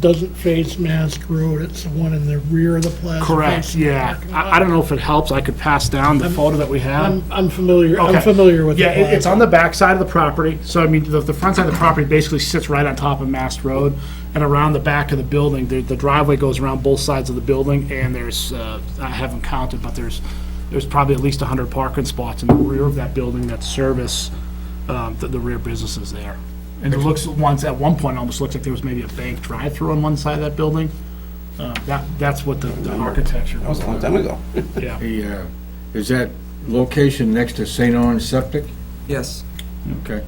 doesn't face Mask Road, it's the one in the rear of the plaza. Correct, facing the yeah. parking lot. I don't know if it helps, I could pass down the photo that we have. I'm familiar Okay. with the Yeah, it's plaza. on the back side of the property, so I mean, the front side of the property basically sits right on top of Mast Road, and around the back of the building, the driveway goes around both sides of the building, and there's, I haven't counted, but there's probably at least 100 parking spots in the rear of that building that service the rear businesses there. And it looks, at one point, it almost looks like there was maybe a bank drive-through on one side of that building. That's what the architecture That was. was a long time ago. Yeah. Is that location next to St. Orange Septic? Yes. Okay.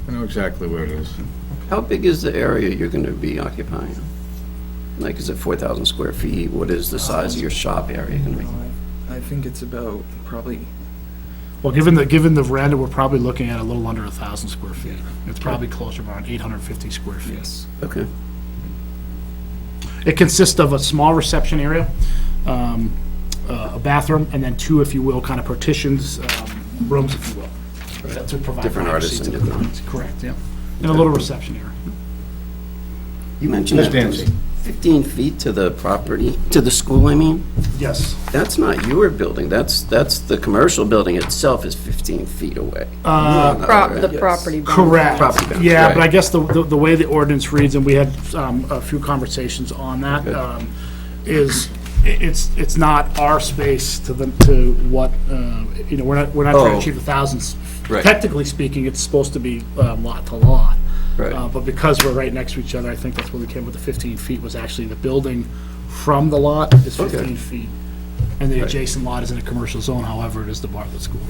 I know exactly where it is. How big is the area you're going to be occupying? Like, is it 4,000 square feet? What is the size of your shop area going to be? I think it's about probably, Well, given the rent, we're probably looking at a little under 1,000 square feet. It's probably closer to around 850 square feet. yes. Okay. It consists of a small reception area, a bathroom, and then two, if you will, kind of partitions, rooms, if you will. To provide Different privacy artists to in the different clients. Correct, yeah. And a little reception area. You mentioned Ms. that there was Dancy. 15 feet to the property, to the school, I mean? Yes. That's not your building, that's the commercial building itself is 15 feet away. The property boundary. Correct. Property boundary, Yeah, right. but I guess the way the ordinance reads, and we had a few conversations on that, is it's not our space to what, we're not trying Oh. to achieve 1,000. Right. Technically speaking, it's supposed to be lot to lot. Right. But because we're right next to each other, I think that's where we came with the 15 feet, was actually the building from the lot is 15 Okay. feet. And the Right. adjacent lot is in a commercial zone, however, it is the Bartlett School.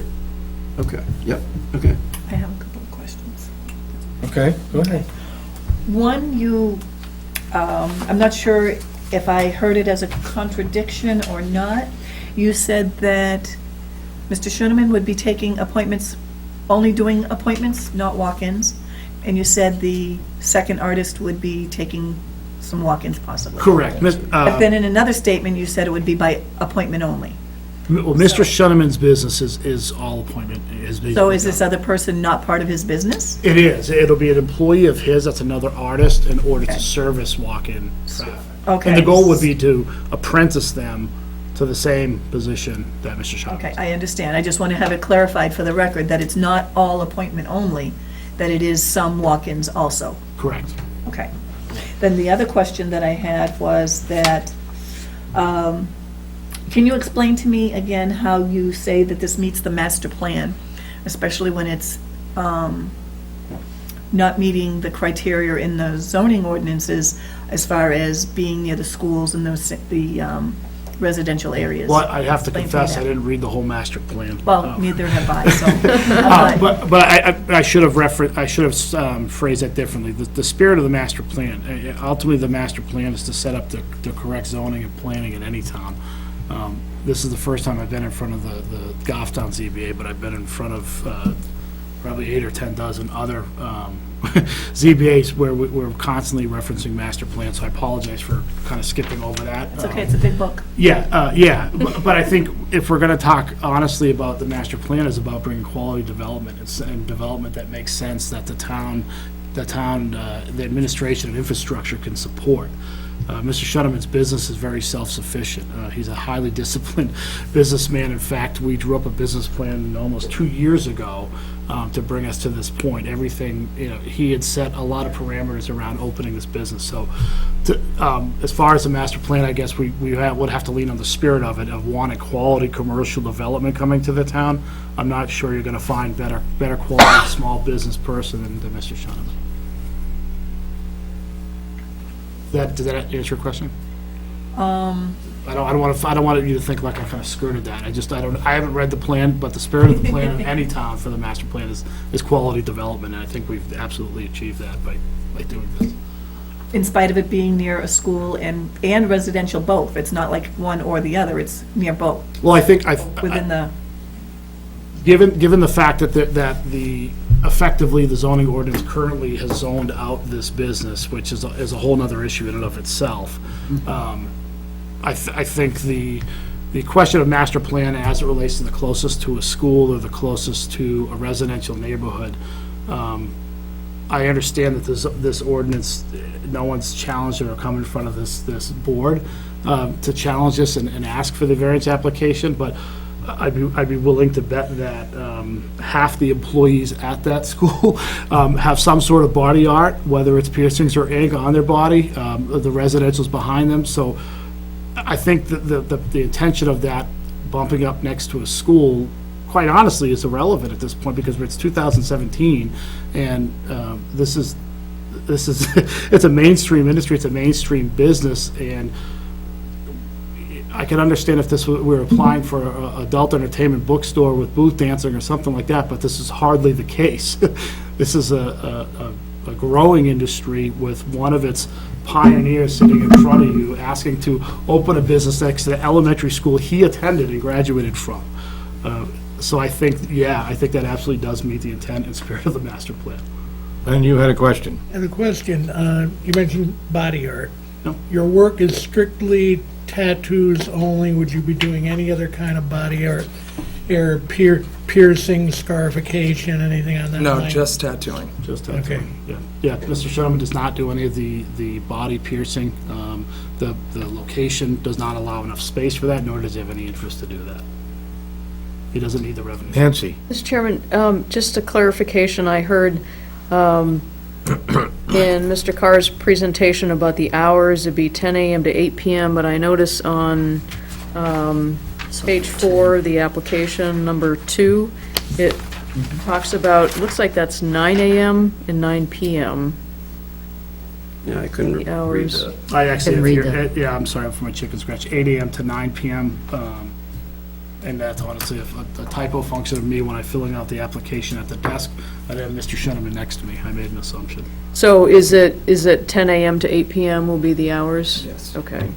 Okay, yep, okay. I have a couple of questions. Okay, go ahead. One, I'm not sure if I heard it as a contradiction or not. You said that Mr. Schoeneman would be taking appointments, only doing appointments, not walk-ins. And you said the second artist would be taking some walk-ins possibly. Correct. But then in another statement, you said it would be by appointment only. Well, Mr. Schoeneman's business is all appointment. So is this other person not part of his business? It is. It'll be an employee of his, that's another artist, in order to service walk-in traffic. Okay. And the goal would be to apprentice them to the same position that Mr. Schoeneman. Okay, I understand. I just want to have it clarified for the record that it's not all appointment only, that it is some walk-ins also. Correct. Okay. Then the other question that I had was that, can you explain to me again how you say that this meets the master plan, especially when it's not meeting the criteria in the zoning ordinances as far as being near the schools and the residential areas? Well, I have to Explain me confess, that. I didn't read the whole master plan. Well, neither have I, so. But I should have phrased that differently. The spirit of the master plan, ultimately, the master plan is to set up the correct zoning and planning in any town. This is the first time I've been in front of the Goffstown ZBA, but I've been in front of probably 8 or 10 dozen other ZBAs where we're constantly referencing master plans, so I apologize for kind of skipping over that. It's okay, it's a big book. Yeah, but I think if we're gonna talk honestly about the master plan, is about bringing quality development and development that makes sense, that the administration and infrastructure can support. Mr. Schoeneman's business is very self-sufficient. He's a highly disciplined businessman. In fact, we drew up a business plan almost 2 years ago to bring us to this point. Everything, he had set a lot of parameters around opening this business. So as far as the master plan, I guess we would have to lean on the spirit of it, of wanting quality commercial development coming to the town. I'm not sure you're going to find better quality small business person than Mr. Schoeneman. Did that answer your question? I don't want you to think like I kind of skirted that. I haven't read the plan, but the spirit of the plan in any town for the master plan is quality development, and I think we've absolutely achieved that by doing this. in spite of it being near a school and residential both. It's not like one or the other, it's near both, Well, I think, within the, given the fact that effectively, the zoning ordinance currently has zoned out this business, which is a whole nother issue in and of itself. I think the question of master plan as it relates to the closest to a school or the closest to a residential neighborhood, I understand that this ordinance, no one's challenged it or come in front of this board to challenge this and ask for the variance application, but I'd be willing to bet that half the employees at that school have some sort of body art, whether it's piercings or ink on their body, the residential's behind them, so I think that the intention of that bumping up next to a school, quite honestly, is irrelevant at this point, because it's 2017, and this is it's a mainstream industry, it's a mainstream business, and I can understand if we were applying for an adult entertainment bookstore with booth dancing or something like that, but this is hardly the case. This is a growing industry with one of its pioneers sitting in front of you, asking to open a business next to the elementary school he attended and graduated from. So I think that absolutely does meet the intent and spirit of the master plan. And you had a question? And a question, you mentioned body art. No. Your work is strictly tattoos only. Would you be doing any other kind of body art? Or piercing, scarification, anything on that No, line? just tattooing. Just Okay. Yeah, Mr. Sherman does not do any of the body piercing. The location does not allow enough space for that, nor does he have any interest to do that. He doesn't need the revenue. Nancy? Mr. Chairman, just a clarification, I heard in Mr. Carr's presentation about the hours, it'd be 10 a.m. to 8 p.m., but I notice on page 4, the application number 2, it talks about, looks like that's 9 a.m. and 9 p.m. Yeah, I couldn't The read hours. that. I actually have read here, yeah, I'm sorry for my chicken scratch, 8 a.m. to 9 p.m. And that's honestly a typo function of me when I'm filling out the application at the desk. I have Mr. Shenneman next to me. I made an assumption. So is it 10 a.m. to 8 p.m. will be the hours? Yes. Okay.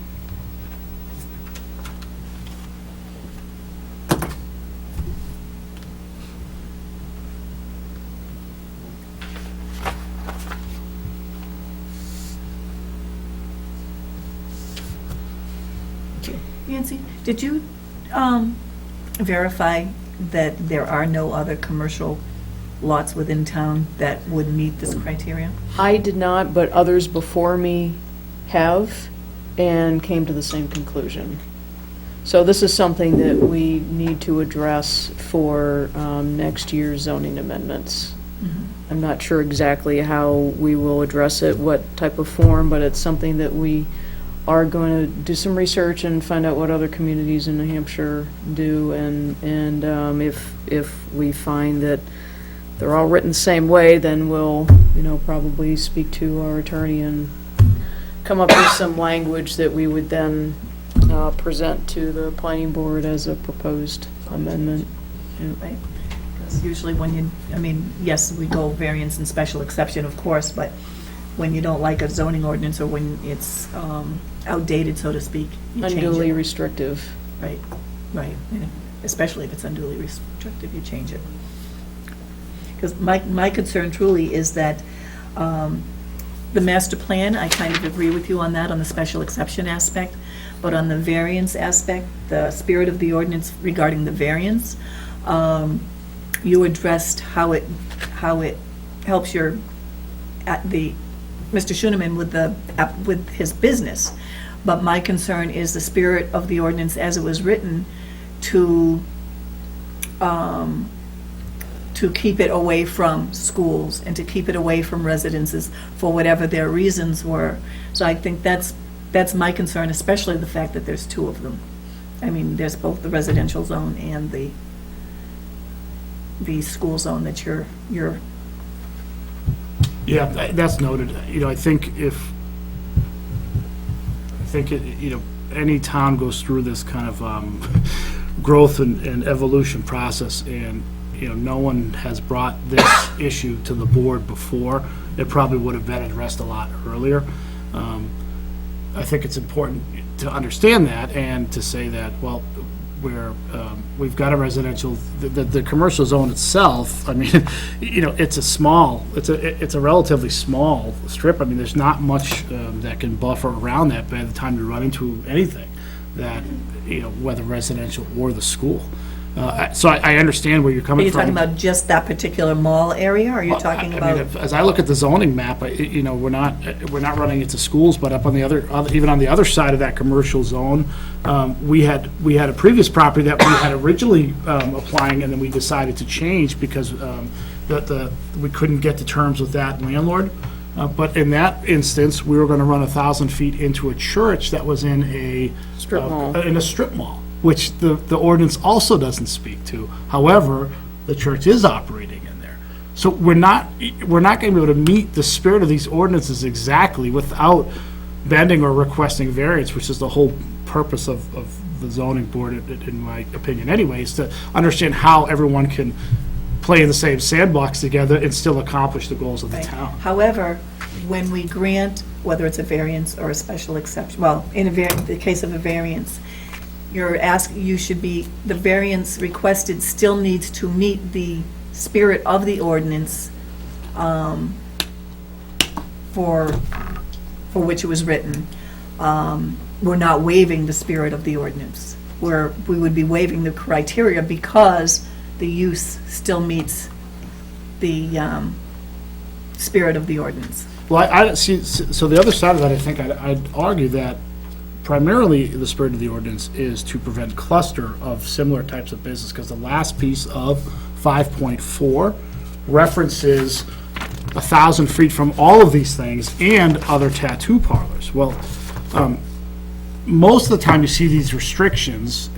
Nancy, did you verify that there are no other commercial lots within town that would meet this criteria? I did not, but others before me have, and came to the same conclusion. So this is something that we need to address for next year's zoning amendments. I'm not sure exactly how we will address it, what type of form, but it's something that we are going to do some research and find out what other communities in New Hampshire do, and if we find that they're all written the same way, then we'll, probably speak to our attorney and come up with some language that we would then present to the planning board as a proposed amendment. Right? Because usually when yes, we go variance and special exception, of course, but when you don't like a zoning ordinance or when it's outdated, so to speak, you change it. Unduly restrictive. Right, right. And especially if it's unduly restrictive, you change it. Because my concern truly is that the master plan, I kind of agree with you on that, on the special exception aspect, but on the variance aspect, the spirit of the ordinance regarding the variance, you addressed how it helps Mr. Schuneman with his business. But my concern is the spirit of the ordinance as it was written to keep it away from schools and to keep it away from residences for whatever their reasons were. So I think that's my concern, especially the fact that there's 2 of them. I mean, there's both the residential zone and the school zone that you're. Yeah, that's noted. I think any town goes through this kind of growth and evolution process, and no one has brought this issue to the board before. It probably would have been addressed a lot earlier. I think it's important to understand that and to say that, well, we've got a residential, the commercial zone itself, I mean, it's a relatively small strip. I mean, there's not much that can buffer around that by the time you run into anything that, whether residential or the school. So I understand where you're Are coming you from. talking about just that particular mall area, or are you talking I about? mean, as I look at the zoning map, we're not running into schools, but up on the even on the other side of that commercial zone, we had a previous property that we had originally applying, and then we decided to change because we couldn't get to terms with that landlord. But in that instance, we were going to run 1,000 feet into a church that was in a Strip mall. In a strip mall, which the ordinance also doesn't speak to. However, the church is operating in there. So we're not going to be able to meet the spirit of these ordinances exactly without bending or requesting variance, which is the whole purpose of the zoning board, in my opinion anyway, is to understand how everyone can play in the same sandbox together and still accomplish the goals of the town. However, when we grant, whether it's a variance or a special exception, well, in the case of a variance, the variance requested still needs to meet the spirit of the ordinance for which it was written. We're not waiving the spirit of the ordinance. We would be waiving the criteria because the use still meets the spirit of the ordinance. Well, I see, so the other side of that, I think I'd argue that primarily the spirit of the ordinance is to prevent cluster of similar types of business, because the last piece of 5.4 references 1,000 feet from all of these things and other tattoo parlors. Well, most of the time you see these restrictions,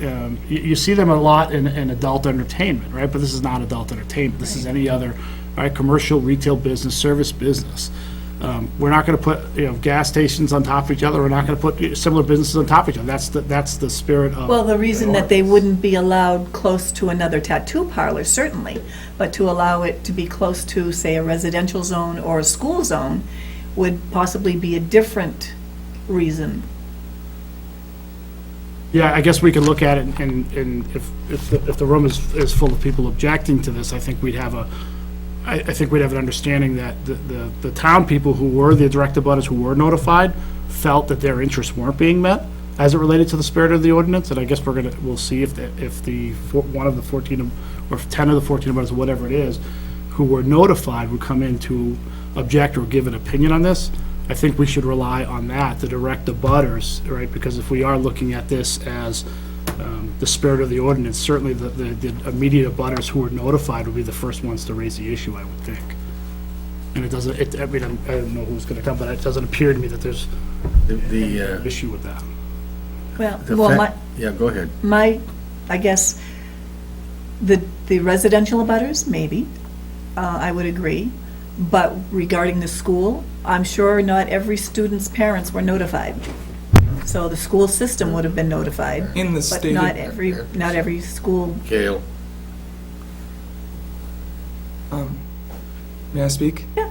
you see them a lot in adult entertainment, right? But this is not adult entertainment. This is any other, right, commercial, retail business, service business. We're not going to put, gas stations on top of each other. We're not going to put similar businesses on top of each other. That's the spirit of. Well, the reason that they wouldn't be allowed close to another tattoo parlor, certainly, but to allow it to be close to, say, a residential zone or a school zone would possibly be a different reason. Yeah, I guess we could look at it, and if the room is full of people objecting to this, I think we'd have an understanding that the town people who were the direct abutters who were notified felt that their interests weren't being met as it related to the spirit of the ordinance, and I guess we'll see if one of the 14 or 10 of the 14 abutters, whatever it is, who were notified would come in to object or give an opinion on this. I think we should rely on that, the direct abutters, right? Because if we are looking at this as the spirit of the ordinance, certainly the immediate abutters who were notified would be the first ones to raise the issue, I would think. And it doesn't, I don't know who's gonna come, but it doesn't appear to me that there's an issue with that. Yeah, go ahead. I guess, the residential abutters, maybe, I would agree. But regarding the school, I'm sure not every student's parents were notified. So the school system would have been notified. In the But state not of- every school. Gail. May I speak? Yeah.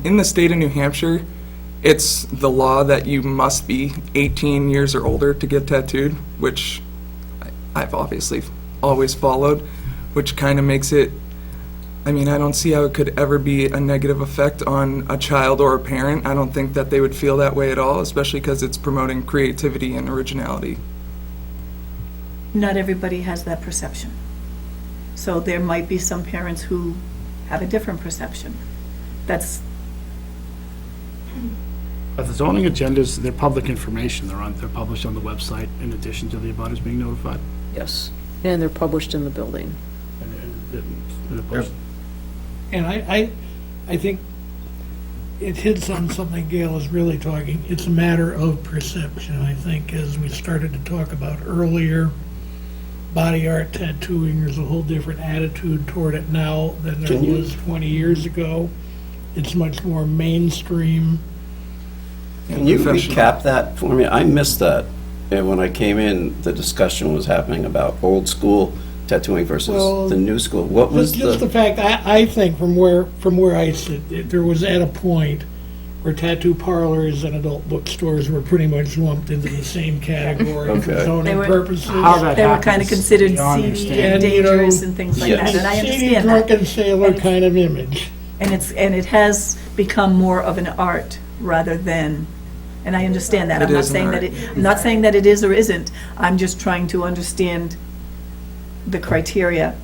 In the state of New Hampshire, it's the law that you must be 18 years or older to get tattooed, which I've obviously always followed, which kind of makes it, I mean, I don't see how it could ever be a negative effect on a child or a parent. I don't think that they would feel that way at all, especially because it's promoting creativity and originality. Not everybody has that perception. So there might be some parents who have a different perception. But the zoning agendas, they're public information. They're published on the website in addition to the abutters being notified. Yes, and they're published in the building. And I think it hits on something Gail is really talking. It's a matter of perception, I think, as we started to talk about earlier. Body art tattooing, there's a whole different attitude toward it now than there was 20 years ago. It's much more mainstream. Can you recap that for me? I missed that. And when I came in, the discussion was happening about old school tattooing versus the new school. What was Just the fact, I think from where I sit, there was at a point where tattoo parlors and adult bookstores were pretty much lumped into the same category for Okay. zoning They were- purposes. How that They were kind of happens, considered beyond seedy understanding. and And, you know, dangerous and things like yes. that, and I Seedy, understand that. drunken sailor And it's- kind of image. And it has become more of an art rather than, and I understand that. It I'm not is an saying that art. I'm not saying that it is or isn't. I'm just trying to understand the criteria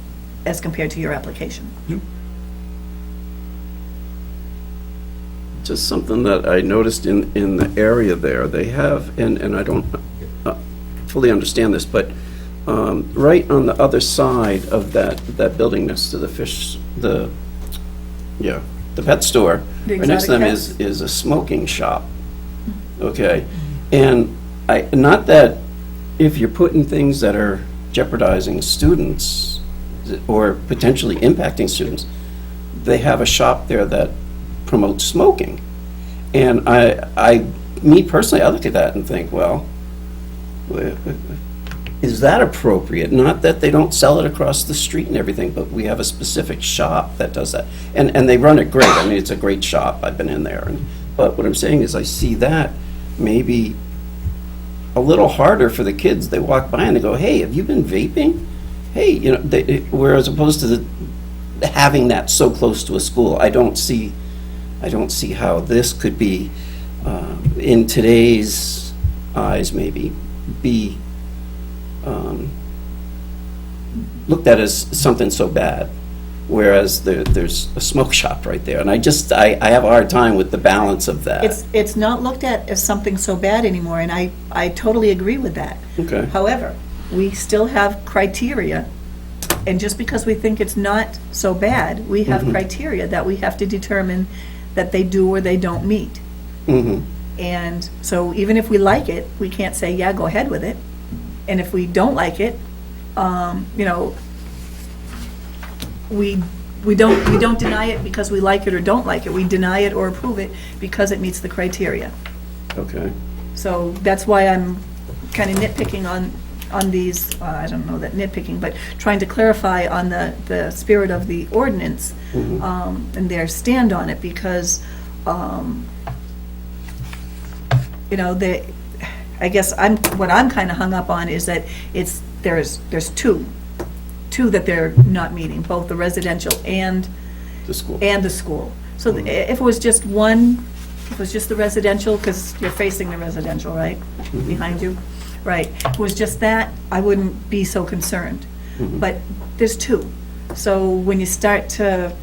as compared to your application. Just something that I noticed in the area there, they have, and I don't fully understand this, but right on the other side of that building next to the pet store, The right next to them exotic is a smoking shop, okay? And not that if you're putting things that are jeopardizing students or potentially impacting students, they have a shop there that promotes smoking. And me personally, I look at that and think, well, is that appropriate? Not that they don't sell it across the street and everything, but we have a specific shop that does that. And they run it great. I mean, it's a great shop. I've been in there. But what I'm saying is I see that maybe a little harder for the kids. They walk by and they go, hey, have you been vaping? Hey, you know, whereas opposed to having that so close to a school, I don't see how this could be, in today's eyes, maybe, be looked at as something so bad, whereas there's a smoke shop right there. And I have a hard time with the balance of that. It's not looked at as something so bad anymore, and I totally agree with that. Okay. However, we still have criteria, and just because we think it's not so bad, we have criteria that we have to determine that they do or they don't meet. Mhm. And so even if we like it, we can't say, yeah, go ahead with it. And if we don't like it, you know, we don't deny it because we like it or don't like it. We deny it or approve it because it meets the criteria. Okay. So that's why I'm kind of nitpicking on these, I don't know that nitpicking, but trying to clarify on the spirit of the ordinance and their stand on it, because, you know, I guess what I'm kind of hung up on is that there's two that they're not meeting, both the residential and The school. the school. So if it was just one, if it was just the residential, because you're facing the residential, right, behind you? Right, if it was just that, I wouldn't be so concerned. But there's two. So when you start to,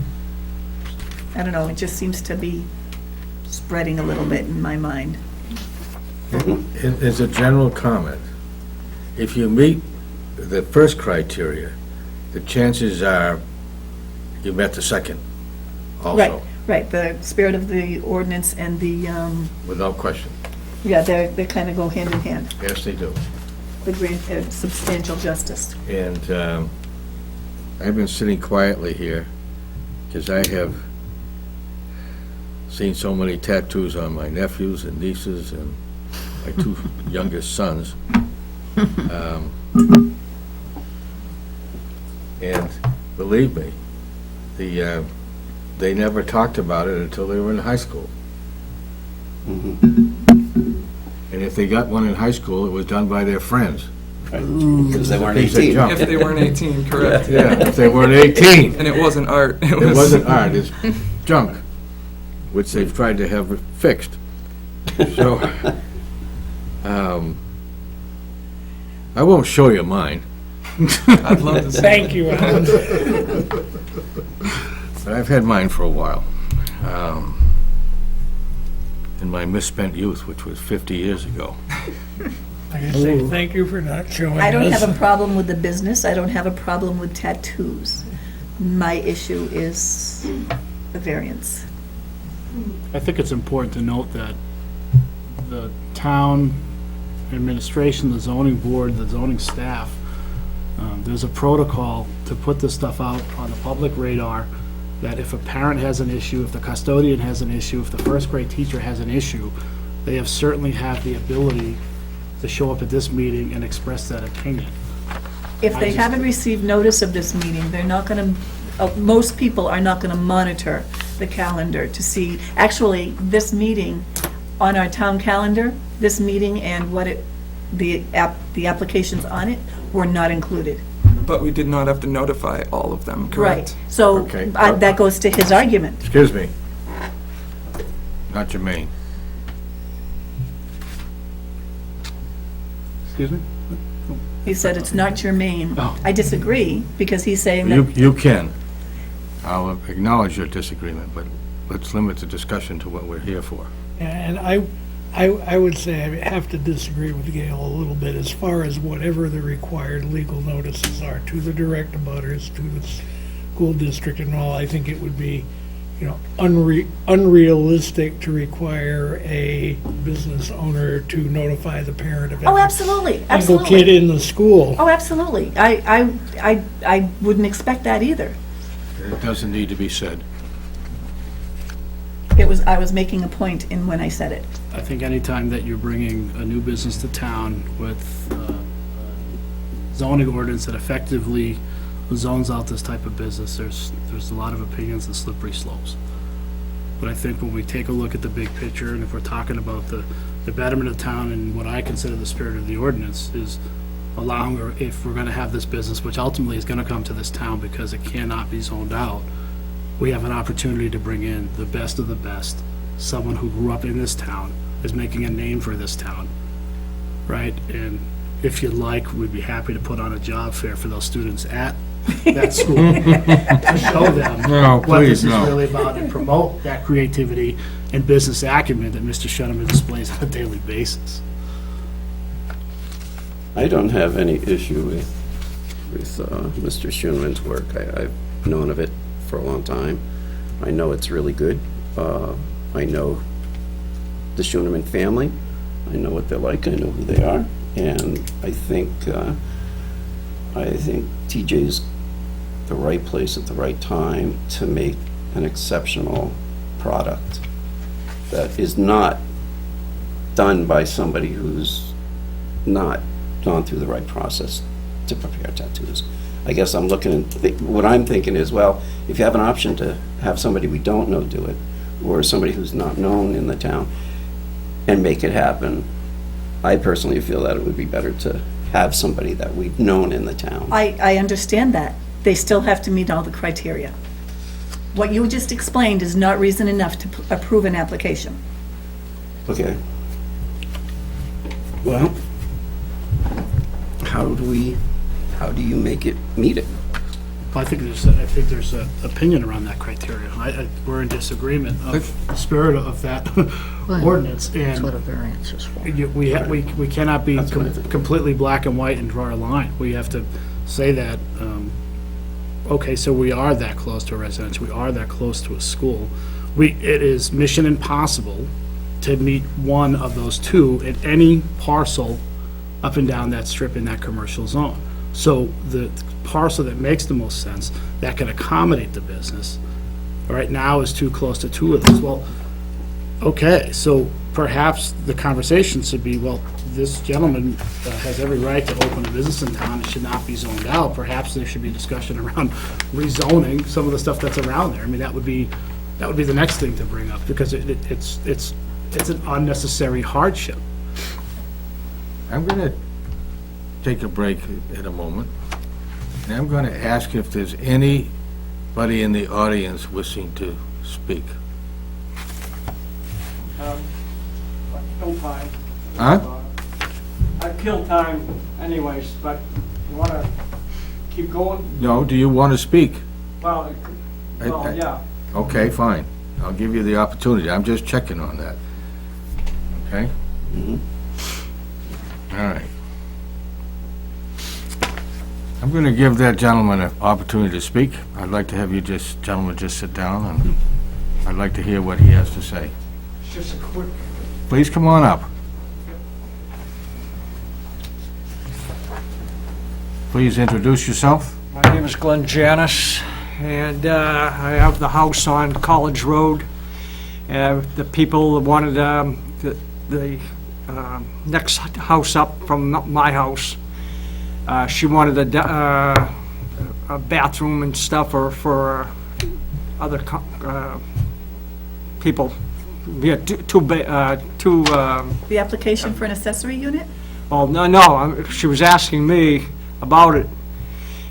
I don't know, it just seems to be spreading a little bit in my mind. As a general comment, if you meet the first criteria, the chances are you met the second also, Right, the spirit of the ordinance and the, without question. yeah, they kind of go hand in hand, Yes, they do. the great substantial justice. And I've been sitting quietly here because I have seen so many tattoos on my nephews and nieces and my two youngest sons. And believe me, they never talked about it until they were in high school. And if they got one in high school, it was done by their friends. Because they weren't Piece of 18. junk. If they weren't 18, correct. Yeah, if they weren't 18. And it wasn't art. It wasn't art, it's junk, which they've tried to have fixed. So, I won't show you mine, I'd love to see. Thank you, Alan. but I've had mine for a while. In my misspent youth, which was 50 years ago. Like I say, thank you for not showing us. I don't have a problem with the business, I don't have a problem with tattoos. My issue is the variance. I think it's important to note that the town administration, the zoning board, the zoning staff, there's a protocol to put this stuff out on the public radar, that if a parent has an issue, if the custodian has an issue, if the first grade teacher has an issue, they have certainly have the ability to show up at this meeting and express that opinion. If they haven't received notice of this meeting, they're not going to, most people are not going to monitor the calendar to see, actually, this meeting on our town calendar, this meeting and the applications on it were not included. But we did not have to notify all of them, Right. correct? So Okay. that goes to his argument. Excuse me. Not germane. Excuse me? He said it's not germane. Oh. I disagree, because he's saying You that, you can. I'll acknowledge your disagreement, but let's limit the discussion to what we're here for. And I would say I have to disagree with Gail a little bit as far as whatever the required legal notices are to the direct abutters, to the school district and all. I think it would be, unrealistic to require a business owner to notify the parent of oh, every absolutely, single absolutely. kid in the school. Oh, absolutely. I wouldn't expect that either. It doesn't need to be said. I was making a point in when I said it. I think anytime that you're bringing a new business to town with zoning ordinance that effectively zones out this type of business, there's a lot of opinions and slippery slopes. But I think when we take a look at the big picture, and if we're talking about the betterment of town and what I consider the spirit of the ordinance is allowing, or if we're gonna have this business, which ultimately is gonna come to this town because it cannot be zoned out, we have an opportunity to bring in the best of the best, someone who grew up in this town, is making a name for this town, right? And if you'd like, we'd be happy to put on a job fair for those students at that school to show them No, what this please, is no. really about and promote that creativity and business acumen that Mr. Schoeneman displays on a daily basis. I don't have any issue with Mr. Schoenman's work. I've known of it for a long time. I know it's really good. I know the Schoeneman family. I know what they're like. I know who they are. And I think TJ's the right place at the right time to make an exceptional product that is not done by somebody who's not gone through the right process to prepare tattoos. I guess I'm looking, what I'm thinking is, well, if you have an option to have somebody we don't know do it, or somebody who's not known in the town, and make it happen, I personally feel that it would be better to have somebody that we've known in the town. I understand that. They still have to meet all the criteria. What you just explained is not reason enough to approve an application. Okay. Well, how do you make it meet it? I think there's an opinion around that criteria. We're in disagreement of the spirit of that ordinance, That's what a and variance is for. we cannot be That's what I think. completely black and white and draw a line. We have to say that, okay, so we are that close to a residence, we are that close to a school. It is mission impossible to meet one of those two at any parcel up and down that strip in that commercial zone. So the parcel that makes the most sense, that can accommodate the business, right now is too close to two of those. Well, okay, so perhaps the conversation should be, well, this gentleman has every right to open a business in town, it should not be zoned out. Perhaps there should be discussion around rezoning some of the stuff that's around there. I mean, that would be the next thing to bring up, because it's an unnecessary hardship. I'm going to take a break in a moment, and I'm going to ask if there's anybody in the audience wishing to speak. Kill time. Huh? I kill time anyways, but you want to keep going? No, do you want to speak? Well, yeah. Okay, fine. I'll give you the opportunity. I'm just checking on that. Okay? All right. I'm going to give that gentleman an opportunity to speak. I'd like to have you gentlemen, just sit down, and I'd like to hear what he has to say. It's just a quick, Please come on up. Please introduce yourself. my name is Glenn Janis, and I have the house on College Road. The people wanted the next house up from my house. She wanted a bathroom and stuff for other people, yeah, two, The application for an accessory unit? well, no, she was asking me about it,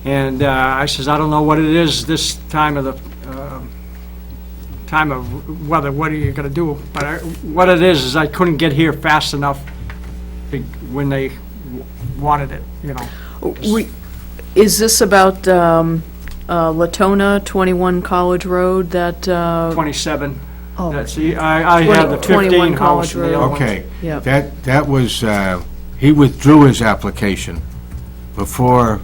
and I says, I don't know what it is this time of the, time of weather, what are you gonna do? But what it is I couldn't get here fast enough when they wanted it, you know. Is this about Latona, 21 College Road, that, 27. Oh. That's, I had the 21 15 College house and the Road. other ones. Okay. Yep. That was, he withdrew his application before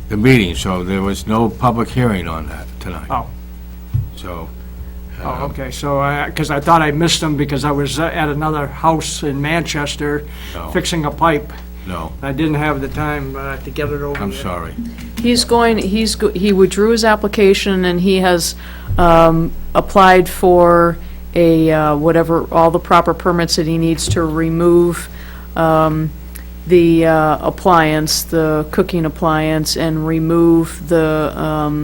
the meeting, so there was no public hearing on that tonight. Oh. So, Oh, okay, so, because I thought I missed them because I was at another house in Manchester No. fixing a pipe. no, I didn't have the time to get it over I'm there. sorry. he withdrew his application, and he has applied for a, whatever, all the proper permits that he needs to remove the appliance, the cooking appliance, and remove the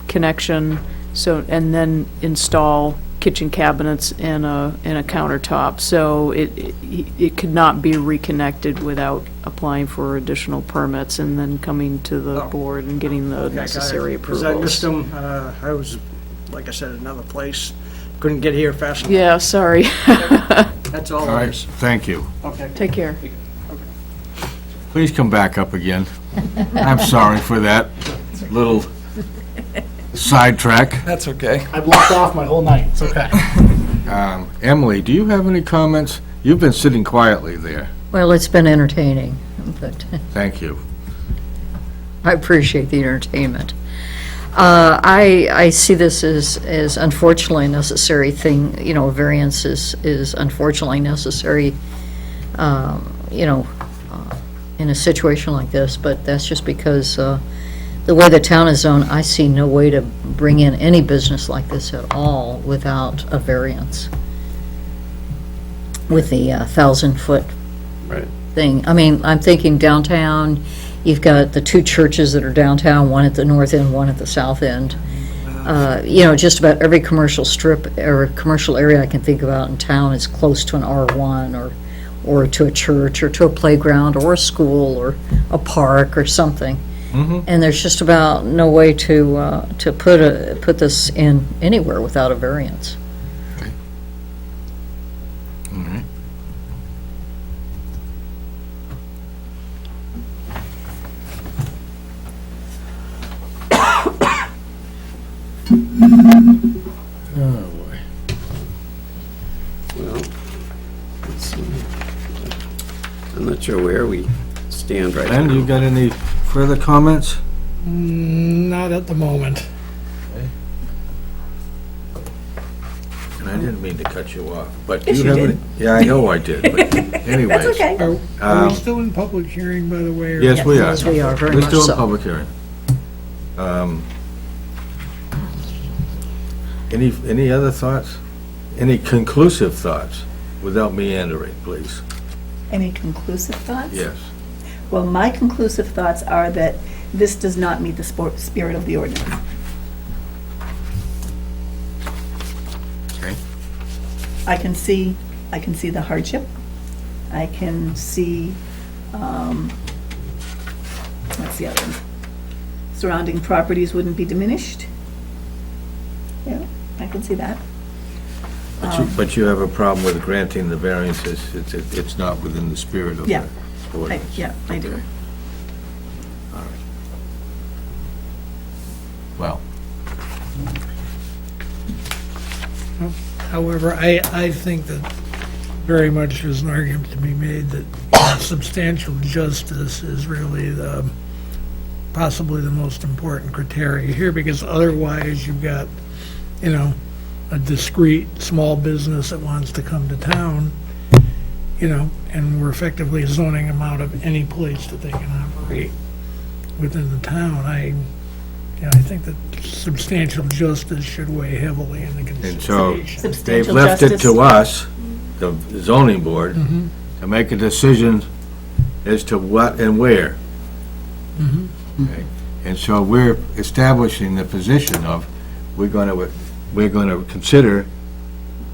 connection, so, and then install kitchen cabinets and a countertop. So it could not be reconnected without applying for additional permits and then coming to the board and getting the necessary Because I missed approvals. them, I was, like I said, at another place, couldn't get here fast enough. Yeah, sorry. That's all All it right, is. thank you. Okay. Take care. Please come back up again. I'm sorry for that little sidetrack. That's okay. I blocked off my whole night, it's okay. Emily, do you have any comments? You've been sitting quietly there. Well, it's been entertaining, but Thank you. I appreciate the entertainment. I see this as unfortunately a necessary thing, you know, a variance is unfortunately necessary, in a situation like this, but that's just because the way the town is zoned, I see no way to bring in any business like this at all without a variance. With the 1,000-foot thing. I mean, I'm thinking downtown, you've got the two churches that are downtown, one at the north end, one at the south end. Just about every commercial strip or commercial area I can think about in town is close to an R1 or to a church or to a playground or a school or a park or something. And there's just about no way to put this in anywhere without a variance. All right. Oh, boy. Well, let's see. I'm not sure where we stand right Len, now. you got any further comments? Not at the moment. And I didn't mean to cut you off, but Yes, do you you have did. any? Yeah, I know I did, but anyways. That's okay. Are we still in public hearing, by the way? or- Yes, we are. Yes, we are, very We're much still in so. public hearing. Any other thoughts? Any conclusive thoughts without meandering, please? Any conclusive thoughts? Yes. Well, my conclusive thoughts are that this does not meet the spirit of the ordinance. Okay. I can see the hardship. I can see, what's the other one? Surrounding properties wouldn't be diminished. Yeah, I can see that. But you have a problem with granting the variances, it's not within the spirit of Yeah. the ordinance? Yeah, I do. All right. Well, However, I think that very much there's an argument to be made that substantial justice is really possibly the most important criteria here, because otherwise you've got, a discrete small business that wants to come to town, and we're effectively zoning them out of any place that they can operate within the town. I think that substantial justice should weigh heavily in the and so consideration. they've Substantial left it to justice. us, the zoning board, to make a decision as to what and where. Okay? And so we're establishing the position of, we're going to we're going to consider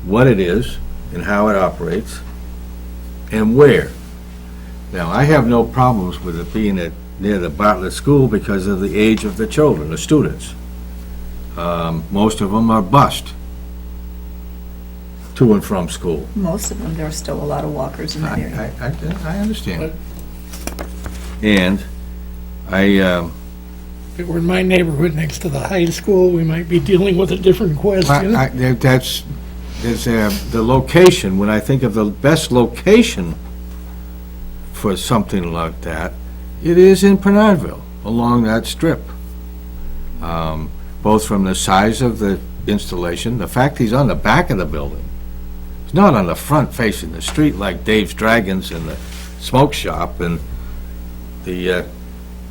what it is and how it operates and where. Now, I have no problems with it being near the Bartlett School because of the age of the children, the students. Most of them are bused to and from school. Most of them, there are still a lot of walkers in that area. I understand. And I, If it were in my neighborhood next to the high school, we might be dealing with a different question. that's the location, when I think of the best location for something like that, it is in Bernardville, along that strip. Both from the size of the installation, the fact he's on the back of the building. It's not on the front facing the street like Dave's Dragons and the smoke shop and the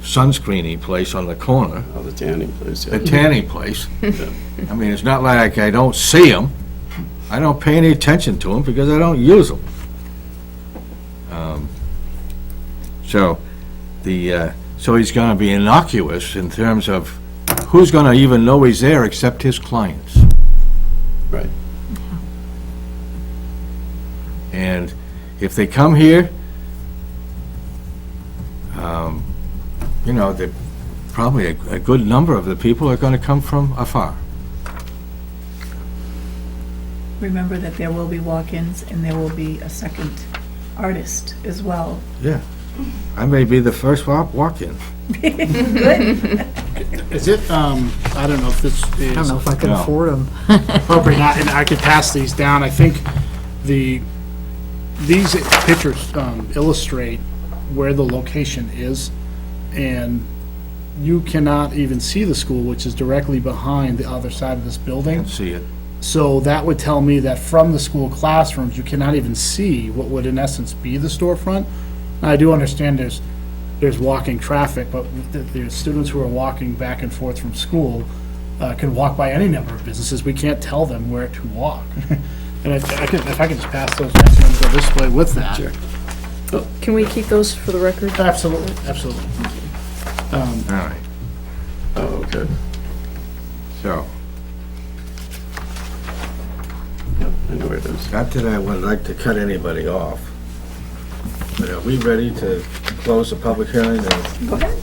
sunscreening place on the corner. Oh, the tanning place, yeah. The tanning place. I mean, it's not like I don't see them. I don't pay any attention to them because I don't use them. So he's going to be innocuous in terms of who's going to even know he's there except his clients. Right. And if they come here, you know, probably a good number of the people are going to come from afar. Remember that there will be walk-ins and there will be a second artist as well. Yeah. I may be the first walk-in. Is it, I don't know if this is. I don't know if I can No. afford them. appropriate, and I could pass these down. I think these pictures illustrate where the location is, and you cannot even see the school, which is directly behind the other side of this building. Can't see it. So that would tell me that from the school classrooms, you cannot even see what would in essence be the storefront. Now, I do understand there's walking traffic, but the students who are walking back and forth from school can walk by any number of businesses. We can't tell them where to walk. And if I could just pass those next ones on display with that. Sure. Can we keep those for the record? Absolutely, absolutely. All right. Oh, okay. So, Yep, I know where it is. not that I would like to cut anybody off, but are we ready to close the public hearing? Go ahead.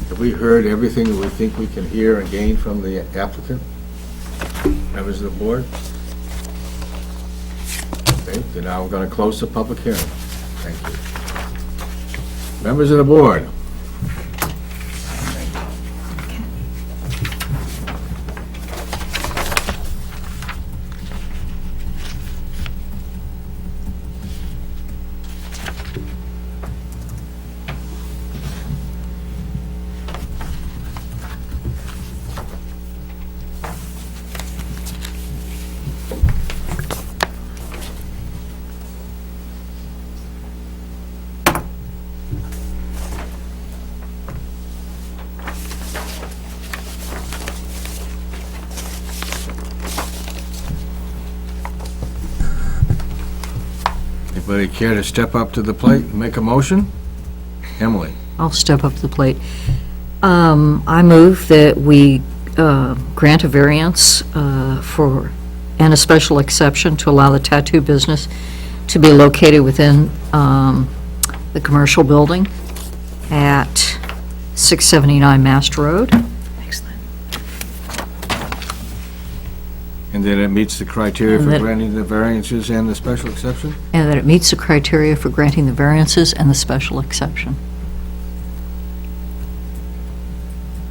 Have we heard everything that we think we can hear and gain from the applicant? Members of the board? Okay, then now we're going to close the public hearing. Thank you. Members of the board? Anybody care to step up to the plate and make a motion? Emily? I'll step up to the plate. I move that we grant a variance and a special exception to allow the tattoo business to be located within the commercial building at 679 Mast Road. Excellent. And that it meets the criteria And for that- granting the variances and the special exception? And that it meets the criteria for granting the variances and the special exception.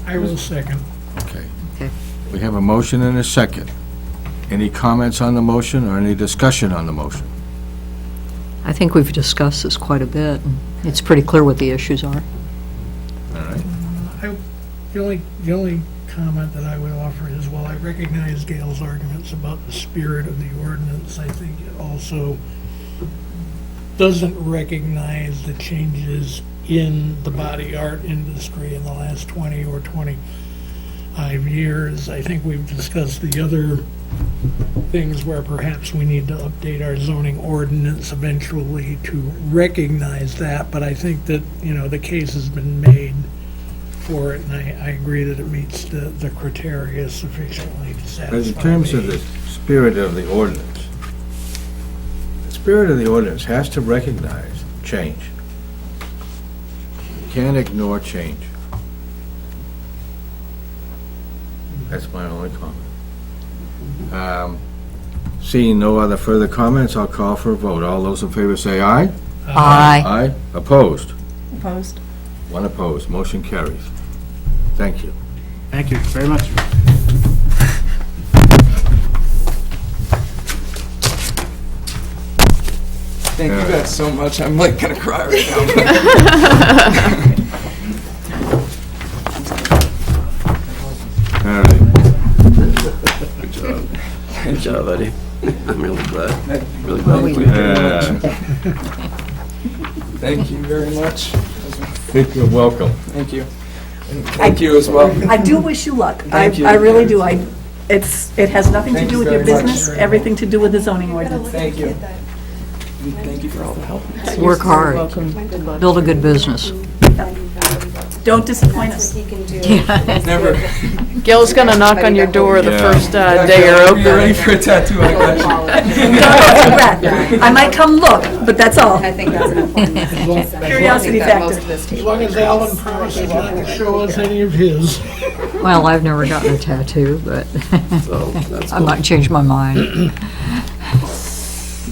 I will second. Okay. Okay. We have a motion and a second. Any comments on the motion or any discussion on the motion? I think we've discussed this quite a bit, and it's pretty clear what the issues are. All right. The only comment that I would offer is, while I recognize Gail's arguments about the spirit of the ordinance, I think it also doesn't recognize the changes in the body art industry in the last 20 or 25 years. I think we've discussed the other things where perhaps we need to update our zoning ordinance eventually to recognize that, but I think that, the case has been made for it, and I agree that it meets the criteria sufficiently to But satisfy in terms of me. the spirit of the ordinance, the spirit of the ordinance has to recognize change. You can't ignore change. That's my only comment. Seeing no other further comments, I'll call for a vote. All those in favor say aye. Aye. Aye. Opposed? Opposed? One opposed. Motion carries. Thank you. Thank you very much. Thank you guys so much. I'm like gonna cry right now. All right. Good job, buddy. I'm really glad. Really glad we did Thank you very much. You're welcome. Thank you. And thank you as well. I do wish you luck. Thank you. I really do. It has nothing to Thank do you with your very much. business, everything to do with the zoning ordinance. Thank you. And thank you for all the help. Work hard, Welcome. Good luck. build a good business. Don't disappoint us. Never. Gil's gonna knock on your door the Yeah. first Yeah, day you're You're open. ready for a tattoo, I got you. I might come look, but that's all. I think that's an important message. Curiosity factor. As long as Alan promises not to show us any of his. Well, I've never gotten a tattoo, but So, that's I might change my mind.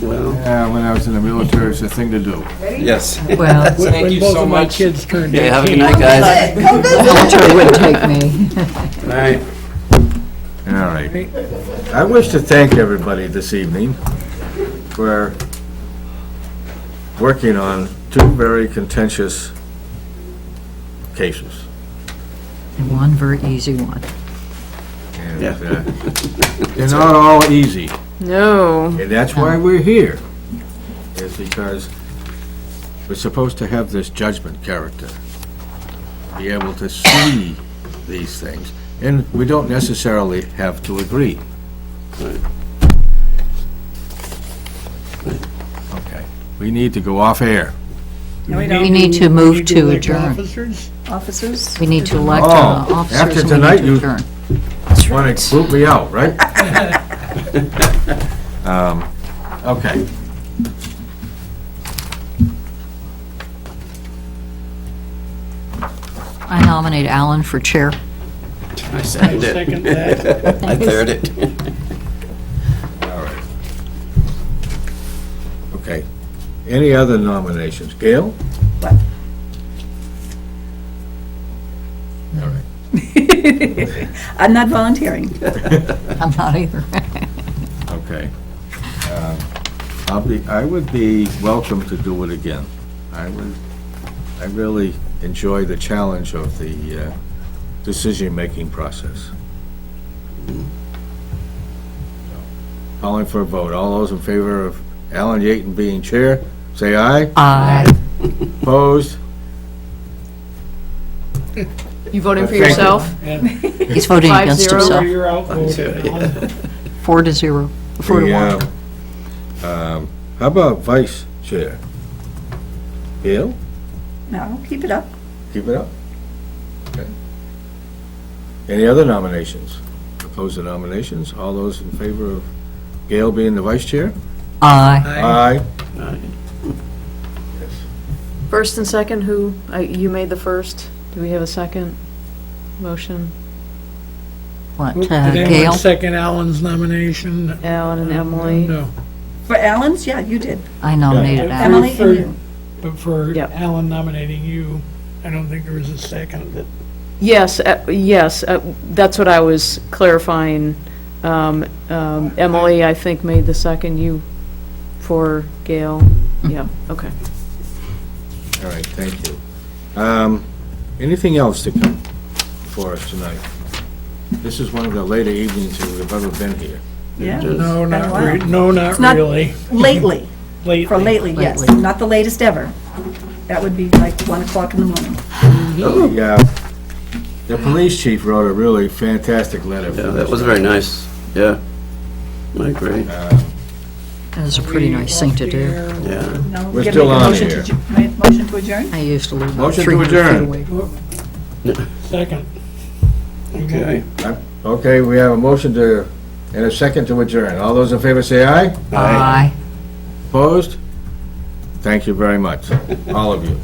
Well, Yeah, when I was in the military, it's the thing to do. yes. Well, Thank When you both so of my much. kids turned 18. Yeah, have a good night, guys. military wouldn't take me. All right. All right. I wish to thank everybody this evening for working on two very contentious cases. One very easy one. And, Yeah. they're not all easy, No. and that's why we're here, is because we're supposed to have this judgment character, be able to see these things, and we don't necessarily have to agree. Right. Okay, we need to go off air. No, we We don't. need to move to elect adjourn. officers? Officers? We need to elect Oh, officers. after and we tonight, need to you- adjourn. Want to boot me out, right? Okay. I nominate Alan for chair. I second it. Second that. I third it. All right. Okay. Any other nominations? Gail? What? All right. I'm not volunteering. I'm not either. Okay. I would be welcome to do it again. I really enjoy the challenge of the decision-making process. Calling for a vote. All those in favor of Alan Yaton being chair, say aye. Aye. Opposed? You voting for Thank you. yourself? He's voting against 5-0. himself. You're outvoted. 4-0, 4-1. How about vice chair? Gail? No, keep it up. Keep it up. Okay. Any other nominations? Opposed to nominations? All those in favor of Gail being the vice chair? Aye. Aye. Yes. First and second, who, you made the first. Do we have a second motion? What, Did Gail? anyone second Alan's nomination? Alan and Emily? No. For Alan's, yeah, you did. I nominated Yeah. Alan. Emily and you. But for Yep. Alan nominating you, I don't think there was a second. Yes, that's what I was clarifying. Emily, I think, made the second, you for Gail. Yeah, okay. All right, thank you. Anything else to come for us tonight? This is one of the later evenings that we've ever been here. Yeah. No, Been a not while. no, not It's not- really. Lately, for lately, yes. Lately. Not the latest ever. That would be like 1 o'clock in the morning. The police chief wrote a really fantastic letter. Yeah, that was very nice. Yeah. I agree. That was a pretty nice thing to do. Yeah. No, We're get- still make a on motion here. Motion to adjourn? I used to live about Motion to 300 feet adjourn. away. Second. Okay. Okay, we have a motion to, and a second to adjourn. All those in favor say aye. Aye. Opposed? Thank you very much, all of you.